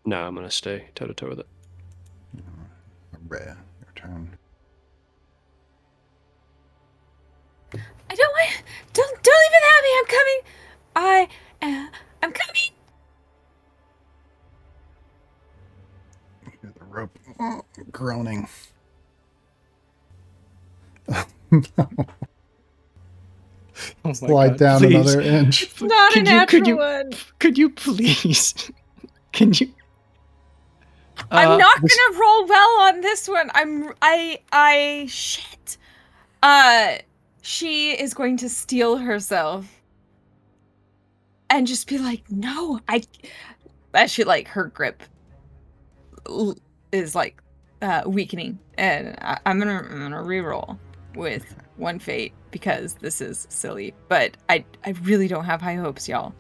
Speaker 6: No, I'm going to stay toe-to-toe with it.
Speaker 1: Rhea, your turn.
Speaker 7: I don't want. Don't even have me. I'm coming. I'm coming.
Speaker 1: groaning.
Speaker 2: Oh my
Speaker 1: Slide
Speaker 2: God,
Speaker 1: down
Speaker 2: please.
Speaker 1: another inch.
Speaker 7: Not a natural
Speaker 2: could you,
Speaker 7: one.
Speaker 2: Could you please? Can you?
Speaker 7: I'm not
Speaker 1: this-
Speaker 7: gonna roll well on this one. Shit. She is going to steel herself and just be like, no, as she, like, her grip is, like, weakening. And I'm gonna reroll with one fate because this is silly. But I really don't have high hopes, y'all.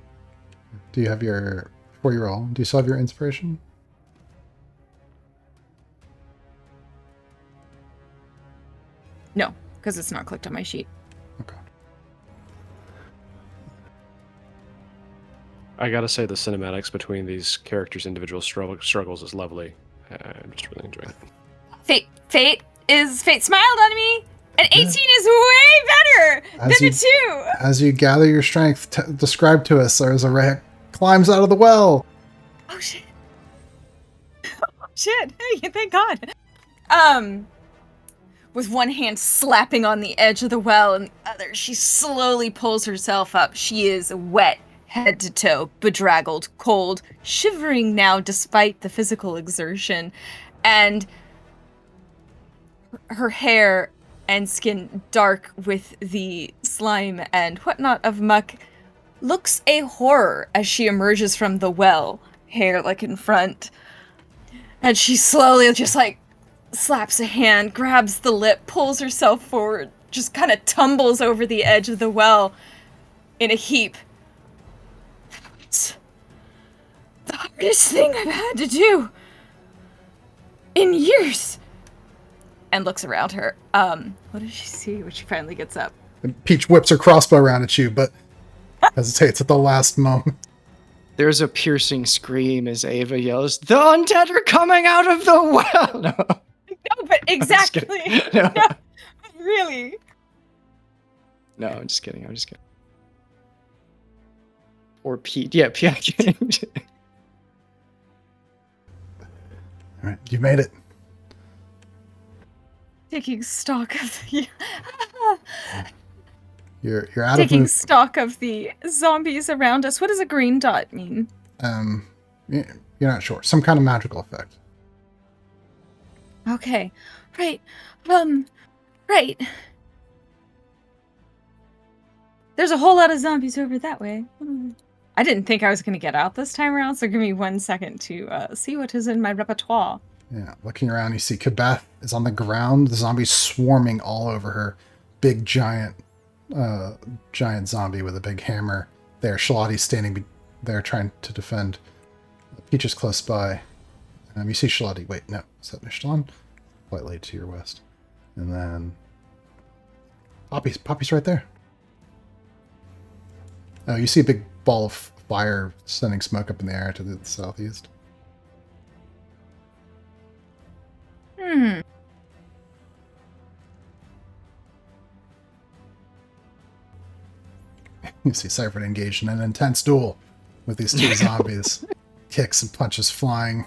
Speaker 1: Do you have your, before you roll, do you still have your inspiration?
Speaker 7: No, because it's not clicked on my sheet.
Speaker 1: Okay.
Speaker 6: I gotta say, the cinematics between these characters' individual struggles is lovely. I'm just really enjoying it.
Speaker 7: Fate smiled on me. An 18 is way better than a 2.
Speaker 1: As you gather your strength, describe to us, there's a rat climbs out of the well.
Speaker 7: Oh shit. Oh shit. Hey, thank God. With one hand slapping on the edge of the well and the other, she slowly pulls herself up. She is wet, head to toe, bedraggled, cold, shivering now despite the physical exertion, and her hair and skin dark with the slime and whatnot of muck looks a horror as she emerges from the well, hair like in front. And she slowly just like slaps a hand, grabs the lip, pulls herself forward, just kind of tumbles over the edge of the well in a heap. It's the hardest thing I've had to do in years. And looks around her. What does she see when she finally gets up?
Speaker 1: And Peach whips her crossbow around at you, but hesitates at the last moment.
Speaker 2: There's a piercing scream as Ava yells, "The undead are coming out of the well!" No,
Speaker 7: No, but exactly.
Speaker 2: No.
Speaker 7: No, really.
Speaker 2: No, I'm just kidding. Or Pete. Yeah, Pete.
Speaker 1: All right, you made it.
Speaker 7: Taking stock of the
Speaker 1: You're out
Speaker 7: taking
Speaker 1: of
Speaker 7: stock of the zombies around us. What does a green dot mean?
Speaker 1: you're not sure. Some kind of magical effect.
Speaker 7: Okay. Right. Right. There's a whole lot of zombies over that way. I didn't think I was going to get out this time around, so give me 1 second to see what is in my repertoire.
Speaker 1: Yeah, looking around, you see Kabeth is on the ground. The zombies swarming all over her. Big giant zombie with a big hammer there. Shalotti's standing there trying to defend. Peach is close by. You see Shalotti. Wait, no. Is that Mishtalan? Slightly to your west. And then Poppy's right there. Oh, you see a big ball of fire sending smoke up in the air to the southeast. You see Cypher engaged in an intense duel with these two zombies. Kicks and punches flying.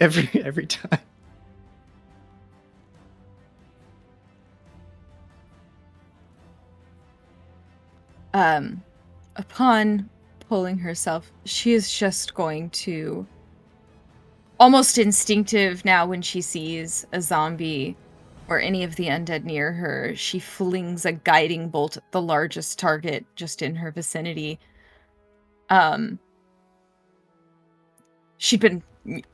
Speaker 2: Every time.
Speaker 7: Upon pulling herself, she is just going to, almost instinctive now when she sees a zombie or any of the undead near her, she flings a guiding bolt at the largest target just in her vicinity. She'd been,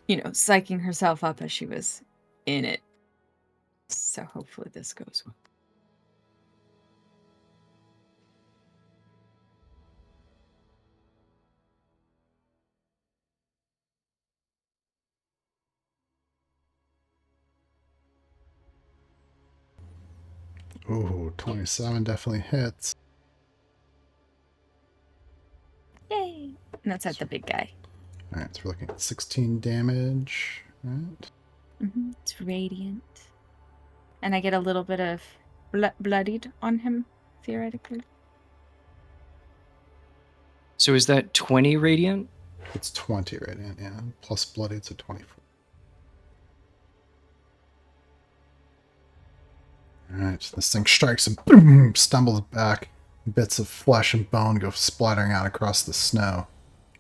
Speaker 7: psyching herself up as she was in it. So hopefully this goes well.
Speaker 1: Ooh, 27 definitely hits.
Speaker 7: Yay! And that's at the big guy.
Speaker 1: Alright, so we're looking at 16 damage. Right.
Speaker 7: It's radiant. And I get a little bit of bloodied on him, theoretically.
Speaker 2: So is that 20 radiant?
Speaker 1: It's 20 radiant, yeah. Plus bloody, it's a 24. Alright, this thing strikes and boom, stumbles back. Bits of flesh and bone go splattering out across the snow.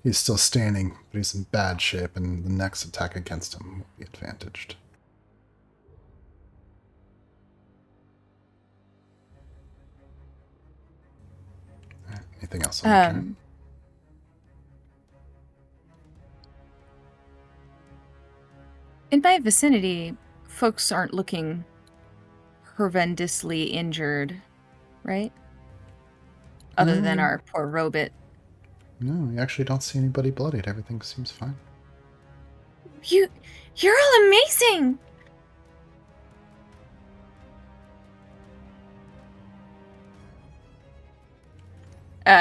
Speaker 1: He's still standing, but he's in bad shape, and the next attack against him will be advantaged. Anything else on your turn?
Speaker 7: In my vicinity, folks aren't looking horrendously injured, right? Other than our poor robot.
Speaker 1: No, you actually don't see anybody bloodied. Everything seems fine.
Speaker 7: You're all amazing!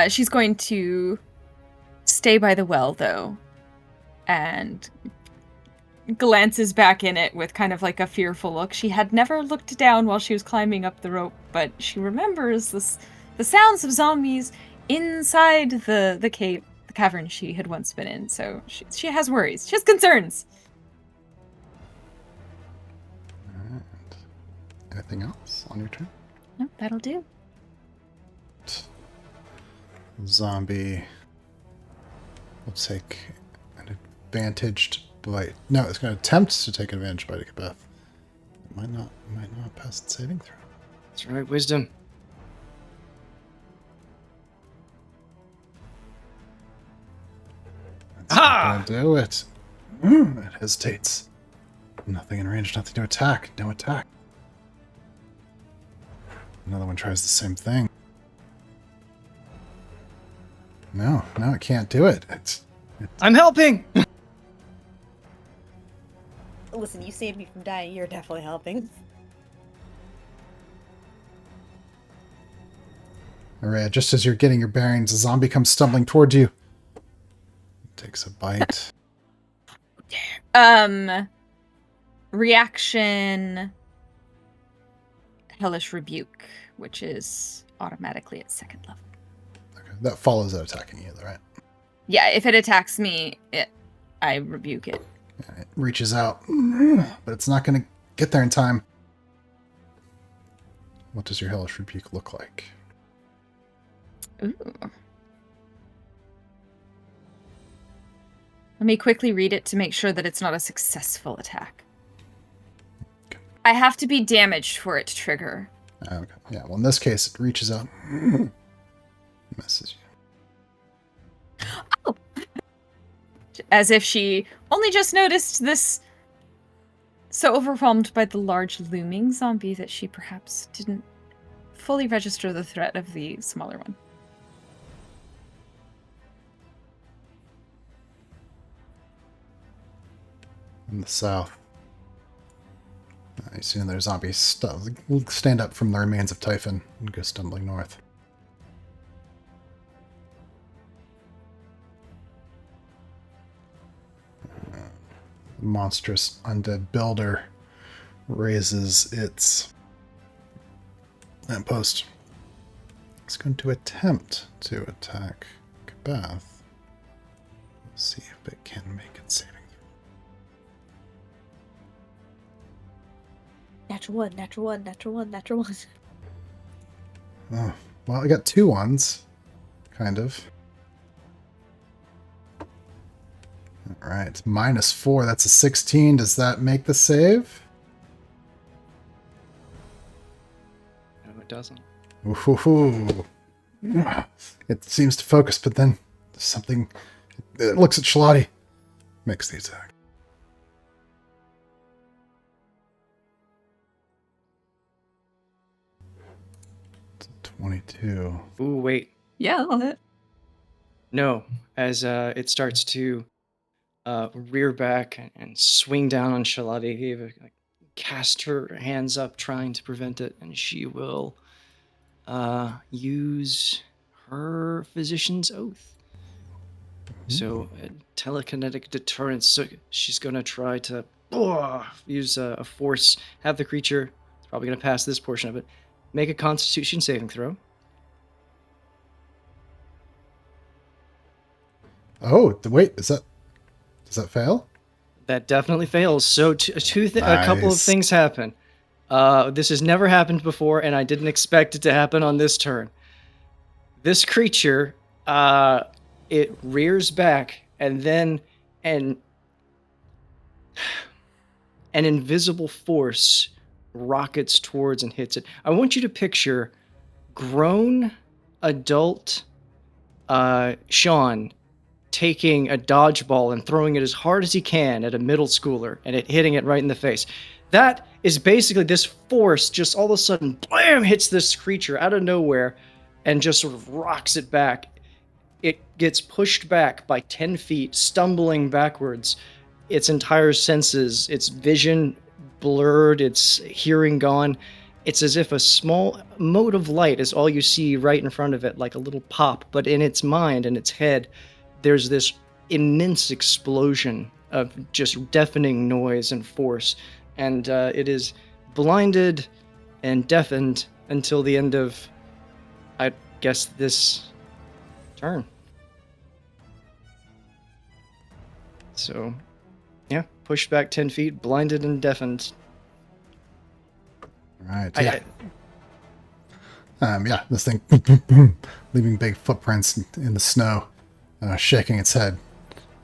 Speaker 7: She's going to stay by the well, though, and glances back in it with kind of like a fearful look. She had never looked down while she was climbing up the rope, but she remembers the sounds of zombies inside the cave, the cavern she had once been in. So she has worries. She has concerns.
Speaker 1: Alright. Anything else on your turn?
Speaker 7: No, that'll do.
Speaker 1: Zombie will take an advantaged bite. No, it's going to attempt to take advantage bite at Beth. It might not pass the saving throw.
Speaker 2: That's right, wisdom.
Speaker 1: That's not going to do it. It hesitates. Nothing in range, nothing to attack. No attack. Another one tries the same thing. No, it can't do it.
Speaker 2: I'm helping!
Speaker 4: Listen, you saved me from dying. You're definitely helping.
Speaker 1: Alright, just as you're getting your bearings, a zombie comes stumbling towards you. Takes a bite.
Speaker 7: Reaction Hellish Rebuke, which is automatically at second level.
Speaker 1: Okay, that follows it attacking you, though, right?
Speaker 7: Yeah, if it attacks me, I rebuke it.
Speaker 1: Yeah, it reaches out, but it's not going to get there in time. What does your Hellish Rebuke look like?
Speaker 7: Ooh. Let me quickly read it to make sure that it's not a successful attack.
Speaker 1: Okay.
Speaker 7: I have to be damaged for it to trigger.
Speaker 1: Okay. Yeah, well, in this case, it reaches out, misses you.
Speaker 7: Oh! As if she only just noticed this, so overwhelmed by the large looming zombie that she perhaps didn't fully register the threat of the smaller one.
Speaker 1: In the south, you see another zombie stand up from the remains of Typhon and go stumbling north. The monstrous undead builder raises its lamppost. It's going to attempt to attack Kabath. Let's see if it can make it saving.
Speaker 4: Natural one, natural one, natural one, natural one.
Speaker 1: Oh, well, I got 2 ones, kind of. All right, -4. That's a 16. Does that make the save?
Speaker 2: No, it doesn't.
Speaker 1: Ooh. It seems to focus, but then something. It looks at Shalati, makes the attack. 22.
Speaker 2: Ooh, wait.
Speaker 3: Yeah, on it.
Speaker 2: No, as it starts to rear back and swing down on Shalati, like, cast her hands up trying to prevent it, and she will use her Physician's Oath. So, telekinetic deterrence. So she's going to try to use a force, have the creature, it's probably going to pass this portion of it, make a Constitution saving throw.
Speaker 1: Oh, wait, does that fail?
Speaker 2: That definitely fails. So a couple of
Speaker 1: Nice.
Speaker 2: things happen. This has never happened before, and I didn't expect it to happen on this turn. This creature, it rears back, and then an invisible force rockets towards and hits it. I want you to picture grown adult Sean taking a dodgeball and throwing it as hard as he can at a middle schooler and it hitting it right in the face. That is basically this force just all of a sudden, blam, hits this creature out of nowhere and just sort of rocks it back. It gets pushed back by 10 feet, stumbling backwards. Its entire senses, its vision blurred, its hearing gone. It's as if a small mote of light is all you see right in front of it, like a little pop. But in its mind and its head, there's this immense explosion of just deafening noise and force. And it is blinded and deafened until the end of, I guess, this turn. So, yeah, pushed back 10 feet, blinded and deafened.
Speaker 1: Right.
Speaker 2: I-
Speaker 1: Yeah. This thing, boom, boom, boom, leaving big footprints in the snow, shaking its head.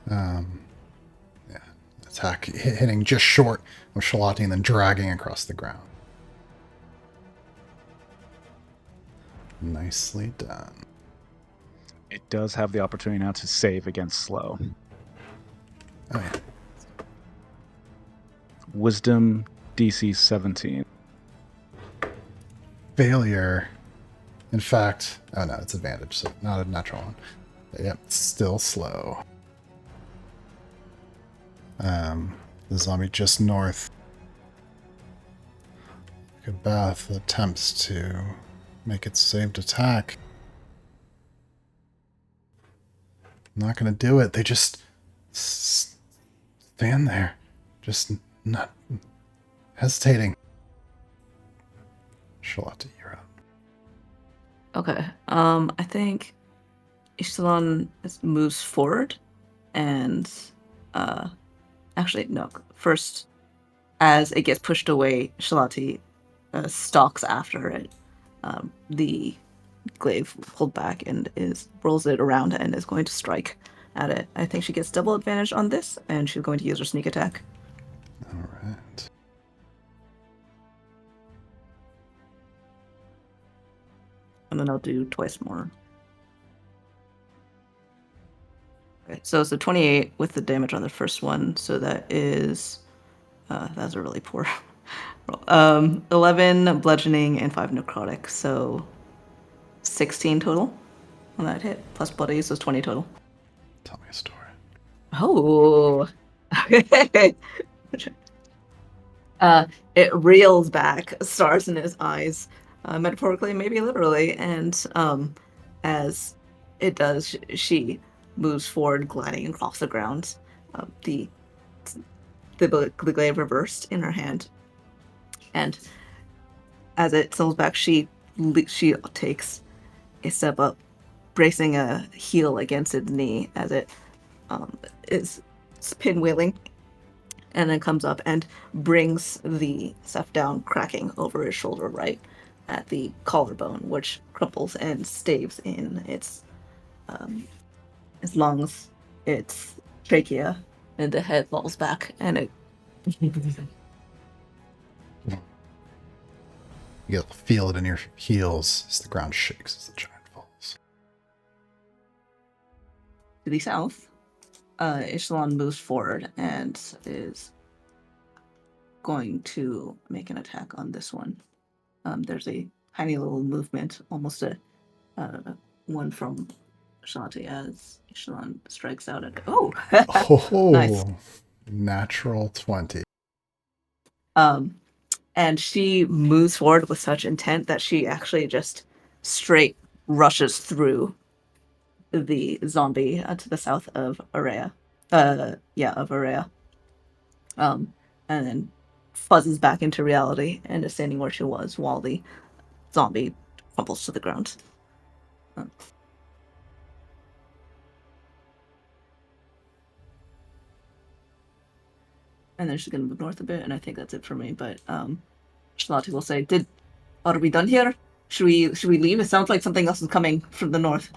Speaker 1: Yeah. Attack hitting just short of Shalati and then dragging across the ground. Nicely done.
Speaker 5: It does have the opportunity now to save against slow.
Speaker 1: Oh, yeah.
Speaker 5: Wisdom DC 17.
Speaker 1: Failure. In fact, oh no, it's advantage, so not a natural one. But yep, still slow. The zombie just north. Gabath attempts to make its saved attack. Not gonna do it. They just stand there, just not hesitating. Shalati, you're up.
Speaker 3: Okay. I think Ishtalan moves forward and actually no. First, as it gets pushed away, Shalati stalks after it. The glaive pulled back and rolls it around and is going to strike at it. I think she gets double advantage on this, and she's going to use her sneak attack.
Speaker 1: All right.
Speaker 3: And then I'll do twice more. Okay, so it's a 28 with the damage on the first one, so that is that's a really poor roll. 11 bludgeoning and 5 necrotic, so 16 total on that hit, plus bloody, so it's 20 total.
Speaker 1: Tell me a story.
Speaker 3: Oh, okay. It reels back, stars in his eyes, metaphorically, maybe literally, and as it does, she moves forward, gliding across the ground. The glaive reversed in her hand, and as it stumbles back, she takes a step up, bracing a heel against its knee as it is pinwheeling, and then comes up and brings the stuff down, cracking over his shoulder right at the collarbone, which crumples and staves in its lungs, its trachea, and the head falls back, and it
Speaker 1: You can feel it in your heels as the ground shakes as the giant falls.
Speaker 3: to the south. Ishtalan moves forward and is going to make an attack on this one. There's a tiny little movement, almost a one from Shanti as Ishtalan strikes out at. Oh,
Speaker 1: Oh,
Speaker 3: nice.
Speaker 1: Natural 20.
Speaker 3: And she moves forward with such intent that she actually just straight rushes through the zombie to the south of Araya. Of Araya. And then fuzzes back into reality and is standing where she was while the zombie crumbles to the ground. and then she's gonna move north a bit, and I think that's it for me. But Charlotte will say, are we done here? Should we leave? It sounds like something else is coming from the north.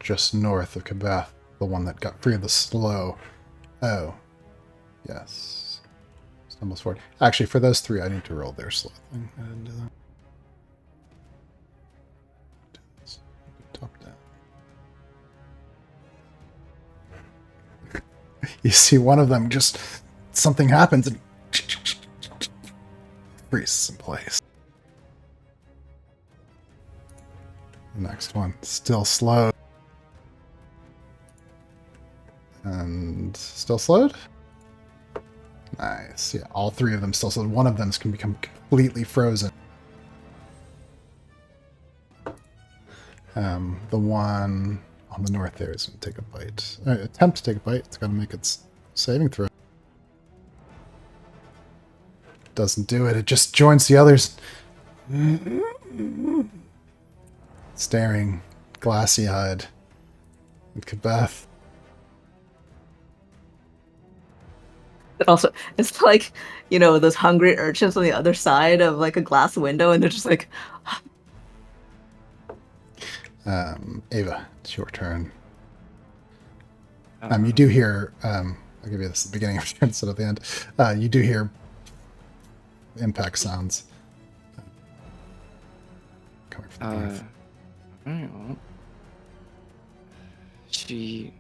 Speaker 1: Just north of Kabath, the one that got free of the slow. Oh, yes. Stumbles forward. Actually, for those three, I need to roll their slow thing. I didn't do that. Top down. You see one of them, just something happens and freezes in place. The next one, still slow. And still slowed? Nice. Yeah, all three of them still slowed. One of them can become completely frozen. The one on the north there is going to take a bite. Attempt to take a bite. It's got to make its saving throw. Doesn't do it. It just joins the others. Staring, glassy-eyed at Kabath.
Speaker 3: But also, it's like, those hungry urchins on the other side of like a glass window, and they're just like.
Speaker 1: Ava, it's your turn. You do hear. I'll give you this at the beginning of your turn instead of the end. You do hear impact sounds coming from the north.
Speaker 2: Alright, well, she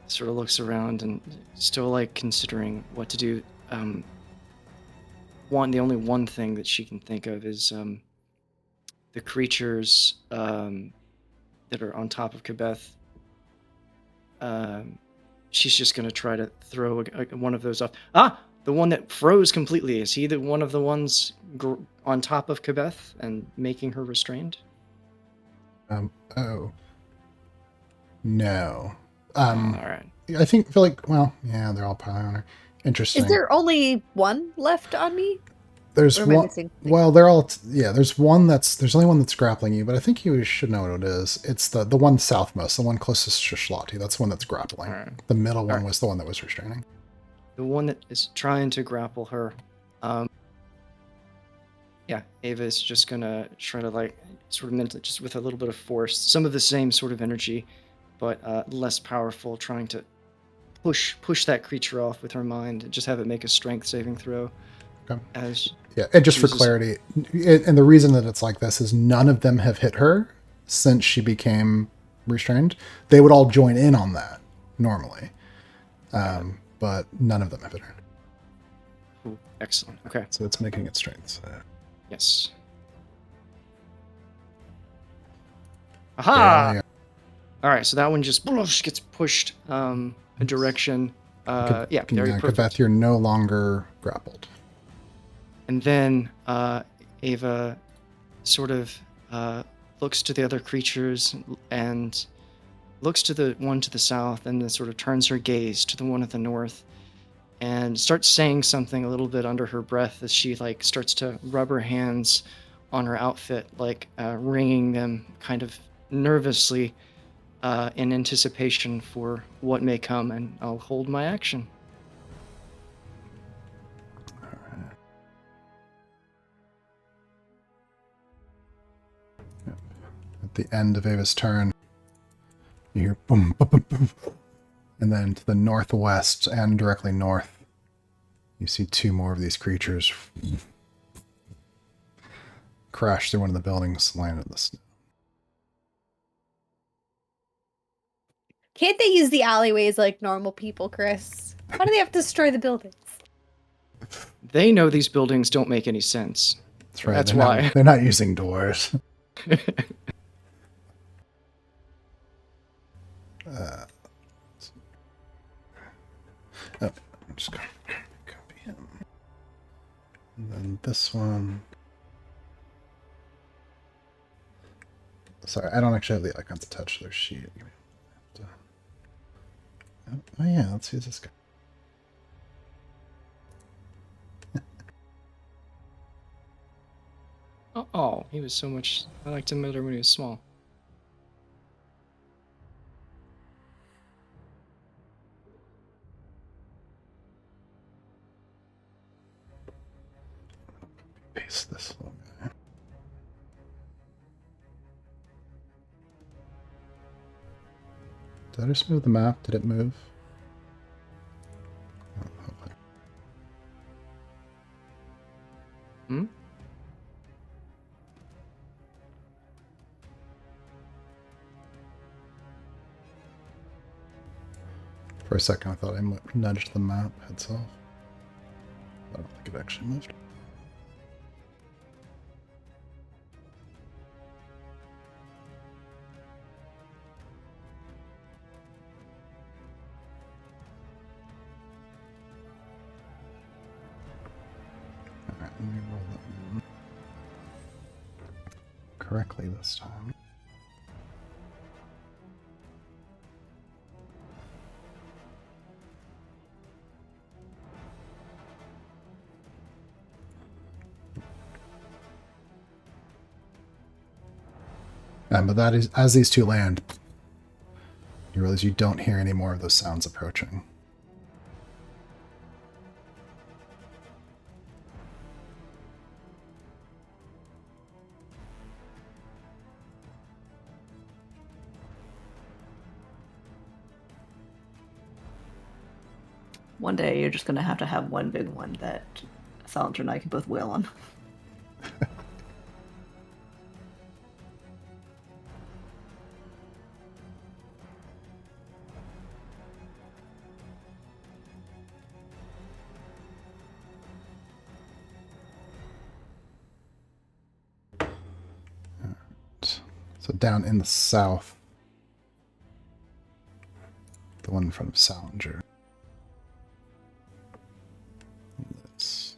Speaker 2: sort of looks around and still like considering what to do. The only one thing that she can think of is the creatures that are on top of Kabeth. She's just gonna try to throw one of those off. The one that froze completely. Is he one of the ones on top of Kabeth and making her restrained?
Speaker 1: Oh. No.
Speaker 2: All right.
Speaker 1: I feel like, well, yeah, they're all piling on her. Interesting.
Speaker 4: Is there only one left on me?
Speaker 1: There's
Speaker 4: Or am I
Speaker 1: one.
Speaker 4: missing?
Speaker 1: Well, they're all. There's one there's only one that's grappling you, but I think you should know what it is. It's the one southmost, the one closest to Shlati. That's the one that's grappling.
Speaker 2: All right.
Speaker 1: The middle one
Speaker 2: right.
Speaker 1: was the one that was restraining.
Speaker 2: The one that is trying to grapple her. Ava is just gonna try to sort of mentally, just with a little bit of force, some of the same sort of energy, but less powerful, trying to push that creature off with her mind and just have it make a strength saving throw.
Speaker 1: Okay.
Speaker 2: And
Speaker 1: just for clarity, and the reason that it's like this is none of them have hit her since she became restrained. They would all join in on that normally, but none of them have hit her.
Speaker 2: Ooh, excellent. Okay.
Speaker 1: So it's making it strength.
Speaker 2: Yes. Aha!
Speaker 1: Yeah.
Speaker 2: All right, so that one just gets pushed a direction. Very perfect.
Speaker 1: Kabeth, you're no longer grappled.
Speaker 2: And then Ava sort of looks to the other creatures and looks to the one to the south, and then sort of turns her gaze to the one at the north and starts saying something a little bit under her breath as she starts to rub her hands on her outfit, wringing them kind of nervously in anticipation for what may come, and I'll hold my action.
Speaker 1: At the end of Ava's turn, you hear boom, boom, boom, boom. And then to the northwest and directly north, you see two more of these creatures crash through one of the buildings, land in the snow.
Speaker 4: Can't they use the alleyways like normal people, Chris? Why do they have to destroy the buildings?
Speaker 2: They know these buildings don't make any sense.
Speaker 1: That's right.
Speaker 2: That's why.
Speaker 1: They're not using doors. I'm just going to copy him. And then this one. Sorry, I don't actually have the icons attached to their sheet. Oh yeah, let's use this guy.
Speaker 2: Oh, he was so much. I liked him better when he was small.
Speaker 1: Paste this little guy. Did I just move the map? Did it move? Oh, hopefully.
Speaker 2: Hmm?
Speaker 1: For a second, I thought I nudged the map itself. I don't think it actually moved. Alright, let me roll that one correctly this time. But that is, as these two land, you realize you don't hear any more of those sounds approaching.
Speaker 3: One day you're just gonna have to have one big one that Salinger and I can both wail on.
Speaker 1: So down in the south, the one in front of Salinger. Let's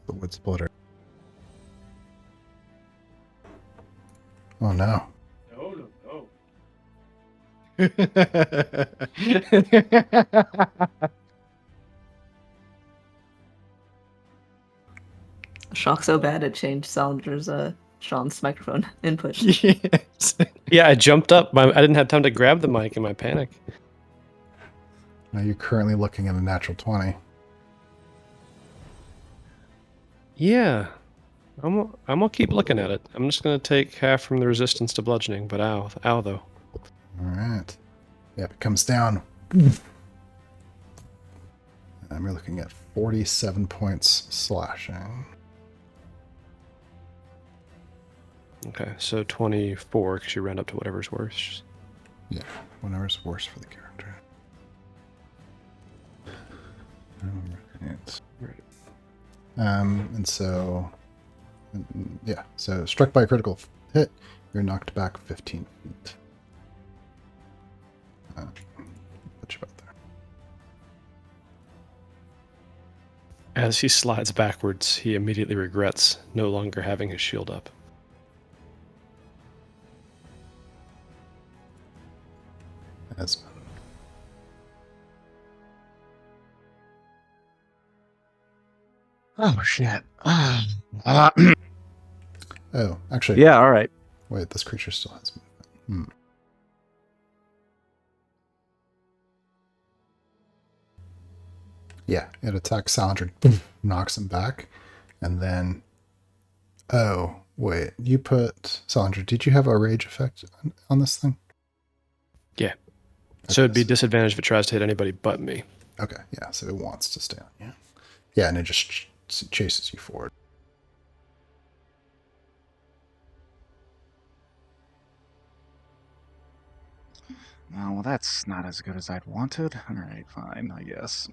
Speaker 1: the wood splitter. Oh no.
Speaker 6: No.
Speaker 3: Shock so bad it changed Salinger's Sean's microphone input.
Speaker 2: Yes.
Speaker 6: Yeah, I jumped up. I didn't have time to grab the mic in my panic.
Speaker 1: Now you're currently looking at a natural 20.
Speaker 6: Yeah. I'm gonna keep looking at it. I'm just gonna take half from the resistance to bludgeoning, but ow though.
Speaker 1: Alright. Yeah, it comes down. And we're looking at 47 points slashing.
Speaker 6: Okay, so 24 because you round up to whatever's worse.
Speaker 1: Yeah, whatever's worse for the character. Alright.
Speaker 6: Right.
Speaker 1: And so, yeah, so struck by a critical hit, you're knocked back 15 feet. Put you about there.
Speaker 6: As he slides backwards, he immediately regrets no longer having his shield up.
Speaker 1: Esmond.
Speaker 5: Oh shit.
Speaker 1: Oh, actually,
Speaker 5: Yeah, all right.
Speaker 1: wait, this creature still has movement. Yeah, it attacks Salinger, knocks him back, and then... Oh, wait, you put... Salinger, did you have a rage effect on this thing?
Speaker 6: Yeah.
Speaker 1: Okay,
Speaker 6: So it'd be disadvantaged if it tries to hit anybody but me.
Speaker 1: Okay, yeah, so it wants to stay on you. Yeah, and it just chases you forward.
Speaker 5: Oh, well, that's not as good as I'd wanted. All right, fine, I guess.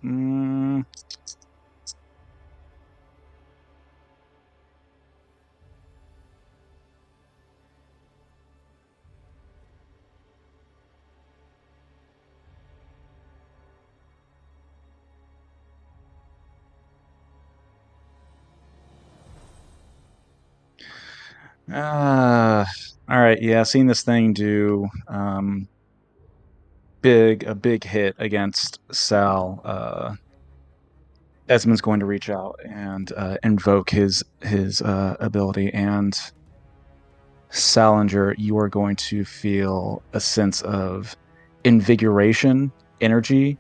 Speaker 5: All right, yeah, seeing this thing do a big hit against Sal. Esmond's going to reach out and invoke his ability, and Salinger, you are going to feel a sense of invigoration, energy.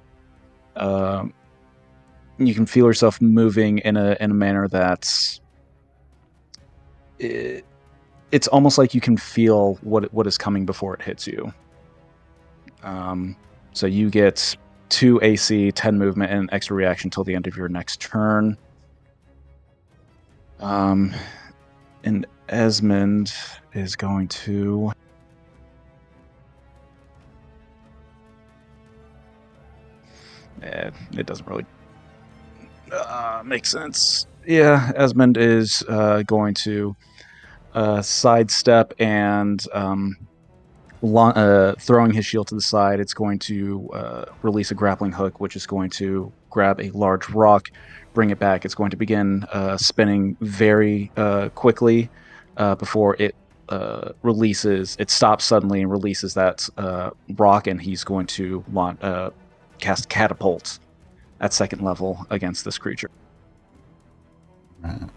Speaker 5: Um, you can feel yourself moving in a manner that's it's almost like you can feel what is coming before it hits you. So you get 2 AC, 10 movement, and an extra reaction till the end of your next turn. And Esmond is going to it doesn't really make sense. Yeah, Esmond is going to sidestep and throwing his shield to the side. It's going to release a grappling hook, which is going to grab a large rock, bring it back. It's going to begin spinning very quickly before it releases. It stops suddenly and releases that rock, and he's going to cast catapult at second level against this creature.
Speaker 1: Right.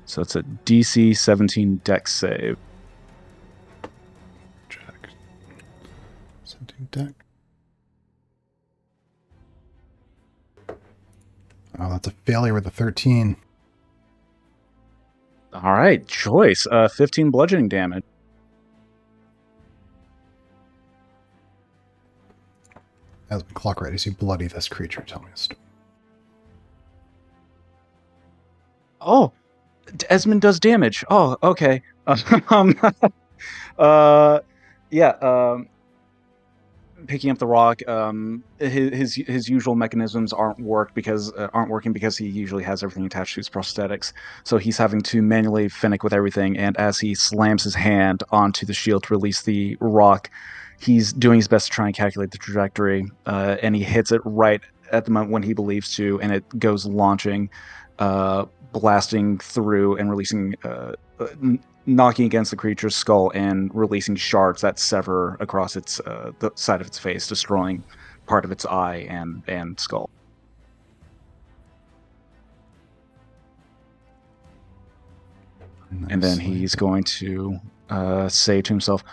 Speaker 5: So it's a DC 17 Dex save.
Speaker 1: Check. 17 deck. Oh, that's a failure with a 13.
Speaker 5: All right, choice. 15 bludgeoning damage.
Speaker 1: As we clock right as you bloody this creature, tell me a story.
Speaker 5: Oh, Esmond does damage. Oh, okay. um, uh, yeah. Picking up the rock. His usual mechanisms aren't working because he usually has everything attached to his prosthetics. So he's having to manually finick with everything. And as he slams his hand onto the shield to release the rock, he's doing his best to try and calculate the trajectory. And he hits it right at the moment when he believes to, and it goes launching, blasting through and releasing. Knocking against the creature's skull and releasing shards that sever across the side of its face, destroying part of its eye and skull. And then he's going to say to himself,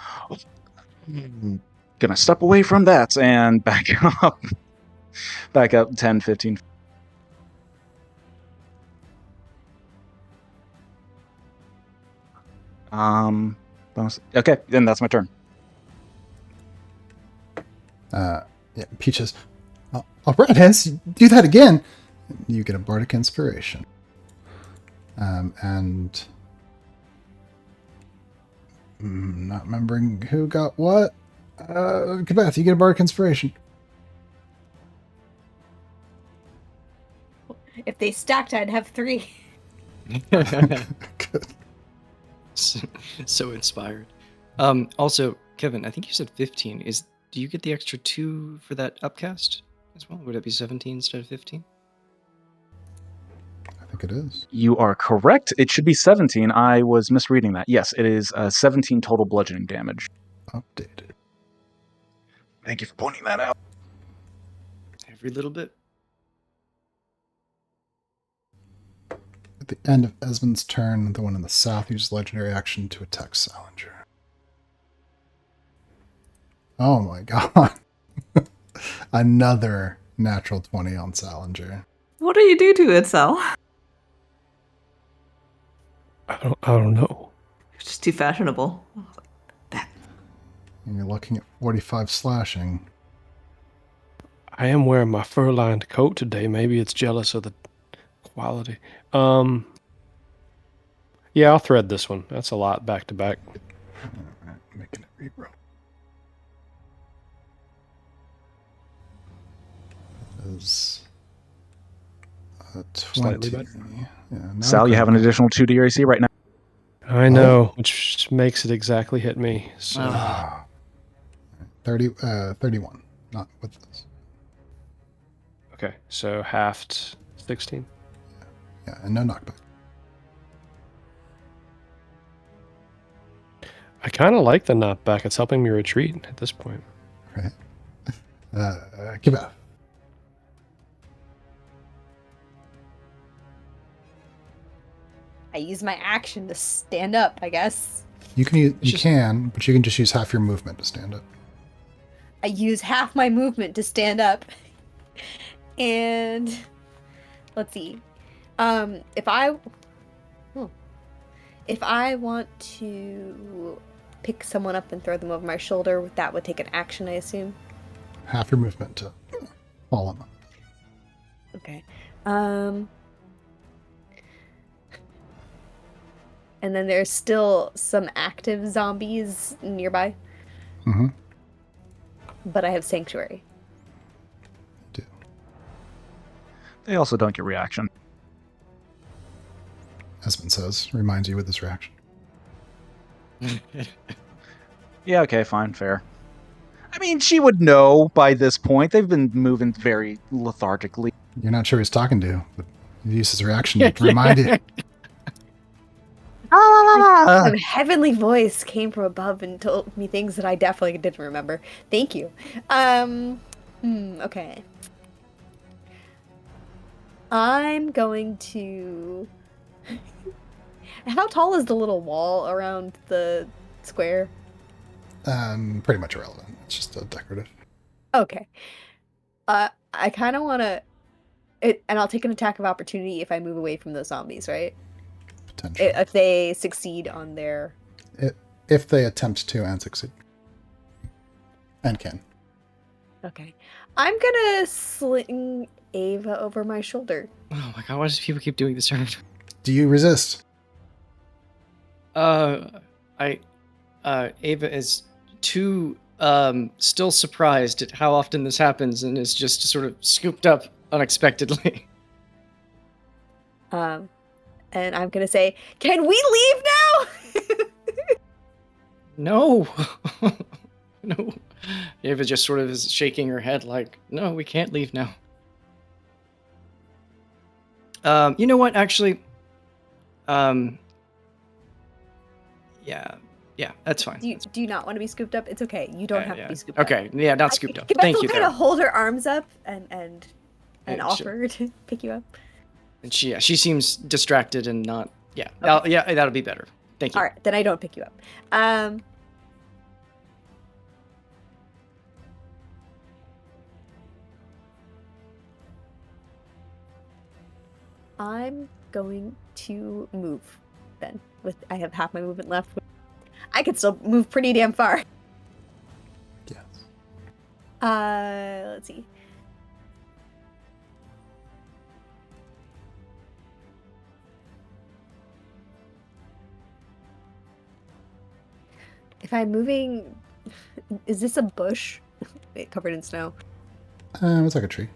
Speaker 5: gonna step away from that and back up 10, 15. Okay, then that's my turn.
Speaker 1: Yeah, Peaches. All right, Hez, do that again. You get a bardic inspiration. And not remembering who got what. Kabath, you get a bardic inspiration.
Speaker 4: If they stacked, I'd have 3.
Speaker 1: Good.
Speaker 2: So inspired. Also, Kevin, I think you said 15. Do you get the extra 2 for that upcast as well? Would it be 17 instead of 15?
Speaker 1: I think it is.
Speaker 5: You are correct. It should be 17. I was misreading that. Yes, it is 17 total bludgeoning damage.
Speaker 1: Updated.
Speaker 5: Thank you for pointing that out.
Speaker 2: Every little bit.
Speaker 1: At the end of Esmond's turn, the one in the south uses legendary action to attack Salinger. Oh my god. Another natural 20 on Salinger.
Speaker 3: What do you do to it, Sal?
Speaker 6: I don't know.
Speaker 3: It's just too fashionable.
Speaker 1: And you're looking at 45 slashing.
Speaker 6: I am wearing my fur-lined coat today. Maybe it's jealous of the quality. Yeah, I'll thread this one. That's a lot back to back.
Speaker 1: Alright, making it reroll. Is
Speaker 6: Slightly
Speaker 1: 20.
Speaker 6: better.
Speaker 1: Yeah, not a
Speaker 5: Sal, you have an
Speaker 1: critical.
Speaker 5: additional 2 to your AC right now.
Speaker 6: I know, which makes it exactly hit me. So
Speaker 1: Ah. 31. Not with this.
Speaker 6: okay, so halved 16.
Speaker 1: Yeah, and no knockback.
Speaker 6: I kind of like the knockback. It's helping me retreat at this point.
Speaker 1: Right. Give up.
Speaker 4: I use my action to stand up, I guess.
Speaker 1: You can use,
Speaker 2: just-
Speaker 1: but you can just use half your movement to stand up.
Speaker 4: I use half my movement to stand up. And let's see. If I want to pick someone up and throw them over my shoulder, that would take an action, I assume.
Speaker 1: Half your movement to fall on them.
Speaker 4: Okay. And then there's still some active zombies nearby,
Speaker 1: Mm-hmm.
Speaker 4: but I have sanctuary.
Speaker 5: They also don't get reaction.
Speaker 1: Esmond says, reminds you with this reaction.
Speaker 5: Yeah, okay, fine, fair. I mean, she would know by this point. They've been moving very lethargically.
Speaker 1: You're not sure who he's talking to, but he uses his reaction to remind you.
Speaker 4: Some heavenly voice came from above and told me things that I definitely didn't remember. Thank you. Okay. I'm going to... How tall is the little wall around the square?
Speaker 1: Pretty much irrelevant. It's just a decorative.
Speaker 4: Okay. I kind of want to... And I'll take an attack of opportunity if I move away from those zombies, right?
Speaker 1: Potential.
Speaker 4: If they succeed on their...
Speaker 1: If they attempt to and succeed. And can.
Speaker 4: Okay. I'm gonna sling Ava over my shoulder.
Speaker 2: Oh my god, why does people keep doing this?
Speaker 1: Do you resist?
Speaker 2: Ava is too still surprised at how often this happens and is just sort of scooped up unexpectedly.
Speaker 4: And I'm gonna say, "Can we leave now?"
Speaker 2: No. No. Ava just sort of is shaking her head like, no, we can't leave now. You know what, actually? Yeah, that's fine.
Speaker 4: Do you not want to be scooped up? It's okay. You don't have to be scooped up.
Speaker 2: Okay, yeah, not scooped up.
Speaker 4: Can
Speaker 2: Thank you
Speaker 4: kind
Speaker 2: there.
Speaker 4: of hold her arms up and
Speaker 2: Sure.
Speaker 4: offer to pick you up.
Speaker 2: And she seems distracted and not. Yeah, that'll be better. Thank you.
Speaker 4: All right, then I don't pick you up. I'm going to move then. I have half my movement left. I could still move pretty damn far.
Speaker 1: Yes.
Speaker 4: Let's see. If I'm moving, is this a bush? Wait, covered in snow.
Speaker 1: It's like a tree.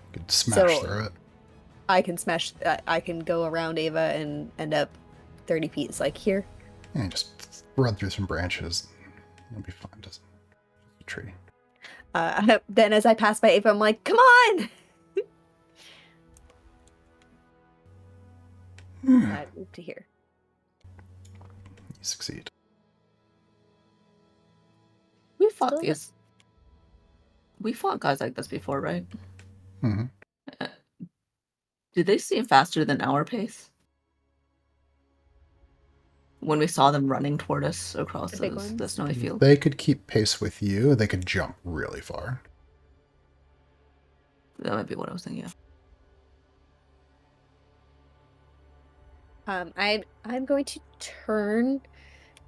Speaker 1: You could smash through it.
Speaker 4: I can smash. I can go around Ava and end up 30 feet. It's like here.
Speaker 1: Yeah, just run through some branches. It'll be fine. Just a tree.
Speaker 4: Then as I pass by Ava, I'm like, come on! I move to here.
Speaker 1: You succeed.
Speaker 3: We fought
Speaker 4: Still-
Speaker 3: these. We fought guys like this before, right?
Speaker 1: Mm-hmm.
Speaker 3: Did they seem faster than our pace? When we saw them running toward us across
Speaker 4: The big
Speaker 3: the
Speaker 4: ones?
Speaker 3: snowy field.
Speaker 1: They could keep pace with you. They could jump really far.
Speaker 3: That might be what I was thinking of.
Speaker 4: I'm going to turn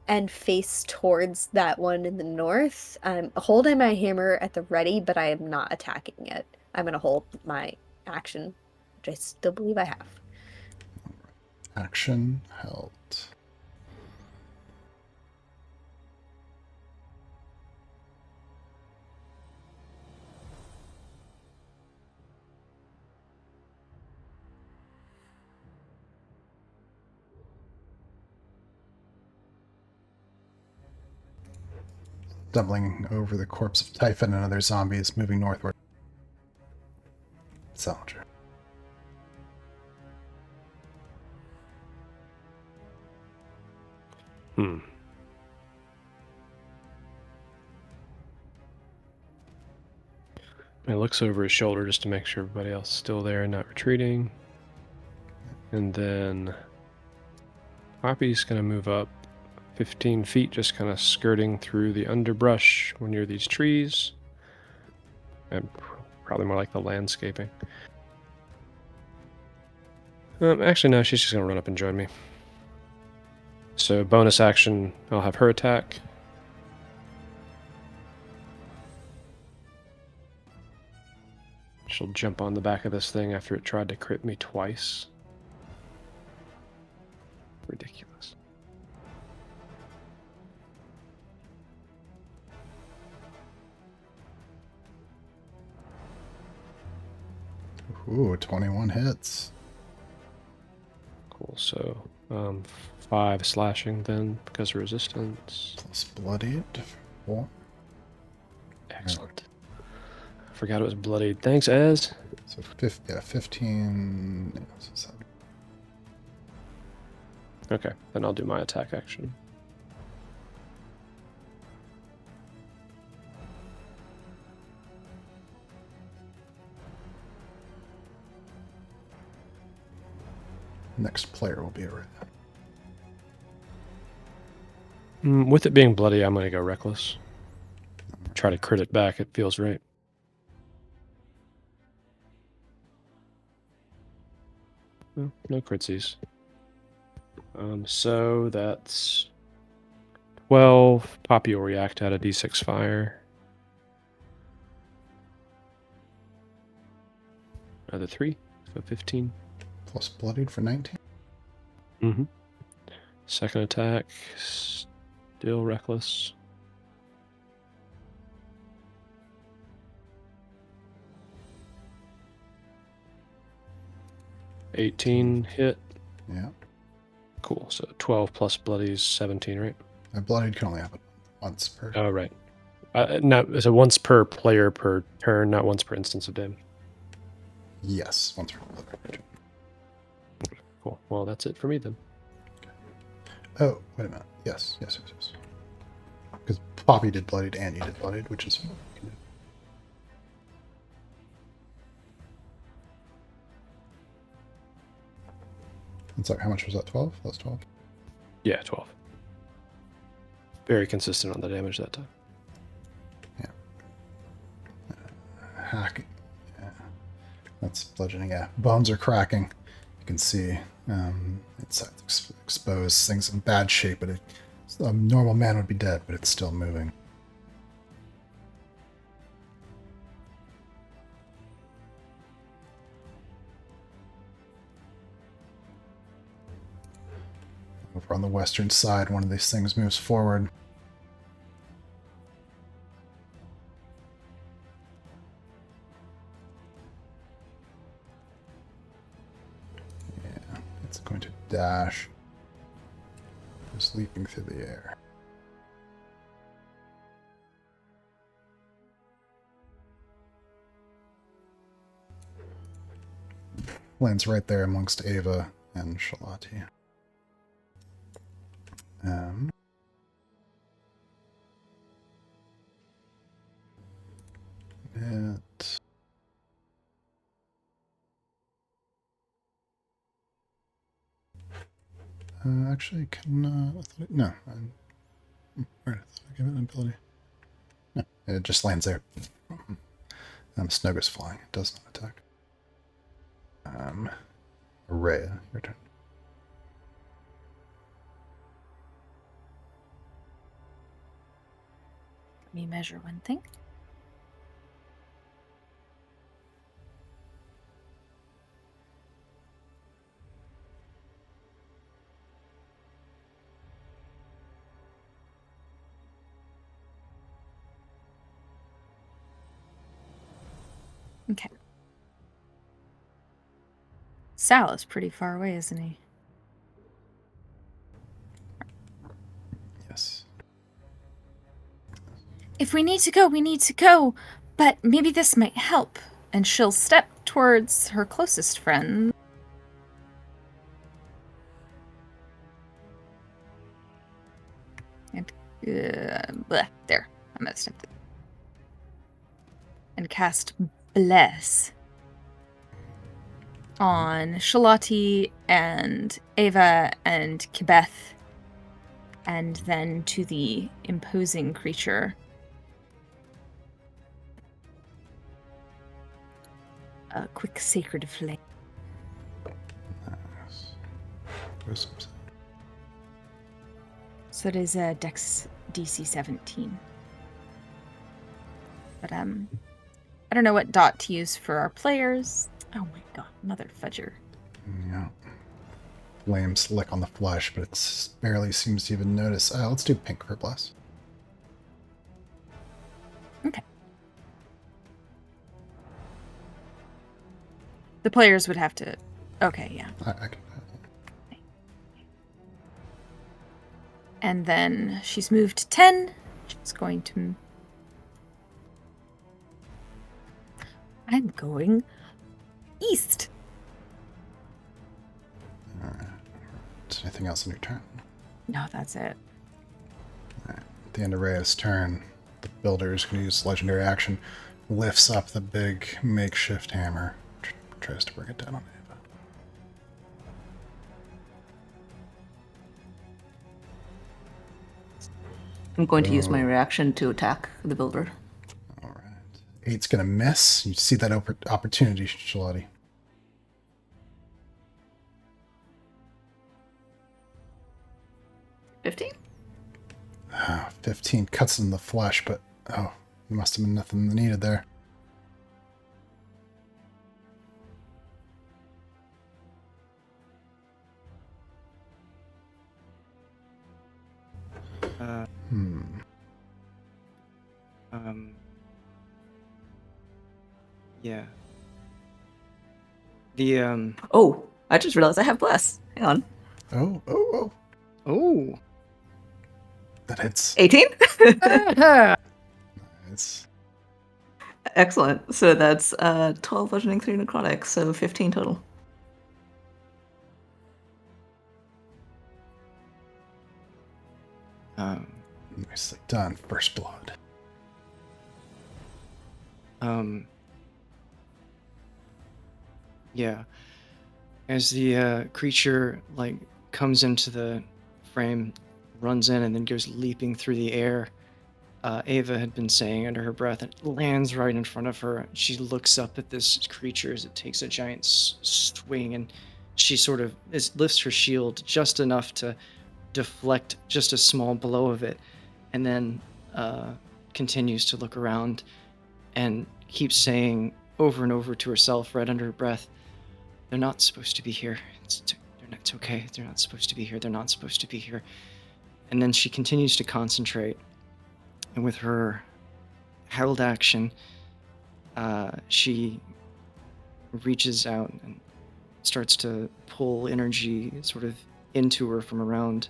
Speaker 4: and face towards that one in the north. I'm holding my hammer at the ready, but I am not attacking it. I'm going to hold my action, which I still believe I have.
Speaker 1: Action held. stumbling over the corpse of Typhon and other zombies moving northward. Salinger.
Speaker 6: He looks over his shoulder just to make sure everybody else is still there and not retreating. And then Poppy's going to move up 15 feet, just kind of skirting through the underbrush near these trees. And probably more like the landscaping. Actually, no, she's just going to run up and join me. So bonus action, I'll have her attack. She'll jump on the back of this thing after it tried to crit me twice. Ridiculous.
Speaker 1: Ooh, 21 hits.
Speaker 6: Cool, so 5 slashing then because of resistance.
Speaker 1: Plus bloodied. 4.
Speaker 6: Excellent. I forgot it was bloodied. Thanks, Ez.
Speaker 1: So 15. Yeah, so 7.
Speaker 6: Okay, then I'll do my attack action.
Speaker 1: Next player will be a red.
Speaker 6: With it being bloody, I'm going to go reckless. Try to crit it back. It feels right. Well, no critsies. So that's 12. Poppy will react at a d6 fire. Another 3, so 15.
Speaker 1: Plus bloodied for 19.
Speaker 6: Mm-hmm. Second attack, still reckless. $18 hit.
Speaker 1: Yeah.
Speaker 6: Cool. So 12 plus bloody is 17, right?
Speaker 1: A bloodied can only happen once per.
Speaker 6: Oh, right. It's a once per player per turn, not once per instance of damage.
Speaker 1: Yes, once per player.
Speaker 6: Cool. Well, that's it for me then.
Speaker 1: Oh, wait a minute. Yes. Because Poppy did bloodied and you did bloodied, which is what we can do. It's like, how much was that? 12? That was 12.
Speaker 6: Yeah, 12. Very consistent on the damage that time.
Speaker 1: Hacking. Yeah. That's bludgeoning. Yeah. Bones are cracking. You can see it's exposed. Things in bad shape, but a normal man would be dead, but it's still moving. Over on the western side, one of these things moves forward. Yeah, it's going to dash. Just leaping through the air. Lands right there amongst Ava and Shalati. It. Actually, can no. Where did I give it an ability? No, it just lands there. Snugger's flying. It does not attack. Rhea, your turn.
Speaker 7: Let me measure one thing. Okay. Sal is pretty far away, isn't he?
Speaker 1: Yes.
Speaker 7: If we need to go, we need to go. But maybe this might help. And she'll step towards her closest friend. And, there. I messed up. And cast Bless on Shalati and Ava and Kibeth. And then to the imposing creature. A quick sacred flame.
Speaker 1: Nice.
Speaker 7: So it is a Dex DC 17. But I don't know what dot to use for our players. Oh my god, mother fudger.
Speaker 1: Yeah. Flames lick on the flesh, but it barely seems to even notice. Let's do pink for bless.
Speaker 7: Okay. The players would have to. Okay, yeah.
Speaker 1: I can.
Speaker 7: And then she's moved 10. She's going to. I'm going east.
Speaker 1: Alright. Is anything else on your turn?
Speaker 7: No, that's it.
Speaker 1: Alright. At the end of Rhea's turn, the builder is going to use legendary action, lifts up the big makeshift hammer, tries to bring it down on Ava.
Speaker 3: I'm going to use my reaction to attack the builder.
Speaker 1: Alright. 8's going to miss. You see that opportunity, Shalati.
Speaker 3: 15?
Speaker 1: 15 cuts in the flesh, but there must have been nothing needed there.
Speaker 2: Yeah. The
Speaker 3: Oh, I just realized I have bless. Hang on.
Speaker 2: Oh.
Speaker 1: That hits.
Speaker 3: 18?
Speaker 1: Nice.
Speaker 3: Excellent. So that's 12 bludgeoning, 3 necrotic, so 15 total.
Speaker 1: Nicely done. First blood.
Speaker 2: Yeah. As the creature comes into the frame, runs in, and then goes leaping through the air, Ava had been saying under her breath, and it lands right in front of her. She looks up at this creature as it takes a giant swing, and she sort of lifts her shield just enough to deflect just a small blow of it, and then continues to look around and keeps saying over and over to herself right under her breath, "They're not supposed to be here. It's okay. They're not supposed to be here. They're not supposed to be here." And then she continues to concentrate, and with her held action, she reaches out and starts to pull energy sort of into her from around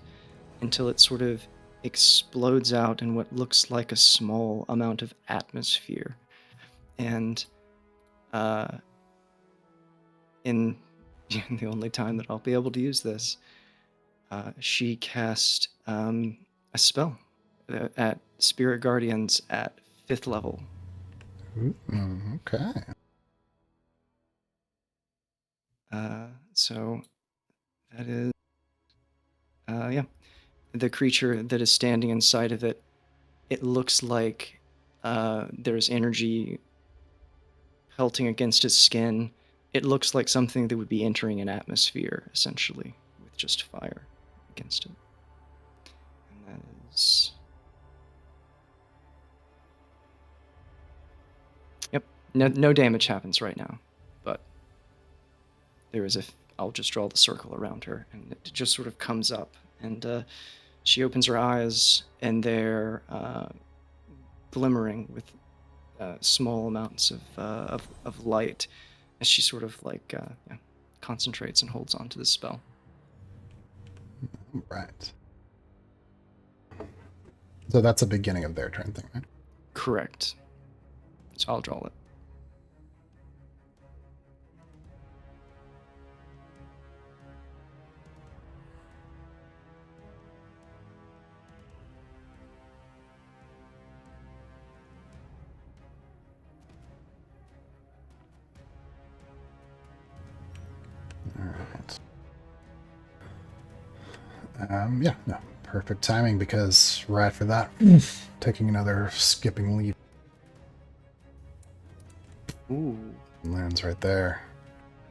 Speaker 2: until it sort of explodes out in what looks like a small amount of atmosphere. And in the only time that I'll be able to use this, she cast a spell at Spirit Guardians at 5th level.
Speaker 1: Ooh, okay.
Speaker 2: So that is, the creature that is standing inside of it, it looks like there's energy pelting against its skin. It looks like something that would be entering an atmosphere, essentially, with just fire against it. And that is... Yep, no damage happens right now, but there is I'll just draw the circle around her, and it just sort of comes up, and she opens her eyes, and they're glimmering with small amounts of light as she sort of concentrates and holds on to the spell.
Speaker 1: Right. So that's the beginning of their turn thing, right?
Speaker 2: Correct. So I'll draw it.
Speaker 1: All right. Yeah, no, perfect timing because right after that, taking another skipping leap
Speaker 2: Ooh.
Speaker 1: lands right there.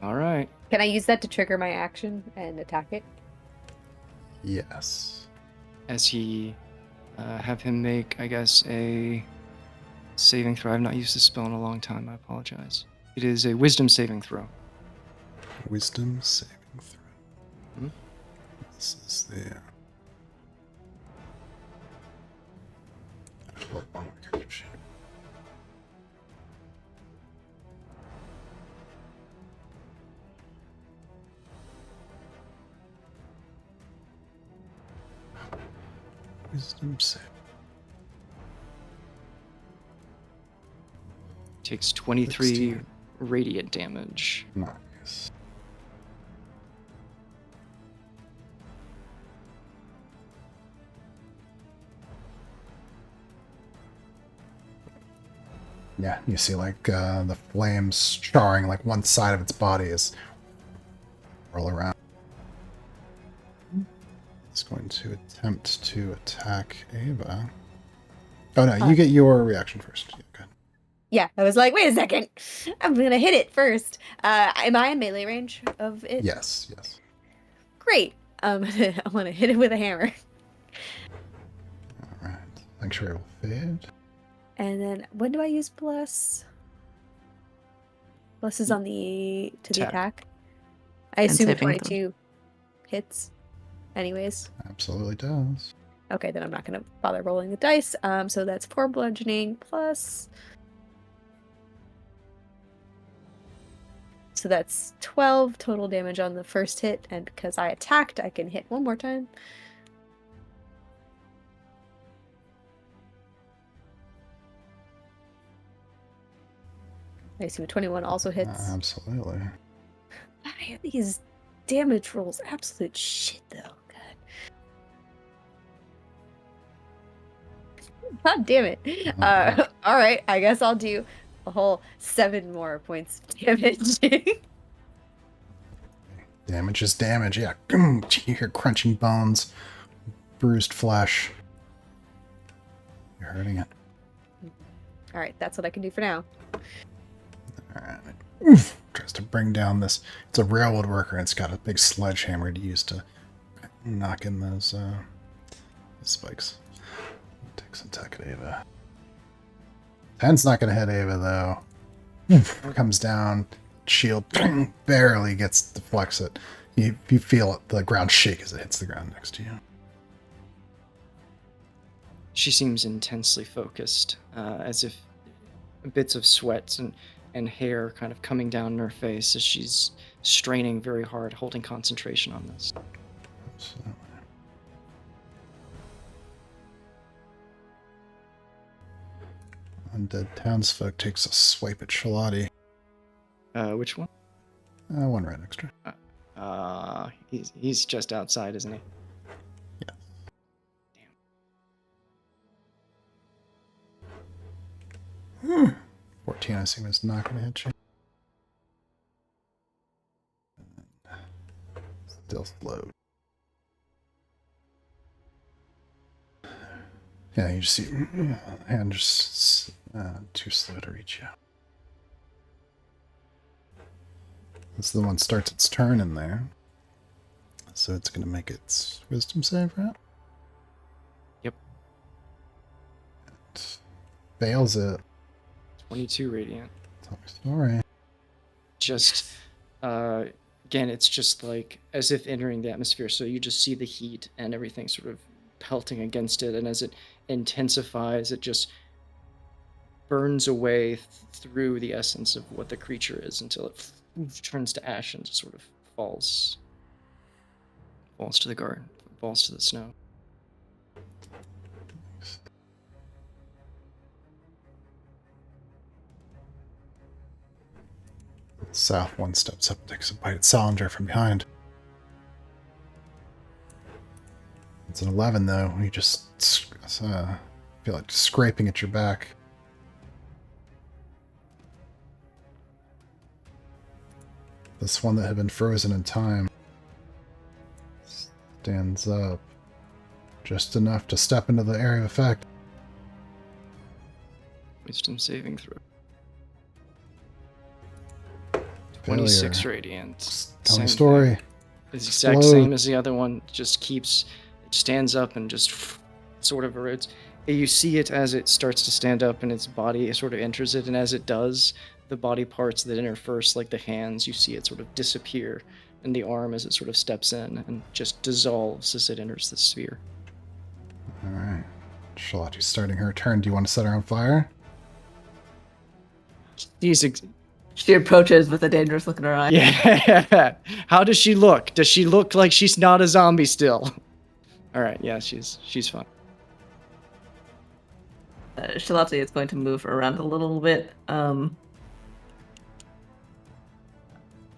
Speaker 2: All right.
Speaker 4: Can I use that to trigger my action and attack it?
Speaker 1: Yes.
Speaker 2: As he have him make, I guess, a saving throw. I've not used this spell in a long time. I apologize. It is a wisdom saving throw.
Speaker 1: Wisdom saving throw.
Speaker 2: Hmm?
Speaker 1: This is the. Hold on, character sheet. Wisdom save.
Speaker 2: Takes 23
Speaker 1: 16.
Speaker 2: radiant damage.
Speaker 1: Nice. Yeah, you see like the flames charring like one side of its body is roll around. It's going to attempt to attack Ava. Oh no, you get your reaction first. Yeah, good.
Speaker 4: Yeah, I was like, wait a second. I'm gonna hit it first. Am I in melee range of it?
Speaker 1: Yes, yes.
Speaker 4: Great. I want to hit it with a hammer.
Speaker 1: All right. Sanctuary will fade.
Speaker 4: And then when do I use bless? Bless is on the
Speaker 2: Attack.
Speaker 4: attack. I
Speaker 3: And
Speaker 4: assume
Speaker 3: saving throw.
Speaker 4: 22 hits. Anyways.
Speaker 1: Absolutely does.
Speaker 4: Okay, then I'm not gonna bother rolling the dice. So that's 4 bludgeoning plus. So that's 12 total damage on the first hit, and because I attacked, I can hit one more time. I assume 21 also hits.
Speaker 1: Absolutely.
Speaker 4: I have these damage rolls absolute shit, though. God damn it. All right, I guess I'll do a whole 7 more points of damage.
Speaker 1: Damage is damage. Yeah. You hear crunching bones, bruised flesh. You're hurting it.
Speaker 4: All right, that's what I can do for now.
Speaker 1: All right. Oof. Tries to bring down this. It's a railroad worker, and it's got a big sledgehammer to use to knock in those spikes. Takes an attack at Ava. 10's not going to hit Ava, though. Oof. Comes down. Shield barely deflects it. You feel it, the ground shake as it hits the ground next to you.
Speaker 2: She seems intensely focused, as if bits of sweat and hair kind of coming down her face as she's straining very hard, holding concentration on this.
Speaker 1: Absolutely. Undead townsfolk takes a swipe at Shalati.
Speaker 2: Which one?
Speaker 1: One red extra.
Speaker 2: He's just outside, isn't he?
Speaker 1: Yeah. 14, I assume, is not going to hit you. Still slow. Yeah, you just see hand just too slow to reach you. This is the one starts its turn in there. So it's going to make its wisdom save, right?
Speaker 2: Yep.
Speaker 1: It fails it.
Speaker 2: 22 radiant.
Speaker 1: Tell me story.
Speaker 2: Just, again, it's just like as if entering the atmosphere. So you just see the heat and everything sort of pelting against it. And as it intensifies, it just burns away through the essence of what the creature is until it turns to ash and just sort of falls to the guard, falls to the snow.
Speaker 1: South one steps up, takes a bite at Salinger from behind. It's an 11, though. You just feel like scraping at your back. This one that had been frozen in time stands up just enough to step into the area of effect.
Speaker 2: Wisdom saving throw.
Speaker 1: Failure.
Speaker 2: 26 radiant.
Speaker 1: Tell me
Speaker 2: Same
Speaker 1: a story.
Speaker 2: thing. It's the exact
Speaker 1: Explode.
Speaker 2: same as the other one. Just it stands up and just sort of erodes. You see it as it starts to stand up and its body sort of enters it, and as it does, the body parts that enter first, like the hands, you see it sort of disappear, and the arm as it sort of steps in and just dissolves as it enters the sphere.
Speaker 1: Alright. Charlotte's starting her turn. Do you want to set her on fire?
Speaker 3: She approaches with a dangerous look in her eye.
Speaker 2: Yeah. How does she look? Does she look like she's not a zombie still? All right. Yeah, she's fine.
Speaker 3: Charlotte is going to move around a little bit. I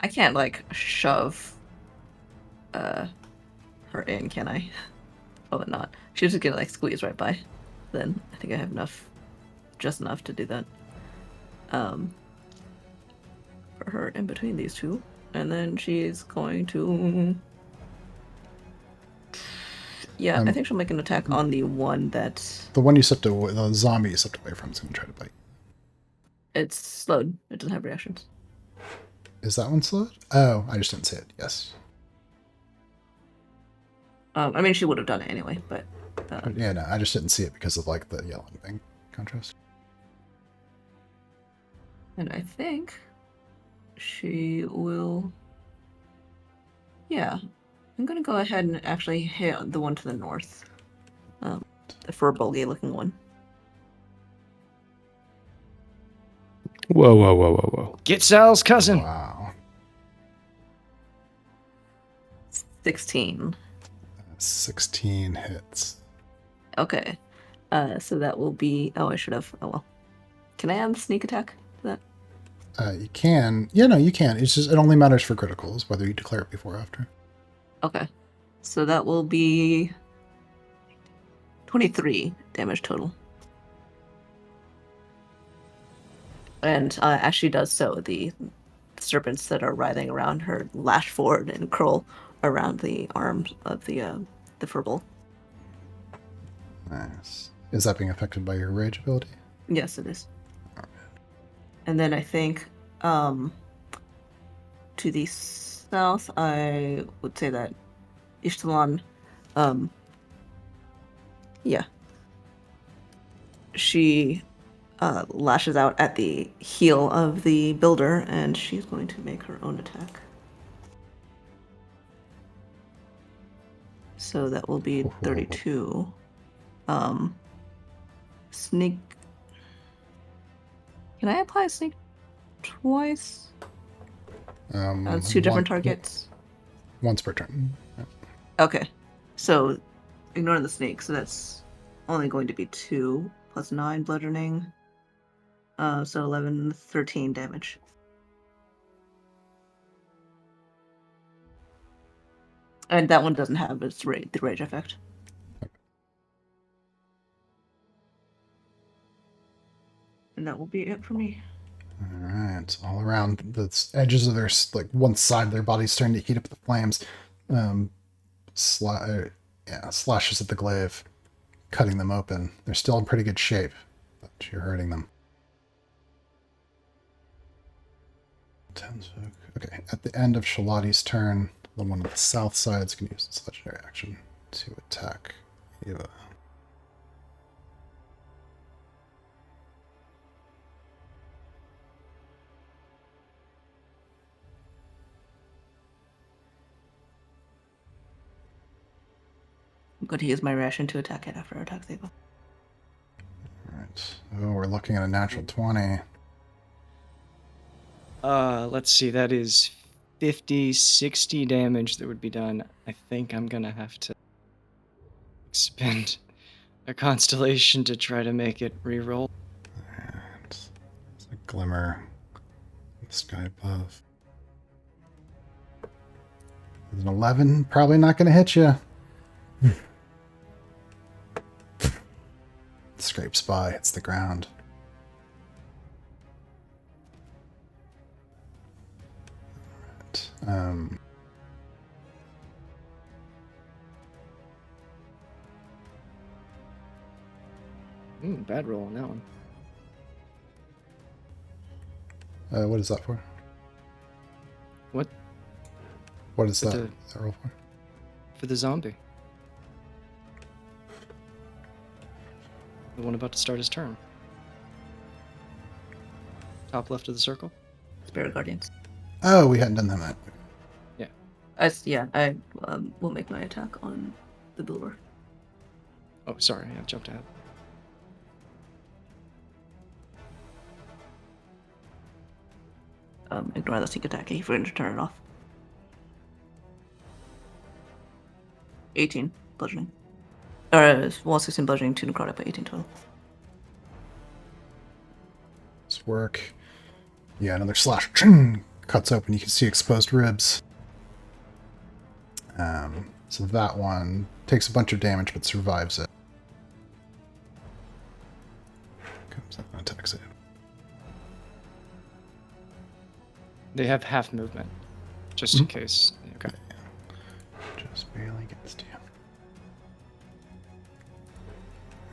Speaker 3: can't like shove her in, can I? Probably not. She's just gonna like squeeze right by. Then I think I have just enough to do that. For her in between these two, and then she's going to. Yeah, I think she'll make an attack on the one that.
Speaker 1: The one you stepped away, the zombie you stepped away from is going to try to bite.
Speaker 3: It's slowed. It doesn't have reactions.
Speaker 1: Is that one slowed? Oh, I just didn't see it. Yes.
Speaker 3: I mean, she would have done it anyway, but.
Speaker 1: Yeah, no, I just didn't see it because of like the yelling thing contrast.
Speaker 3: And I think she will. Yeah, I'm gonna go ahead and actually hit the one to the north, the fur-bulgy-looking one.
Speaker 6: Whoa.
Speaker 2: Get Sal's cousin.
Speaker 1: Wow.
Speaker 3: 16.
Speaker 1: 16 hits.
Speaker 3: Okay, so that will be. Oh, I should have. Oh well. Can I add the sneak attack to that?
Speaker 1: You can. Yeah, no, you can. It's just it only matters for criticals, whether you declare it before or after.
Speaker 3: Okay, so that will be 23 damage total. And as she does so, the serpents that are writhing around her lash forward and curl around the arms of the furball.
Speaker 1: Nice. Is that being affected by your rage ability?
Speaker 3: Yes, it is. And then I think to the south, I would say that Ishtalan, she lashes out at the heel of the builder, and she's going to make her own attack. So that will be 32. Sneak. Can I apply sneak twice? It's two different targets.
Speaker 1: Once per turn. Yep.
Speaker 3: Okay, so ignore the sneak. So that's only going to be 2 plus 9 bludgeoning. So 11, 13 damage. And that one doesn't have its the rage effect. And that will be it for me.
Speaker 1: All right. All around the edges of their, like one side of their body starting to heat up the flames. Slashes at the glaive, cutting them open. They're still in pretty good shape, but you're hurting them. Okay, at the end of Shalati's turn, the one on the south side is going to use its legendary action to attack Eva.
Speaker 3: I'm going to use my reaction to attack it after it attacks Eva.
Speaker 1: Alright. Oh, we're looking at a natural 20.
Speaker 2: Let's see. That is 50, 60 damage that would be done. I think I'm gonna have to expend a constellation to try to make it reroll.
Speaker 1: And it's a glimmer Sky above. An 11, probably not going to hit you. Scrapes by, hits the ground. Alright.
Speaker 2: Bad roll on that one.
Speaker 1: What is that for?
Speaker 2: What?
Speaker 1: What is
Speaker 2: For
Speaker 1: that,
Speaker 2: the-
Speaker 1: that roll for?
Speaker 2: For the zombie. The one about to start his turn. Top left of the circle.
Speaker 3: Spirit Guardians.
Speaker 1: Oh, we hadn't done that yet.
Speaker 3: I will make my attack on the Bilber.
Speaker 2: Oh, sorry, I jumped ahead.
Speaker 3: Ignore the sneak attack. If we're going to turn it off. 18 bludgeoning. Or 16 bludgeoning, 2 necrotic, but 18 total.
Speaker 1: This work. Yeah, another slash. Cuts open. You can see exposed ribs. So that one takes a bunch of damage but survives it. Comes up and attacks it.
Speaker 2: They have half movement, just in case. Okay.
Speaker 1: Just barely gets to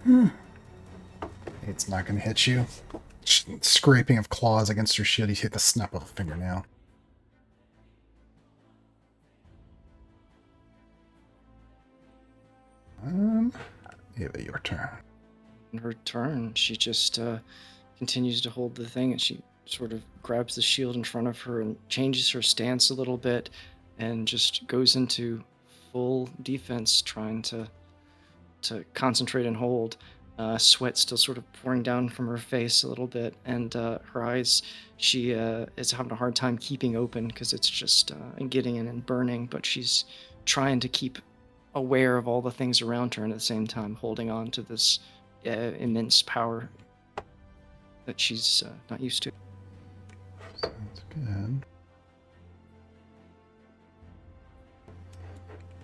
Speaker 1: you. It's not going to hit you. Scraping of claws against your shield, you hit the snap of a fingernail. Ava, your turn.
Speaker 2: In her turn, she just continues to hold the thing, and she sort of grabs the shield in front of her and changes her stance a little bit, and just goes into full defense, trying to concentrate and hold. Sweat still sort of pouring down from her face a little bit, and her eyes, she is having a hard time keeping open because it's just getting in and burning, but she's trying to keep aware of all the things around her and at the same time holding on to this immense power that she's not used to.
Speaker 1: Sounds good.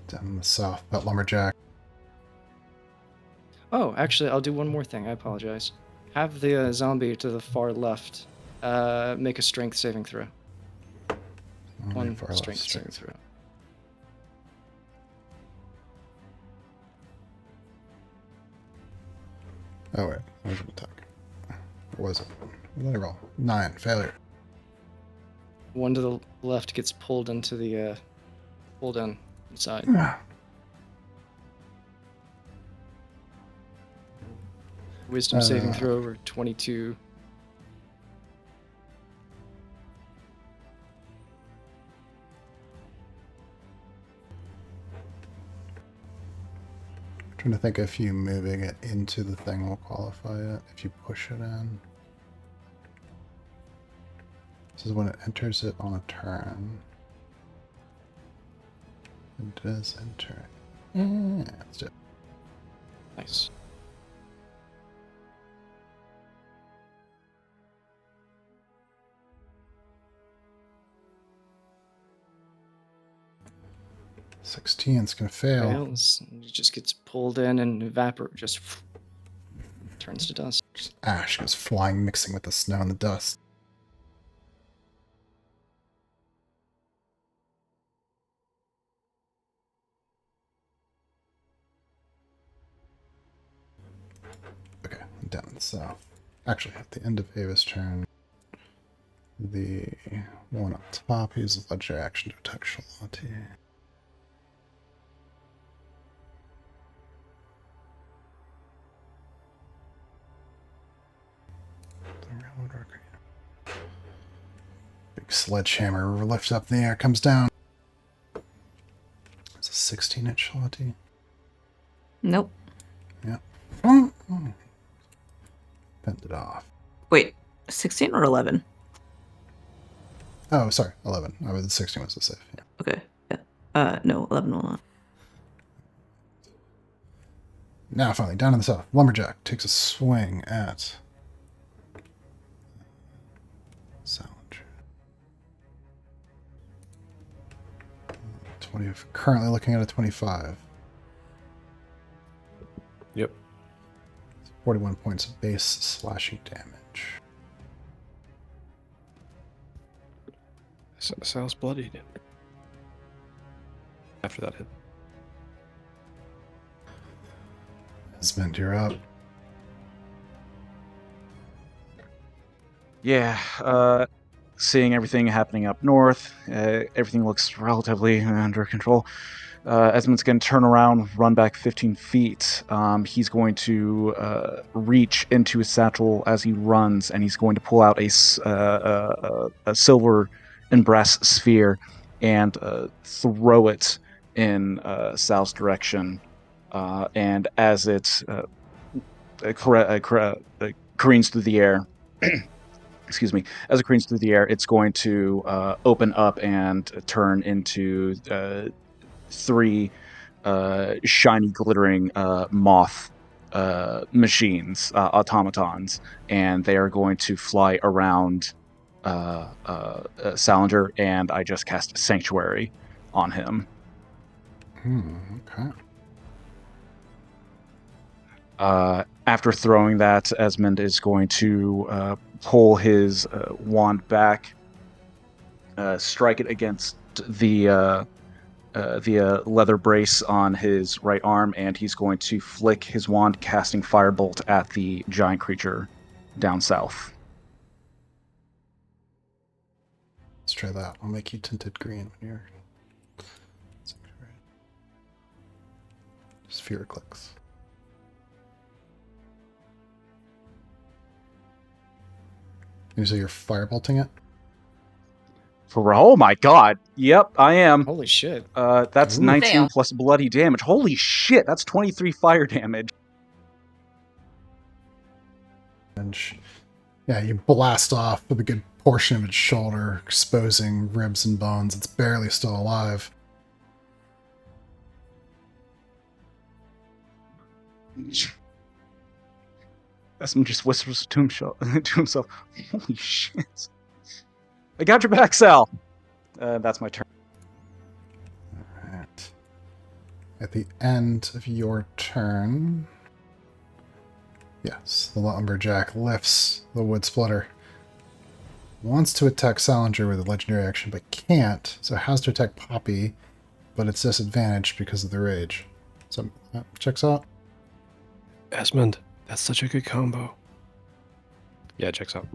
Speaker 1: Down in the south, that lumberjack.
Speaker 2: Oh, actually, I'll do one more thing. I apologize. Have the zombie to the far left make a strength saving throw. One
Speaker 1: Far left
Speaker 2: strength saving
Speaker 1: strength.
Speaker 2: throw.
Speaker 1: Oh wait, that was an attack. Or was it? What did I roll? 9, failure.
Speaker 2: One to the left gets pulled into the pulled in inside. Wisdom saving throw over 22.
Speaker 1: Trying to think if you moving it into the thing will qualify it. If you push it in. This is when it enters it on a turn. It does enter. Yeah, let's do it.
Speaker 2: Nice.
Speaker 1: It's gonna fail.
Speaker 2: Fails. It just gets pulled in and just turns to dust.
Speaker 1: Just ash goes flying, mixing with the snow and the dust. Okay, down in the south. Actually, at the end of Ava's turn, the one up top uses legendary action to attack Shalati. Big sledgehammer lifts up in the air, comes down. It's a 16-inch Shalati.
Speaker 3: Nope.
Speaker 1: Yeah. Bend it off.
Speaker 3: Wait, 16 or 11?
Speaker 1: Oh, sorry, 11. Oh, the 16 was the safe. Yeah.
Speaker 3: Okay, yeah. No, 11 will not.
Speaker 1: Now, finally, down in the south, lumberjack takes a swing at Salinger. Currently looking at a 25.
Speaker 6: Yep.
Speaker 1: 41 points of base slashing damage.
Speaker 6: Sal's bloodied. After that hit.
Speaker 1: Esmond, you're up.
Speaker 5: Yeah, seeing everything happening up north, everything looks relatively under control. Esmond's going to turn around, run back 15 feet. He's going to reach into his satchel as he runs, and he's going to pull out a silver and brass sphere and throw it in Sal's direction. And as it careens through the air, excuse me, as it careens through the air, it's going to open up and turn into 3 shiny, glittering moth machines, automatons, and they are going to fly around Salinger, and I just cast Sanctuary on him.
Speaker 1: Okay.
Speaker 5: After throwing that, Esmond is going to pull his wand back, strike it against the leather brace on his right arm, and he's going to flick his wand, casting Firebolt at the giant creature down south.
Speaker 1: Let's try that. I'll make you tinted green when you're... Sphere clicks. So you're firebolting it?
Speaker 5: Oh my god. Yep, I am.
Speaker 2: Holy shit.
Speaker 5: That's
Speaker 1: Ooh.
Speaker 5: 19
Speaker 3: Damn.
Speaker 5: plus bloody damage. Holy shit, that's 23 fire damage.
Speaker 1: And yeah, you blast off with a good portion of its shoulder, exposing ribs and bones. It's barely still alive.
Speaker 5: Esmond just whispers to himself, holy shit. I got your back, Sal. That's my turn.
Speaker 1: Alright. At the end of your turn... Yes, the lumberjack lifts the wood splitter. Wants to attack Salinger with a legendary action, but can't, so it has to attack Poppy, but it's disadvantaged because of the rage. So that checks out.
Speaker 6: Esmond, that's such a good combo. Yeah, it checks out.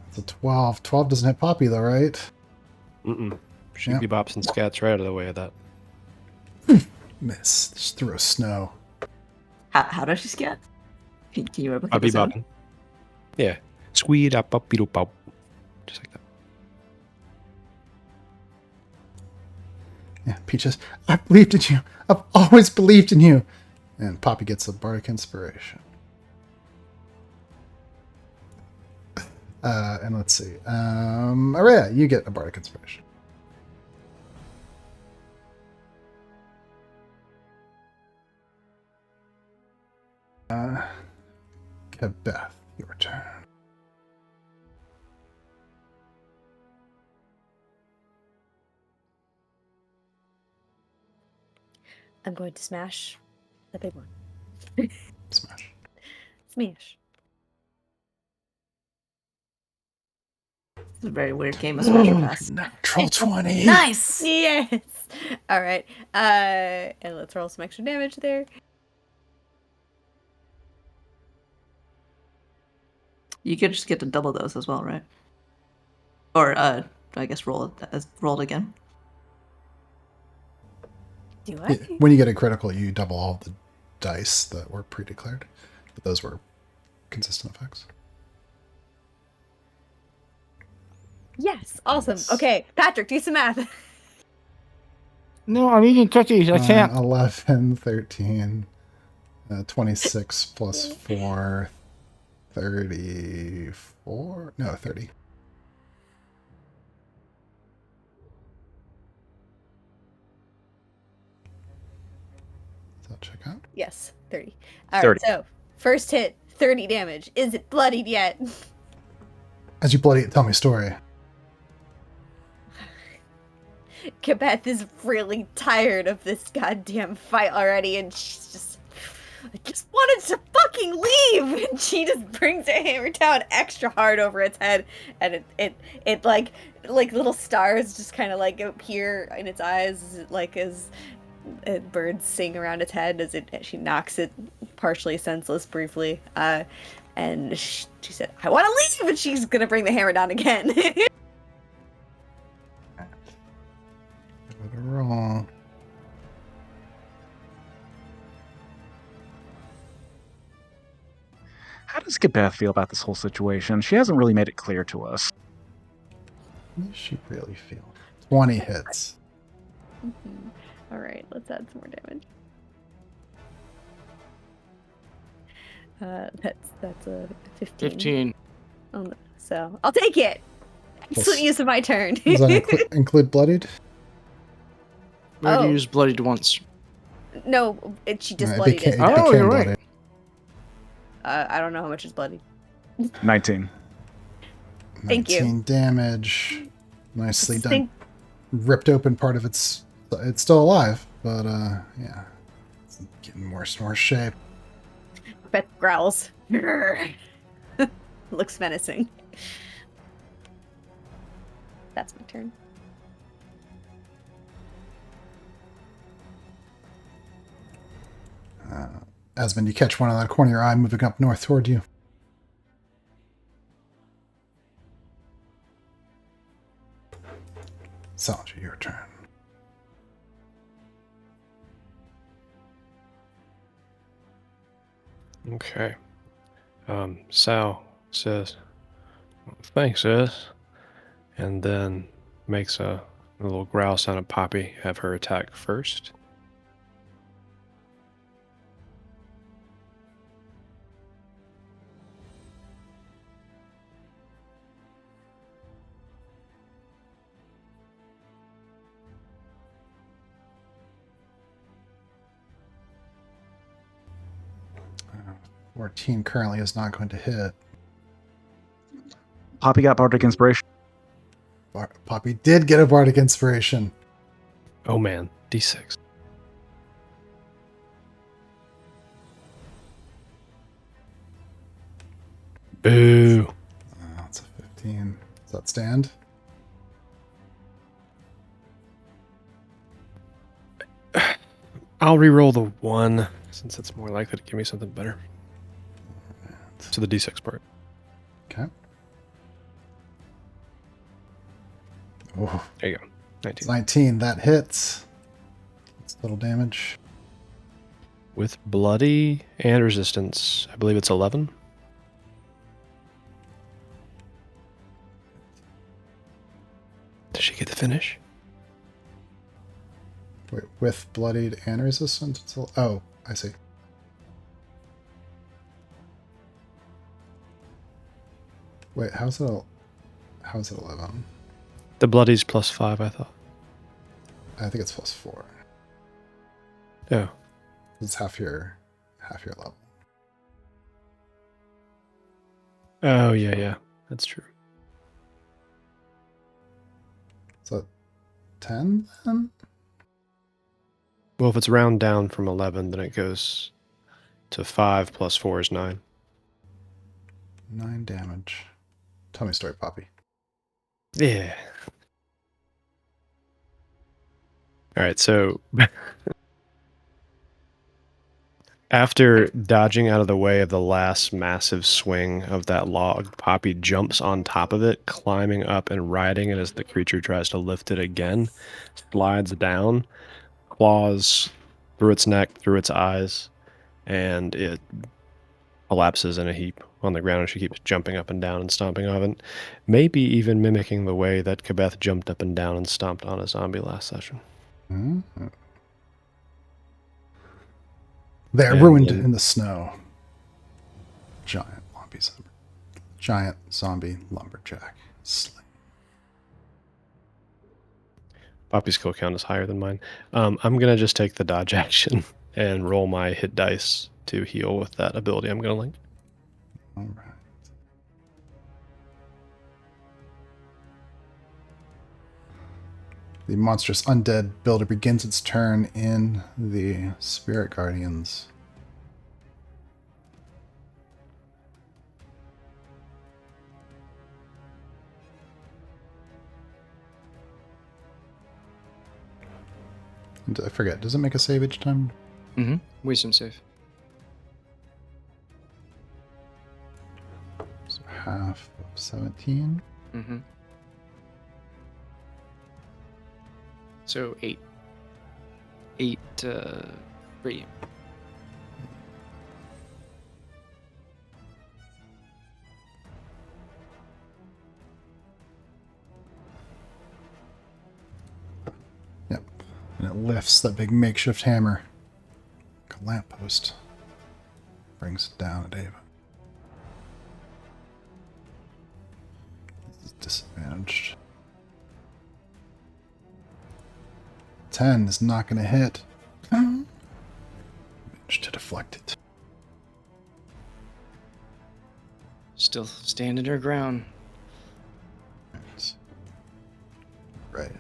Speaker 1: It's a 12. 12 doesn't hit Poppy, though, right?
Speaker 6: Mm-mm. She
Speaker 1: Yep.
Speaker 6: bops and scats right out of the way of that.
Speaker 1: Miss. Just threw a snow.
Speaker 3: How does she scat? Can you replicate
Speaker 6: Boppy
Speaker 3: the sound?
Speaker 6: bopping. Yeah. Squeed up, up, beetle, pop. Just like that.
Speaker 1: Yeah, Peaches, I believed in you. I've always believed in you. And Poppy gets a bardic inspiration. And let's see. Araya, you get a bardic inspiration. Beth, your turn.
Speaker 4: I'm going to smash the big one.
Speaker 1: Smash.
Speaker 4: Smash.
Speaker 3: It's a very weird game of Smash or Pass.
Speaker 1: Natural 20.
Speaker 3: Nice!
Speaker 4: Yes. All right. And let's roll some extra damage there.
Speaker 3: You could just get to double those as well, right? Or, I guess roll it again.
Speaker 4: Do I?
Speaker 1: When you get a critical, you double all the dice that were pre-declared. But those were consistent effects.
Speaker 4: Yes. Awesome.
Speaker 1: Yes.
Speaker 4: Okay, Patrick, do some math.
Speaker 8: No, I'm eating cookies. I can't.
Speaker 1: 11, 13, 26 plus 4, 34. No, 30. Does that check out?
Speaker 4: Yes, 30. All
Speaker 5: 30.
Speaker 4: right. So first hit, 30 damage. Is it bloodied yet?
Speaker 1: As you bloody tell me a story.
Speaker 4: Kibeth is really tired of this goddamn fight already, and she's just, I just wanted to fucking leave, and she just brings her hammer down extra hard over its head, and it like little stars just kind of like appear in its eyes, like as birds sing around its head as she knocks it partially senseless briefly. And she said, "I want to leave," and she's gonna bring the hammer down again.
Speaker 1: Roll.
Speaker 5: How does Gabeth feel about this whole situation? She hasn't really made it clear to us.
Speaker 1: How does she really feel? 20 hits.
Speaker 4: All right, let's add some more damage. That's a 15.
Speaker 2: 15.
Speaker 4: So I'll take it. Excellent use of my turn.
Speaker 1: Does that include bloodied?
Speaker 2: We already
Speaker 4: Oh.
Speaker 2: used bloodied once.
Speaker 4: No, she just
Speaker 1: No,
Speaker 4: bloodied it.
Speaker 1: it
Speaker 2: Oh,
Speaker 1: became
Speaker 2: you're right.
Speaker 1: bloodied.
Speaker 4: I don't know how much is bloodied.
Speaker 5: 19.
Speaker 4: Thank you.
Speaker 1: 19 damage. Nicely done.
Speaker 4: Think-
Speaker 1: Ripped open part of it's still alive, but yeah. It's getting worse and worse shape.
Speaker 4: Beth growls. Looks menacing. That's my turn.
Speaker 1: Asmund, you catch one on the corner of your eye moving up north toward you. Salinger, your turn.
Speaker 6: Okay. Sal says, "Thanks, sis," and then makes a little growl sound at Poppy. Have her attack first.
Speaker 1: Uh, 14 currently is not going to hit.
Speaker 5: Poppy got Bardic Inspiration.
Speaker 1: Poppy did get a Bardic Inspiration.
Speaker 6: Oh man, D6. Boo.
Speaker 1: That's a 15. Does that stand?
Speaker 6: I'll re-roll the 1 since it's more likely to give me something better. So the D6 part.
Speaker 1: Okay. Oh,
Speaker 6: There you go.
Speaker 1: it's
Speaker 6: 19.
Speaker 1: 19. That hits. It's little damage.
Speaker 6: With bloody and resistance, I believe it's 11. Does she get the finish?
Speaker 1: Wait, with bloodied and resistant? Oh, I see. Wait, how's it 11?
Speaker 6: The bloody's +5, I thought.
Speaker 1: I think it's +4.
Speaker 6: Oh.
Speaker 1: It's half your level.
Speaker 6: Oh, yeah. That's true.
Speaker 1: So 10 then?
Speaker 6: Well, if it's round down from 11, then it goes to 5 plus 4 is 9.
Speaker 1: 9 damage. Tell me a story, Poppy.
Speaker 6: Yeah. All right, so after dodging out of the way of the last massive swing of that log, Poppy jumps on top of it, climbing up and riding it as the creature tries to lift it again, slides down, claws through its neck, through its eyes, and it collapses in a heap on the ground, and she keeps jumping up and down and stomping on it, maybe even mimicking the way that Kabeth jumped up and down and stomped on a zombie last session.
Speaker 1: Mm-hmm. They're
Speaker 6: And
Speaker 1: ruined
Speaker 6: then-
Speaker 1: in the snow. Giant zombie lumberjack. Slain.
Speaker 6: Poppy's kill count is higher than mine. I'm going to just take the dodge action and roll my hit dice to heal with that ability I'm going to link.
Speaker 1: All right. The monstrous undead builder begins its turn in the Spirit Guardians. And I forget, does it make a save each time?
Speaker 2: Mm-hmm. Wisdom save.
Speaker 1: So half of 17.
Speaker 2: Mm-hmm. So 8. 8 for you.
Speaker 1: Yep. And it lifts that big makeshift hammer. Like a lamppost. Brings it down at Ava. This is disadvantaged. 10 is not going to hit. Managed to deflect it.
Speaker 2: Still standing her ground.
Speaker 1: Right.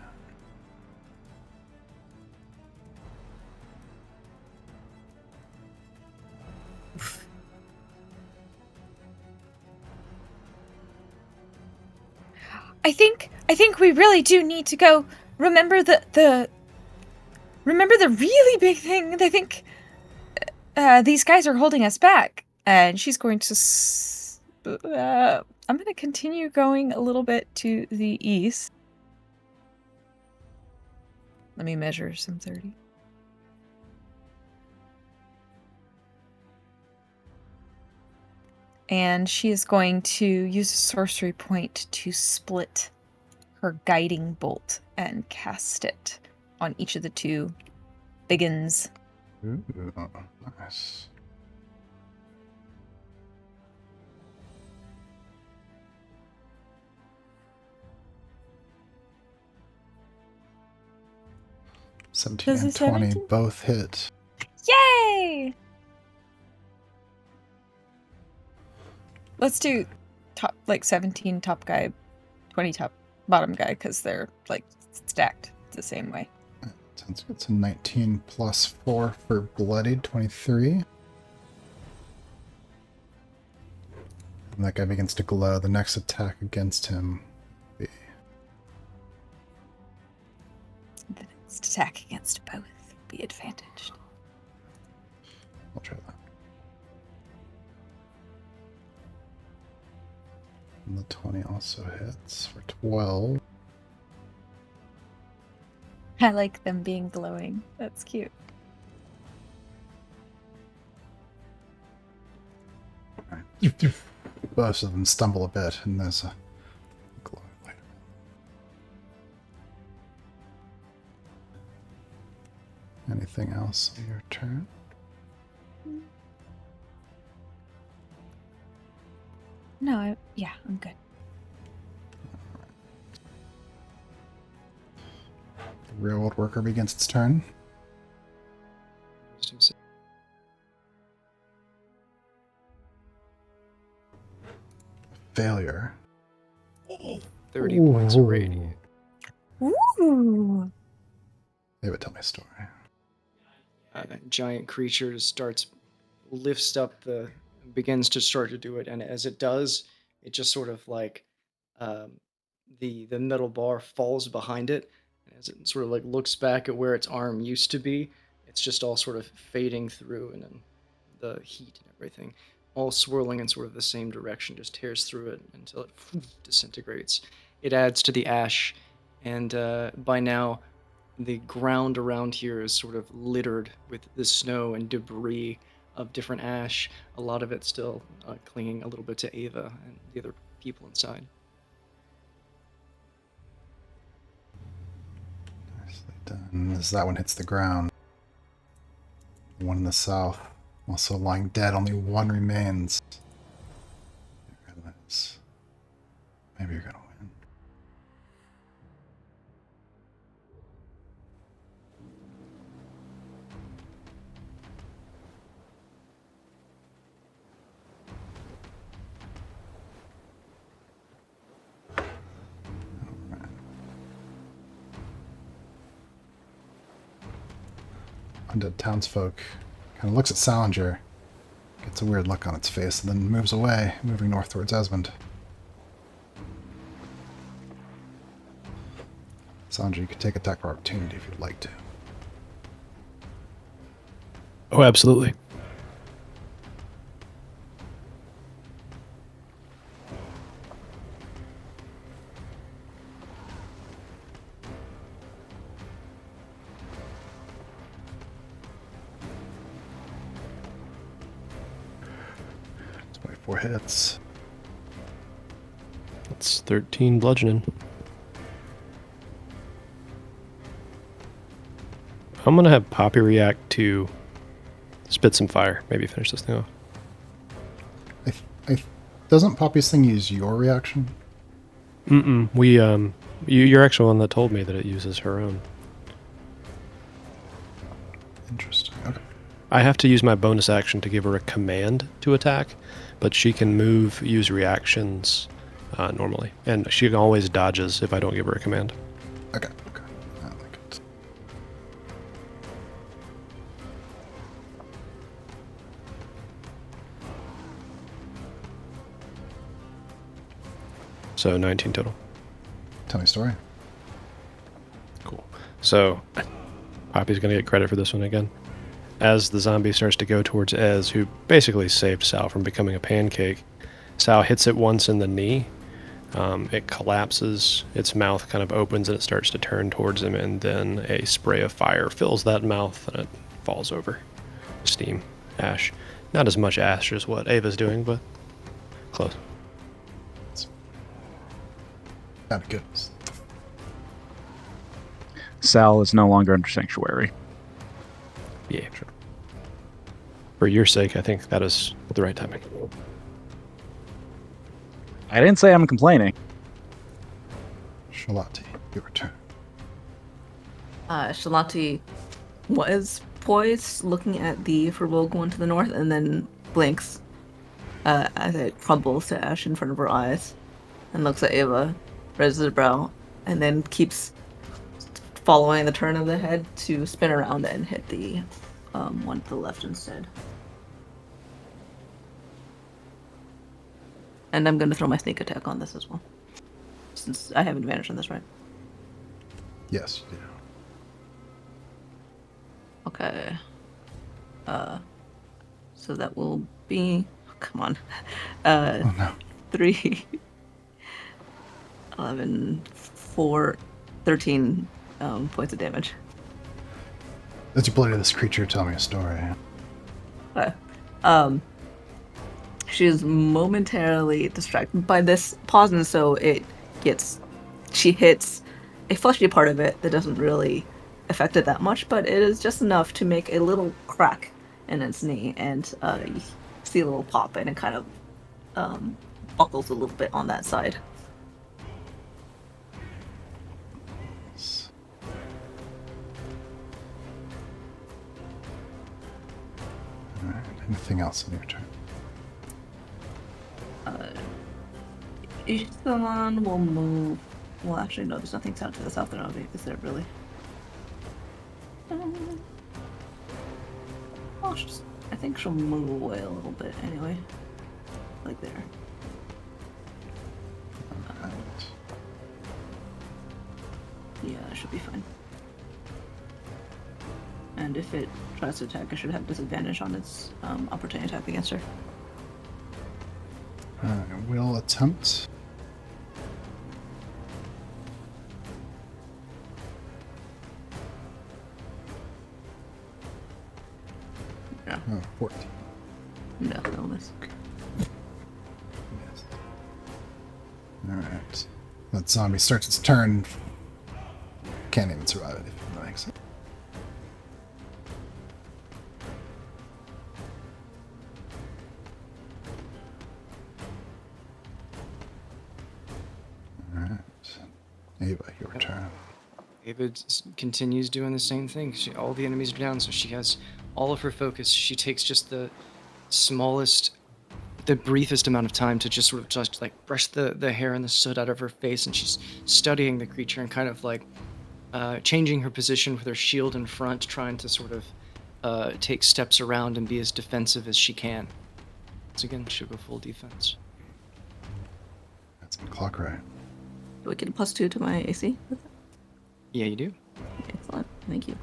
Speaker 7: I think we really do need to go. Remember the really big thing. I think these guys are holding us back, and she's going to. I'm going to continue going a little bit to the east. Let me measure some 30. And she is going to use a sorcery point to split her guiding bolt and cast it on each of the two biggins.
Speaker 1: Ooh, nice. Seventeen
Speaker 7: Does
Speaker 1: and
Speaker 7: a
Speaker 1: 20
Speaker 7: 17?
Speaker 1: both hit.
Speaker 7: Yay! Let's do top 17 top guy, 20 top bottom guy, because they're like stacked the same way.
Speaker 1: Sounds good. It's a 19 plus 4 for bloodied, 23. And that guy begins to glow. The next attack against him will be
Speaker 7: The next attack against both be advantaged.
Speaker 1: I'll try that. And the 20 also hits for 12.
Speaker 7: I like them being glowing. That's cute.
Speaker 1: Alright. Both of them stumble a bit, and there's a glow later. Anything else on your turn?
Speaker 7: No, I'm good.
Speaker 1: The railroad worker begins its turn.
Speaker 2: Wisdom save.
Speaker 1: Failure.
Speaker 2: 30 points of radiant.
Speaker 7: Ooh.
Speaker 1: They would tell me a story.
Speaker 2: Giant creature lifts up begins to start to do it, and as it does, it just sort of like the metal bar falls behind it, and as it sort of like looks back at where its arm used to be, it's just all sort of fading through, and then the heat and everything, all swirling in sort of the same direction, just tears through it until it disintegrates. It adds to the ash, and by now the ground around here is sort of littered with the snow and debris of different ash, a lot of it still clinging a little bit to Ava and the other people inside.
Speaker 1: Nicely done. As that one hits the ground, the one in the south, also lying dead, only one remains. Maybe you're gonna win. undead townsfolk kind of looks at Salinger, gets a weird look on its face, and then moves away, moving north towards Esmond. Salinger, you could take attack for opportunity if you'd like to.
Speaker 6: Oh, absolutely.
Speaker 1: Four hits.
Speaker 6: That's 13 bludgeoning. I'm going to have Poppy react to spit some fire. Maybe finish this thing off.
Speaker 1: Doesn't Poppy's thing use your reaction?
Speaker 6: We, you're actually one that told me that it uses her own.
Speaker 1: Interesting. Okay.
Speaker 6: I have to use my bonus action to give her a command to attack, but she can move, use reactions normally. And she always dodges if I don't give her a command.
Speaker 1: Okay. I like it.
Speaker 6: So 19 total.
Speaker 1: Tell me a story.
Speaker 6: Cool. So Poppy's going to get credit for this one again. As the zombie starts to go towards Ez, who basically saved Sal from becoming a pancake, Sal hits it once in the knee. It collapses, its mouth kind of opens and it starts to turn towards him, and then a spray of fire fills that mouth and it falls over. Steam, ash. Not as much ash as what Ava's doing, but close.
Speaker 1: Not good.
Speaker 5: Sal is no longer under sanctuary.
Speaker 6: Yeah, sure. For your sake, I think that is the right timing.
Speaker 5: I didn't say I'm complaining.
Speaker 1: Shalati, your turn.
Speaker 3: Shalati was poised, looking at the Firbolg one to the north, and then blinks as it crumbles to ash in front of her eyes, and looks at Ava, raises her brow, and then keeps following the turn of the head to spin around and hit the one to the left instead. And I'm going to throw my sneak attack on this as well, since I have advantage on this, right?
Speaker 1: Yes, you do.
Speaker 3: Okay. So that will be... Come on.
Speaker 1: Oh no.
Speaker 3: 3, 11, 4, 13 points of damage.
Speaker 1: As you bloody this creature, tell me a story.
Speaker 3: Okay. She is momentarily distracted by this pause, and so she hits a fleshy part of it that doesn't really affect it that much, but it is just enough to make a little crack in its knee, and you see a little pop, and it kind of buckles a little bit on that side.
Speaker 1: Alright, anything else on your turn?
Speaker 3: Ishtalan will move. Well, actually, no, there's nothing south to the south of it, is there really? I think she'll move away a little bit anyway. Like there.
Speaker 1: Alright.
Speaker 3: Yeah, it should be fine. And if it tries to attack, it should have disadvantage on its opportunity attack against her.
Speaker 1: I will attempt.
Speaker 3: Yeah.
Speaker 1: Oh, 14.
Speaker 3: No, no miss.
Speaker 1: Yes. Alright. That zombie starts its turn. Can't even survive it if it makes it. Alright. Ava, your turn.
Speaker 2: Ava continues doing the same thing. All the enemies are down, so she has all of her focus. She takes just the smallest, the briefest amount of time to just sort of just like brush the hair and the soot out of her face, and she's studying the creature and kind of like changing her position with her shield in front, trying to sort of take steps around and be as defensive as she can. Once again, she'll go full defense.
Speaker 1: That's my clock right.
Speaker 3: Do I get a +2 to my AC?
Speaker 2: Yeah, you do.
Speaker 3: Excellent. Thank you.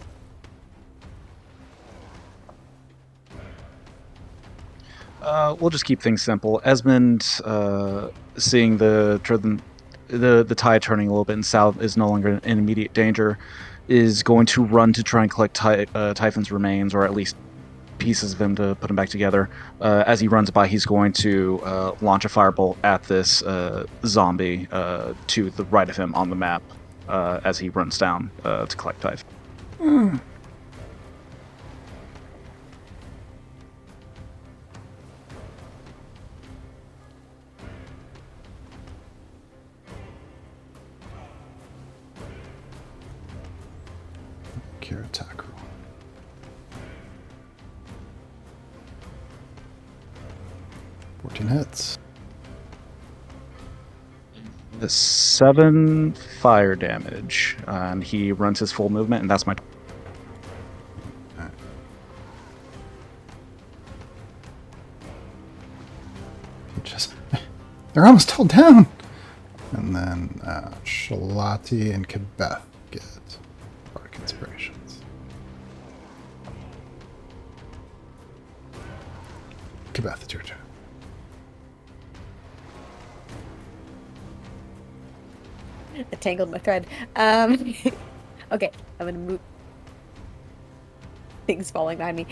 Speaker 5: We'll just keep things simple. Esmond, seeing the tide turning a little bit and south is no longer in immediate danger, is going to run to try and collect Typhon's remains, or at least pieces of him to put him back together. As he runs by, he's going to launch a firebolt at this zombie to the right of him on the map as he runs down to collect Typhon.
Speaker 1: Cure attack roll. Hits.
Speaker 5: 7 fire damage, and he runs his full movement, and that's my.
Speaker 1: Right. They're almost all down. And then Shalati and Kebeth get Bardic Inspirations. Kebeth, it's your turn.
Speaker 4: I tangled my thread. Okay, I'm gonna move. Things falling behind me.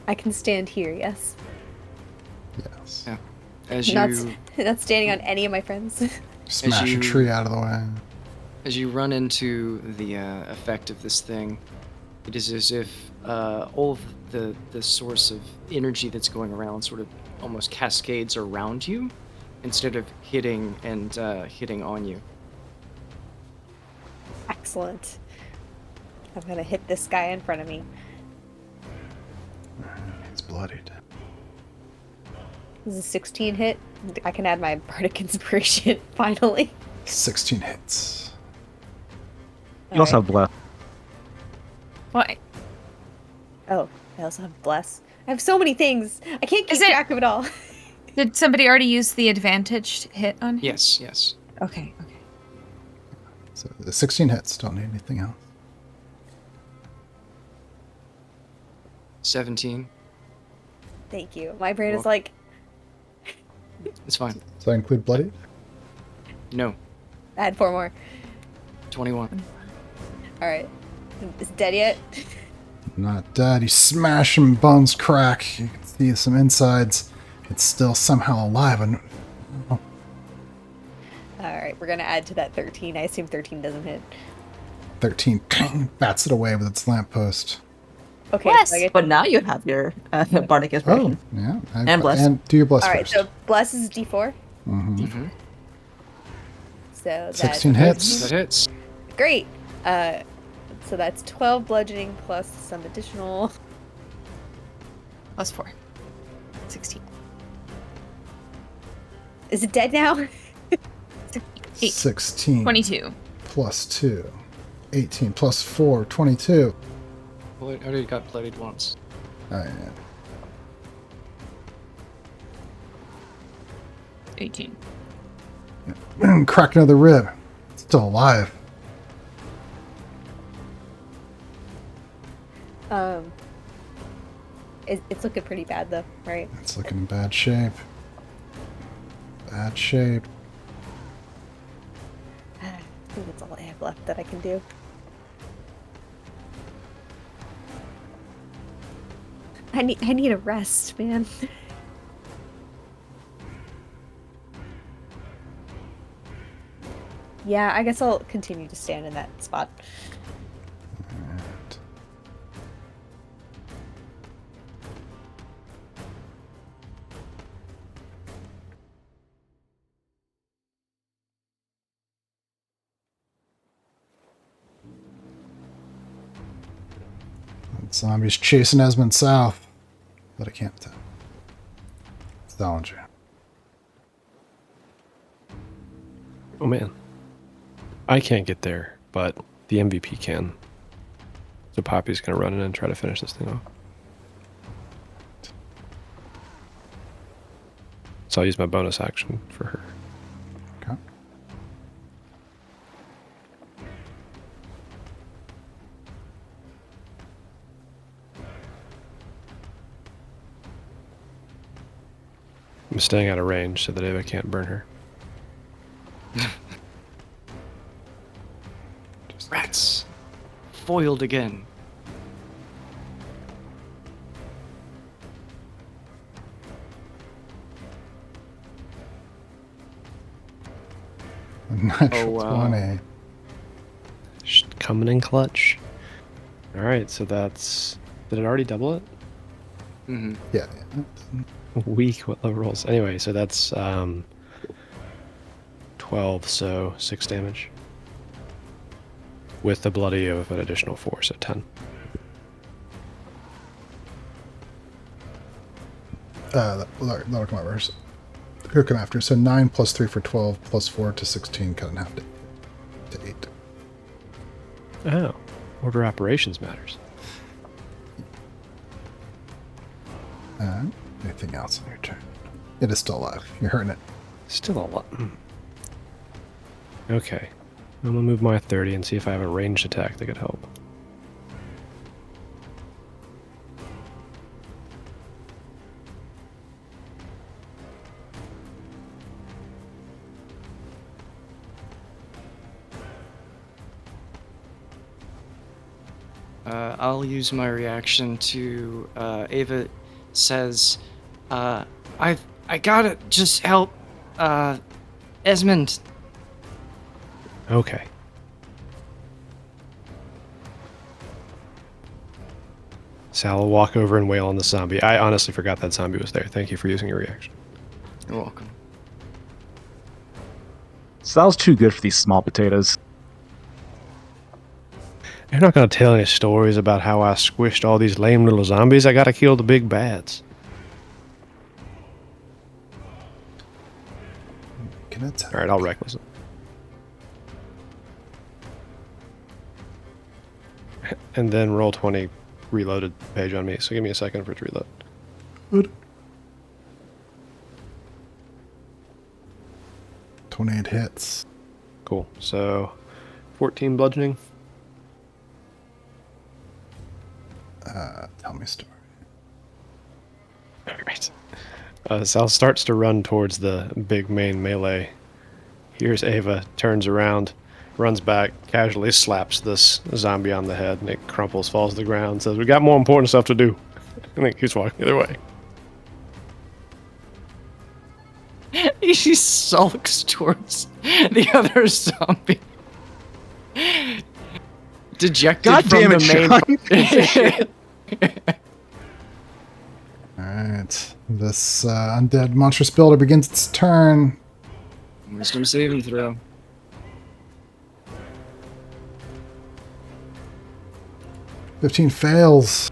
Speaker 4: I can stand here, yes.
Speaker 1: Yes.
Speaker 2: Yeah. As
Speaker 4: Not,
Speaker 2: you
Speaker 4: not standing on any of my friends.
Speaker 1: Smash
Speaker 2: you-
Speaker 1: a tree out of the way.
Speaker 2: As you run into the effect of this thing, it is as if all of the source of energy that's going around sort of almost cascades around you instead of hitting on you.
Speaker 4: Excellent. I'm gonna hit this guy in front of me.
Speaker 1: He's bloodied.
Speaker 4: This is a 16 hit. I can add my Bardic Inspiration, finally.
Speaker 1: 16 hits.
Speaker 5: You also have bless.
Speaker 7: What?
Speaker 4: Oh, I also have Bless. I have so many things. I can't keep
Speaker 7: Is it-
Speaker 4: track of it all.
Speaker 7: Did somebody already use the advantaged hit on him?
Speaker 2: Yes, yes.
Speaker 7: Okay.
Speaker 1: So the 16 hits. Don't need anything else.
Speaker 2: 17.
Speaker 4: Thank you. My brain is
Speaker 2: Welcome.
Speaker 4: like,
Speaker 2: It's fine.
Speaker 1: Does that include bloodied?
Speaker 2: No.
Speaker 4: add 4 more.
Speaker 2: 21.
Speaker 4: Alright. Is it dead yet?
Speaker 1: Not dead. You smash him, bones crack. You can see some insides. It's still somehow alive. And
Speaker 4: Alright, we're gonna add to that 13. I assume 13 doesn't hit.
Speaker 1: 13 bats it away with its lamppost.
Speaker 4: Okay,
Speaker 7: Bless!
Speaker 4: so I get...
Speaker 3: But now you have your Bardic
Speaker 1: Oh,
Speaker 3: Inspiration.
Speaker 1: yeah.
Speaker 3: And bless.
Speaker 1: And do your bless
Speaker 4: Alright,
Speaker 1: first.
Speaker 4: so Bless is D4.
Speaker 1: Mm-hmm.
Speaker 2: Mm-hmm.
Speaker 4: So that's
Speaker 1: 16 hits.
Speaker 2: That hits.
Speaker 4: great. So that's 12 bludgeoning plus some additional.
Speaker 7: +4. 16.
Speaker 4: Is it dead now?
Speaker 7: 8.
Speaker 1: 16
Speaker 7: 22.
Speaker 1: plus 2. 18 plus 4. 22.
Speaker 2: Well, I already got bloodied once.
Speaker 1: Oh, yeah.
Speaker 7: 18.
Speaker 1: Crack another rib. It's still alive.
Speaker 4: It's looking pretty bad though, right?
Speaker 1: It's looking in bad shape. Bad shape.
Speaker 4: I think that's all I have left that I can do. I need a rest, man. Yeah, I guess I'll continue to stand in that spot.
Speaker 1: Alright. That zombie's chasing Esmond south, but I can't tell. Salinger.
Speaker 6: Oh man. I can't get there, but the MVP can. So Poppy's going to run in and try to finish this thing off. So I'll use my bonus action for her.
Speaker 1: Okay.
Speaker 6: I'm staying out of range so that Ava can't burn her.
Speaker 2: Rats! Foiled again.
Speaker 1: Natural
Speaker 2: wow.
Speaker 1: 20.
Speaker 6: Coming in clutch. All right, so that's... Did it already double it?
Speaker 2: Mm-hmm.
Speaker 1: Yeah.
Speaker 6: Weak. What level rolls? Anyway, so that's 12, so 6 damage. With the bloody of an additional 4, so 10.
Speaker 1: That'll come over. He'll come after. So 9 plus 3 for 12 plus 4 to 16, cut in half to 8.
Speaker 6: Oh, order operations matters.
Speaker 1: Anything else on your turn? It is still alive. You're hurting it.
Speaker 6: Still a lot. Okay. I'm going to move my 30 and see if I have a ranged attack that could help.
Speaker 2: I'll use my reaction to Ava says, I gotta just help Esmond.
Speaker 6: Okay. Sal will walk over and wail on the zombie. I honestly forgot that zombie was there. Thank you for using your reaction.
Speaker 2: You're welcome.
Speaker 5: Sal's too good for these small potatoes.
Speaker 6: You're not going to tell any stories about how I squished all these lame little zombies. I got to kill the big bads. All right, I'll reckless it. And then roll 20 reloaded page on me. So give me a second for it to reload.
Speaker 1: Good. 28 hits.
Speaker 6: Cool. So 14 bludgeoning.
Speaker 1: Tell me a story.
Speaker 6: All right. Sal starts to run towards the big main melee. Here's Ava, turns around, runs back, casually slaps this zombie on the head, and it crumples, falls to the ground, says, "We got more important stuff to do." And then keeps walking the other way.
Speaker 2: She sulks towards the other zombie. Dejected
Speaker 5: God
Speaker 2: from
Speaker 5: damn it,
Speaker 2: the main.
Speaker 1: Alright. This undead monstrous builder begins its turn.
Speaker 2: Wisdom saving throw.
Speaker 1: $15 fails.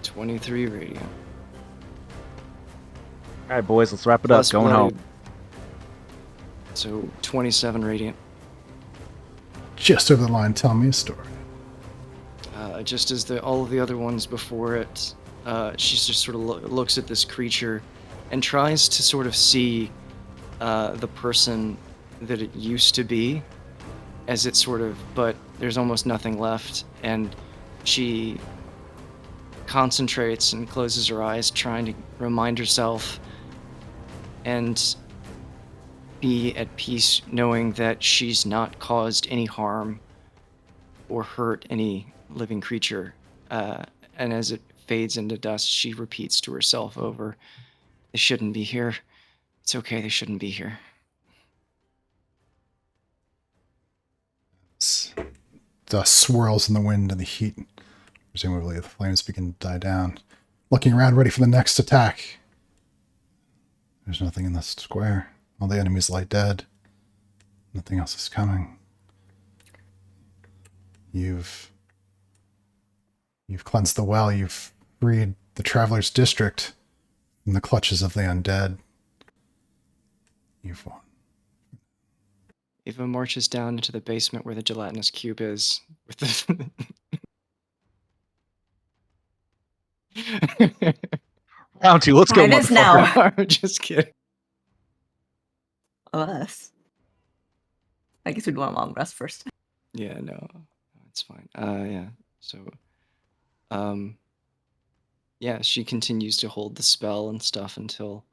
Speaker 2: 23 radiant.
Speaker 5: All right, boys, let's wrap it up.
Speaker 2: Plus
Speaker 5: Going
Speaker 2: bloodied.
Speaker 5: home.
Speaker 2: So 27 radiant.
Speaker 1: Just over the line, tell me a story.
Speaker 2: Just as all of the other ones before it, she just sort of looks at this creature and tries to sort of see the person that it used to be, as it sort of, but there's almost nothing left, and she concentrates and closes her eyes, trying to remind herself and be at peace, knowing that she's not caused any harm or hurt any living creature. And as it fades into dust, she repeats to herself over, "They shouldn't be here. It's okay, they shouldn't be here."
Speaker 1: Dust swirls in the wind and the heat. Presumably the flames begin to die down. Looking around, ready for the next attack. There's nothing in the square. All the enemies lie dead. Nothing else is coming. You've cleansed the well. You've freed the Traveler's District from the clutches of the undead. You've won.
Speaker 2: Ava marches down into the basement where the gelatinous cube is with the
Speaker 5: Round 2, let's go,
Speaker 3: Try this now.
Speaker 5: motherfucker.
Speaker 2: I'm just kidding.
Speaker 3: Us. I guess we'd want a long rest first.
Speaker 2: Yeah, no, it's fine. Yeah. So, yeah, she continues to hold the spell and stuff until,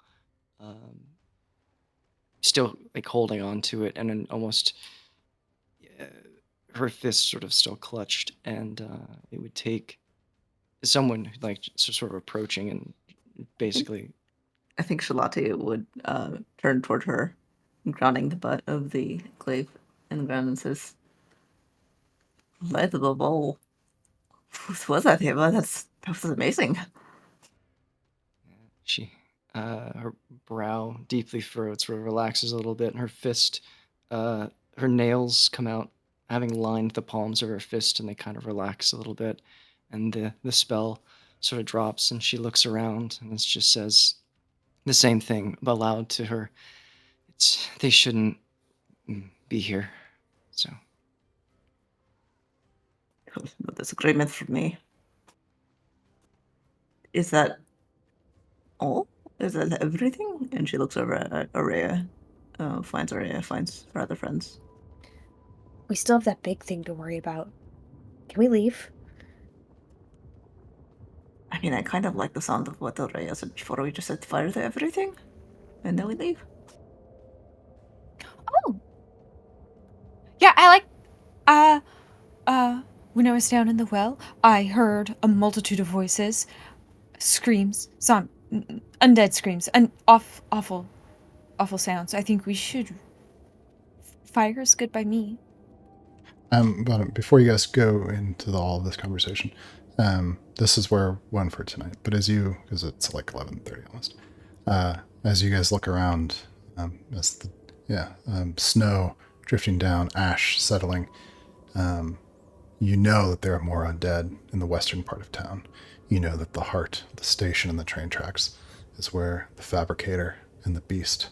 Speaker 2: still like holding on to it, and then almost, her fist sort of still clutched, and it would take someone like sort of approaching and basically.
Speaker 3: I think Shalati would turn toward her, grounding the butt of the glaive in the ground and says, "Light of the bowl. What was that, Eva? That was amazing."
Speaker 2: She, her brow deeply furrowed, sort of relaxes a little bit, and her fist, her nails come out, having lined the palms of her fist, and they kind of relax a little bit, and the spell sort of drops, and she looks around, and it just says the same thing aloud to her. They shouldn't be here, so.
Speaker 3: No disagreement from me. Is that all? Is that everything? And she looks over at Araya. Finds Araya, finds her other friends.
Speaker 4: We still have that big thing to worry about. Can we leave?
Speaker 3: I mean, I kind of like the sound of what Araya said before. We just set fire to everything, and then we leave.
Speaker 7: Oh. Yeah, I like when I was down in the well, I heard a multitude of voices, screams, undead screams, and awful sounds. I think we should. Fire is good by me.
Speaker 1: But before you guys go into all of this conversation, this is where one for tonight. But because it's like 11:30 almost, as you guys look around, as snow drifting down, ash settling, you know that there are more undead in the western part of town. You know that the heart, the station, and the train tracks is where the fabricator and the beast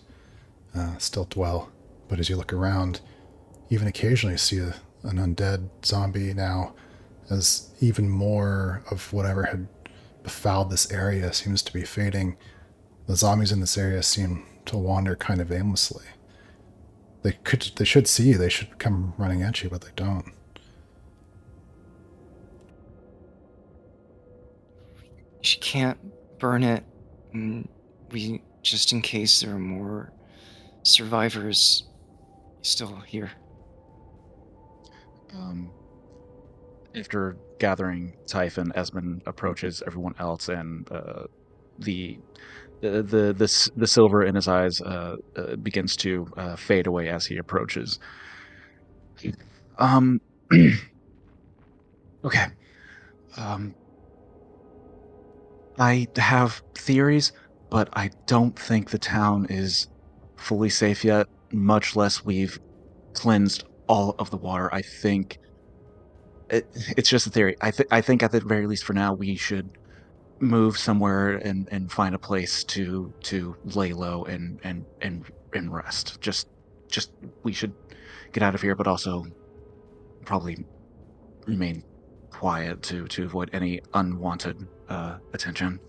Speaker 1: still dwell. But as you look around, even occasionally see an undead zombie now, as even more of whatever had befouled this area seems to be fading. The zombies in this area seem to wander kind of aimlessly. They should see you, they should come running at you, but they don't.
Speaker 2: She can't burn it. We, just in case there are more survivors still here.
Speaker 5: After gathering Typhon, Esmond approaches everyone else, and the silver in his eyes begins to fade away as he approaches. Okay. I have theories, but I don't think the town is fully safe yet, much less we've cleansed all of the water. I think it's just a theory. I think at the very least for now we should move somewhere and find a place to lay low and rest. Just we should get out of here, but also probably remain quiet to avoid any unwanted attention.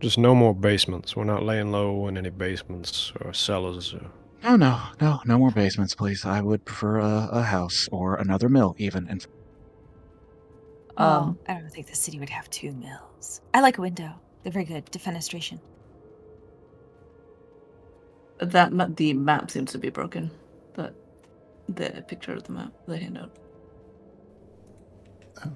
Speaker 6: Just no more basements. We're not laying low in any basements or cellars.
Speaker 5: Oh no more basements, please. I would prefer a house or another mill, even. And
Speaker 7: I don't think the city would have 2 mills. I like a window. They're very good. Defenestration.
Speaker 3: The map seems to be broken. The picture of the map, the handout.
Speaker 1: Oh.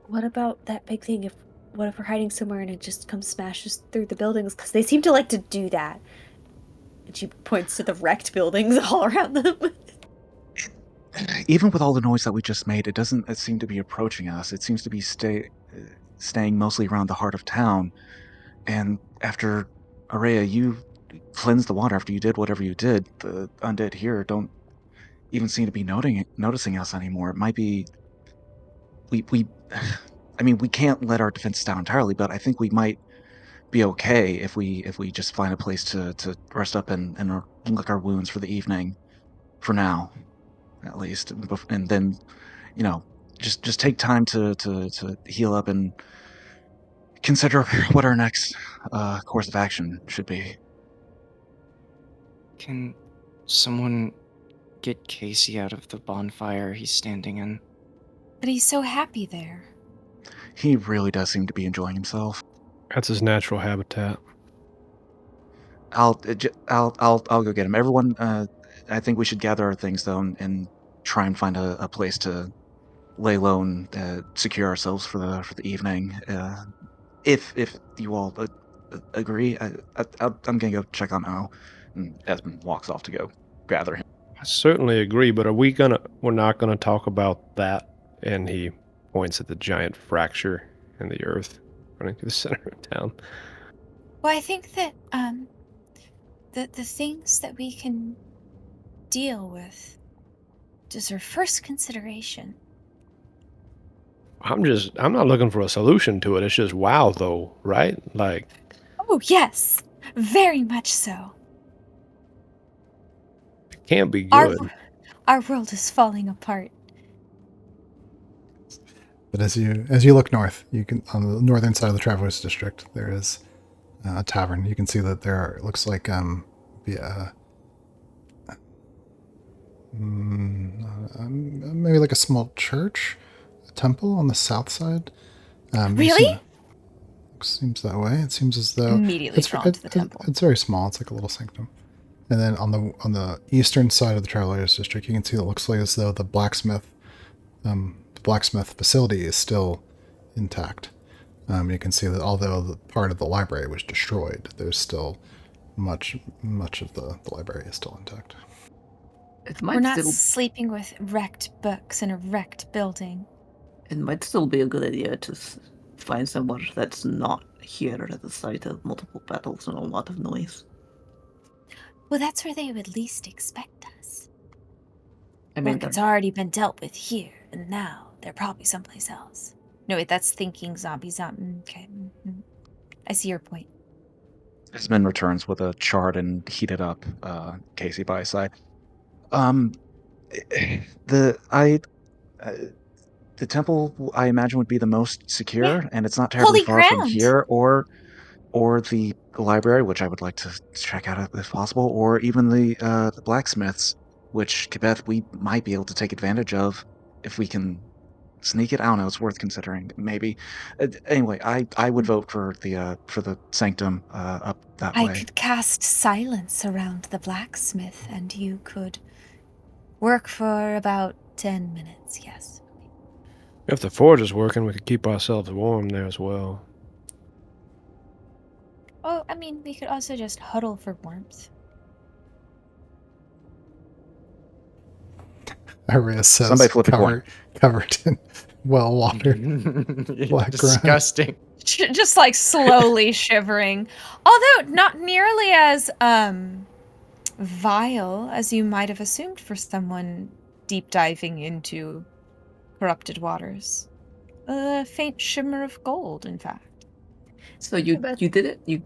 Speaker 4: What about that big thing? What if we're hiding somewhere and it just comes smashes through the buildings? Because they seem to like to do that. And she points to the wrecked buildings all around them.
Speaker 5: even with all the noise that we just made, it doesn't seem to be approaching us. It seems to be staying mostly around the heart of town. And after Araya, you cleansed the water after you did whatever you did. The undead here don't even seem to be noticing us anymore. It might be we I mean, we can't let our defenses down entirely, but I think we might be okay if we just find a place to rest up and lick our wounds for the evening, for now, at least, and then just take time to heal up and consider what our next course of action should be.
Speaker 2: Can someone get Casey out of the bonfire he's standing in?
Speaker 7: But he's so happy there.
Speaker 5: He really does seem to be enjoying himself.
Speaker 6: That's his natural habitat.
Speaker 5: I'll go get him. Everyone, I think we should gather our things though, and try and find a place to lay low and secure ourselves for the evening. If you all agree, I'm gonna go check on Al. And Esmond walks off to go gather him.
Speaker 6: I certainly agree, but we're not gonna talk about that. And he points at the giant fracture in the earth running through the center of town.
Speaker 7: Well, I think that the things that we can deal with deserve first consideration.
Speaker 6: I'm not looking for a solution to it. It's just wow though, right? Like,
Speaker 7: Oh, yes, very much so.
Speaker 6: it can't be
Speaker 7: Our
Speaker 6: good.
Speaker 7: our world is falling apart.
Speaker 1: But as you look north, you can on the northern side of the Travelers District there is a tavern. You can see that it looks like maybe like a small church, a temple on the south side.
Speaker 7: Really?
Speaker 1: Seems that way. It seems as though
Speaker 7: Immediately drawn to the temple.
Speaker 1: It's very small. It's like a little sanctum. And then on the eastern side of the Travelers District, you can see it looks like as though the blacksmith facility is still intact. You can see that although the part of the library was destroyed, there's still much of the library is still intact.
Speaker 7: We're not sleeping with wrecked books in a wrecked building.
Speaker 3: It might still be a good idea to find somewhere that's not here at the site of multiple battles and a lot of noise.
Speaker 7: Well, that's where they would least expect us.
Speaker 3: I mean,
Speaker 7: Look, it's already been dealt with here, and now they're probably someplace else. No, wait, that's thinking zombies. Okay. Mm-hmm. I see your point.
Speaker 5: Esmond returns with a charred and heated up Casey by his side. The temple, I imagine, would be the most secure,
Speaker 7: Yeah.
Speaker 5: and it's not terribly
Speaker 7: Holy
Speaker 5: far from
Speaker 7: ground.
Speaker 5: here, or the library, which I would like to check out if possible, or even the blacksmiths, which, Kibeth, we might be able to take advantage of if we can sneak it. I don't know. It's worth considering, maybe. Anyway, I would vote for the sanctum up that
Speaker 7: I
Speaker 5: way.
Speaker 7: could cast silence around the blacksmith, and you could work for about 10 minutes, yes.
Speaker 6: If the forge is working, we could keep ourselves warm there as well.
Speaker 7: Oh, I mean, we could also just huddle for warmth.
Speaker 1: Iria says,
Speaker 5: Somebody flip a coin.
Speaker 1: covered in well watered black
Speaker 2: Disgusting.
Speaker 7: Just like slowly shivering. Although not nearly as vile as you might have assumed for someone deep diving into corrupted waters. A faint shimmer of gold, in fact.
Speaker 3: So you did it? You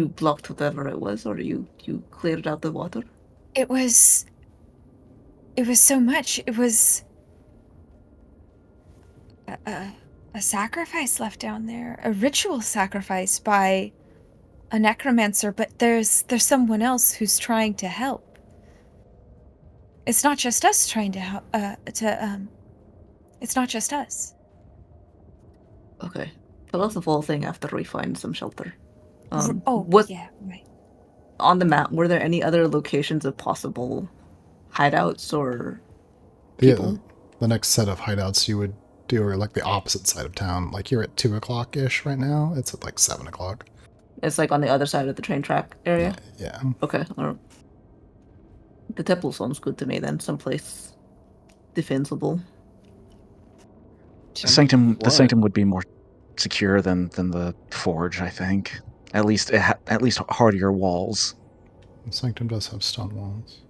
Speaker 3: blocked whatever it was, or you cleared out the water?
Speaker 7: It was so much. It was a sacrifice left down there, a ritual sacrifice by a necromancer, but there's someone else who's trying to help. It's not just us trying to help. It's not just us.
Speaker 3: Okay. Tell us the full thing after we find some shelter.
Speaker 7: Yeah, right.
Speaker 3: On the map, were there any other locations of possible hideouts or people?
Speaker 1: The next set of hideouts you would do are like the opposite side of town. Like you're at 2:00 ish right now. It's at like 7:00.
Speaker 3: It's like on the other side of the train track area?
Speaker 1: Yeah.
Speaker 3: Okay. The temple sounds good to me then. Someplace defensible.
Speaker 5: The sanctum would be more secure than the forge, I think. At least hardier walls.
Speaker 1: The sanctum does have stone walls.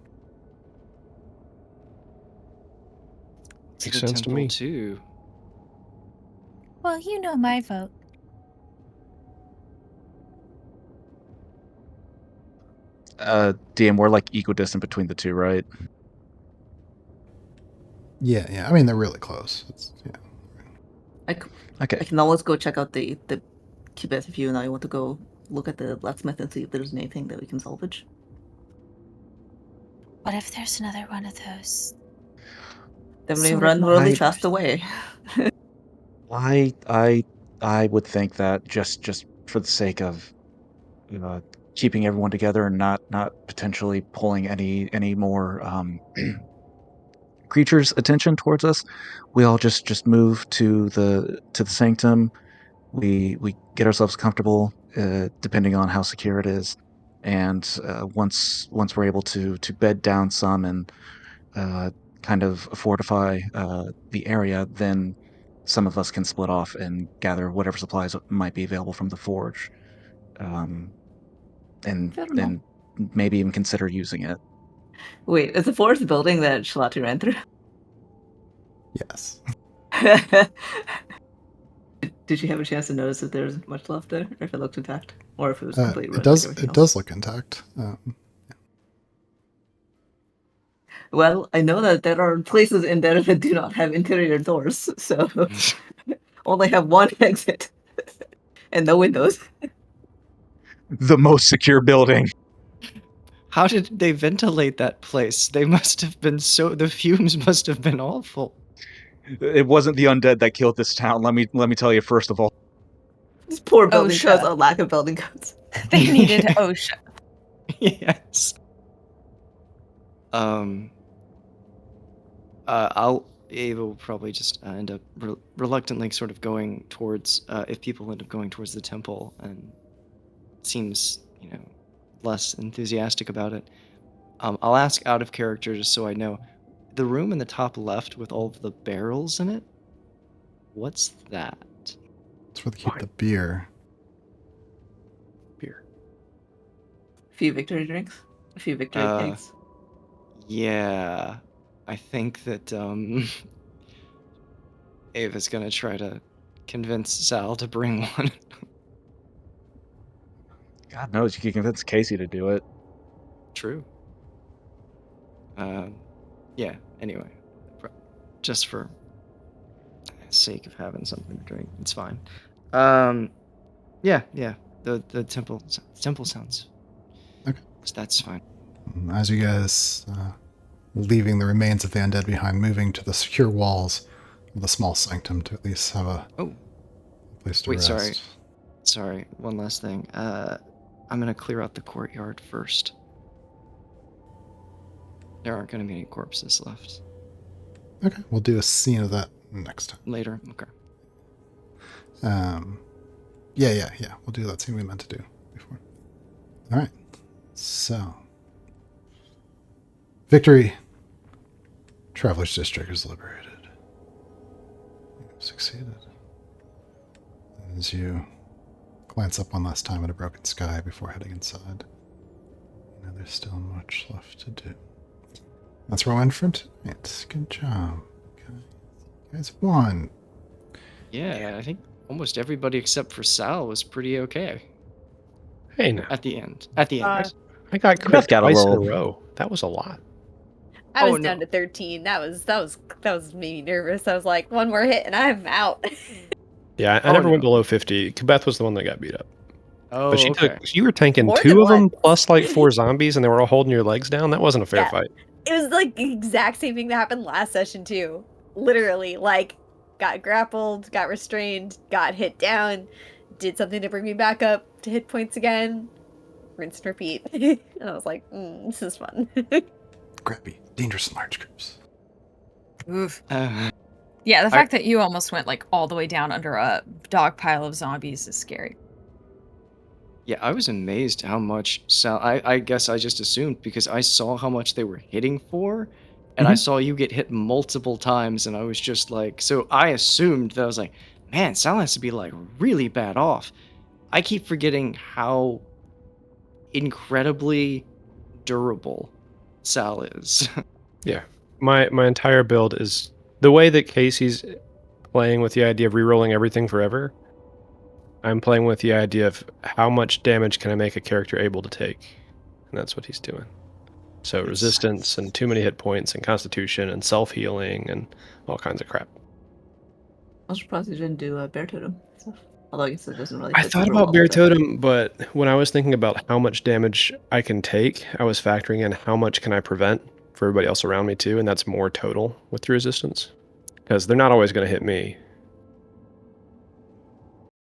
Speaker 6: Makes sense to me.
Speaker 2: Too.
Speaker 7: Well, you know my vote.
Speaker 5: DM, we're like equidistant between the two, right?
Speaker 1: Yeah. I mean, they're really close. Yeah.
Speaker 3: I
Speaker 5: Okay.
Speaker 3: can always go check out the cubes if you and I want to go look at the blacksmith and see if there's anything that we can salvage.
Speaker 7: What if there's another one of those?
Speaker 3: Then we
Speaker 7: Sword
Speaker 3: run really
Speaker 7: monsters.
Speaker 3: fast away.
Speaker 5: I would think that just for the sake of keeping everyone together and not potentially pulling any more creatures' attention towards us, we all just move to the sanctum. We get ourselves comfortable, depending on how secure it is, and once we're able to bed down some and uh, kind of fortify the area, then some of us can split off and gather whatever supplies might be available from the forge, um, and
Speaker 3: I don't know.
Speaker 5: then maybe even consider using it.
Speaker 3: Wait, is the forest building that Shalati ran through?
Speaker 1: Yes.
Speaker 3: Did you have a chance to notice if there's much left there, or if it looked intact, or if it was completely
Speaker 1: It
Speaker 3: ruined
Speaker 1: does.
Speaker 3: like everything
Speaker 1: It
Speaker 3: else?
Speaker 1: does look intact.
Speaker 3: Well, I know that there are places in there that do not have interior doors, so only have one exit and no windows.
Speaker 5: The most secure building.
Speaker 2: How did they ventilate that place? They must have been the fumes must have been awful.
Speaker 5: It wasn't the undead that killed this town. Let me tell you first of all.
Speaker 3: This poor building
Speaker 7: OSHA.
Speaker 3: codes, a lack of building codes.
Speaker 7: They needed OSHA.
Speaker 2: Yes. Ava will probably just end up reluctantly sort of going towards, if people end up going towards the temple and seems, less enthusiastic about it. I'll ask out of character just so I know. The room in the top left with all of the barrels in it, what's that?
Speaker 1: It's where they keep the beer.
Speaker 6: Beer.
Speaker 3: A few victory drinks, a few victory cakes.
Speaker 2: Yeah, I think that Ava's gonna try to convince Sal to bring one.
Speaker 5: God knows you can convince Casey to do it.
Speaker 2: True. Yeah, anyway, just for sake of having something to drink, it's fine. Yeah, the temple sounds.
Speaker 1: Okay.
Speaker 2: That's fine.
Speaker 1: As you guys leaving the remains of the undead behind, moving to the secure walls of the small sanctum to at least have a place to
Speaker 2: Wait,
Speaker 1: rest.
Speaker 2: sorry. One last thing. I'm gonna clear out the courtyard first. There aren't gonna be any corpses left.
Speaker 1: Okay, we'll do a scene of that next time.
Speaker 2: Later. Okay.
Speaker 1: Yeah. We'll do that scene we meant to do before. All right. So, victory. Traveler's District is liberated. You've succeeded. As you glance up one last time at a broken sky before heading inside, you know there's still much left to do. That's where we'll end from tonight. Good job. Okay. You guys won.
Speaker 2: Yeah, I think almost everybody except for Sal was pretty okay.
Speaker 6: Hey, now.
Speaker 2: At the end.
Speaker 6: I got crit
Speaker 5: Beth got a
Speaker 6: twice in a
Speaker 5: little-
Speaker 6: row. That was a lot.
Speaker 4: I was
Speaker 2: no.
Speaker 4: down to 13. That was made me nervous. I was like, one more hit and I'm out.
Speaker 6: Yeah, I never went below 50. Beth was the one that got beat up.
Speaker 2: Oh,
Speaker 6: But
Speaker 2: okay.
Speaker 6: you were tanking
Speaker 4: More
Speaker 6: 2
Speaker 4: than
Speaker 6: of them
Speaker 4: once.
Speaker 6: plus like 4 zombies, and they were all holding your legs down. That wasn't a fair
Speaker 4: Yeah.
Speaker 6: fight.
Speaker 4: It was like the exact same thing that happened last session too. Literally, like, got grappled, got restrained, got hit down, did something to bring me back up to hit points again, rinse and repeat. And I was like, this is fun.
Speaker 1: Grabby. Dangerous in large groups.
Speaker 7: Oof.
Speaker 2: Uh,
Speaker 7: Yeah, the fact that you almost went like all the way down under a dog pile of zombies is scary.
Speaker 2: yeah, I was amazed how much Sal. I guess I just assumed because I saw how much they were hitting for, and I saw you get hit multiple times, and I was just like, so I assumed that I was like, man, Sal has to be like really bad off. I keep forgetting how incredibly durable Sal is.
Speaker 6: Yeah. My entire build is the way that Casey's playing with the idea of rerolling everything forever. I'm playing with the idea of how much damage can I make a character able to take. and that's what he's doing. So resistance and too many hit points and constitution and self-healing and all kinds of crap.
Speaker 3: I was surprised you didn't do a bear totem stuff. Although I guess it doesn't really
Speaker 6: I
Speaker 3: fit
Speaker 6: thought
Speaker 3: super
Speaker 6: about
Speaker 3: well
Speaker 6: bear
Speaker 3: with it.
Speaker 6: totem, but when I was thinking about how much damage I can take, I was factoring in how much can I prevent for everybody else around me too, and that's more total with the resistance. Because they're not always going to hit me.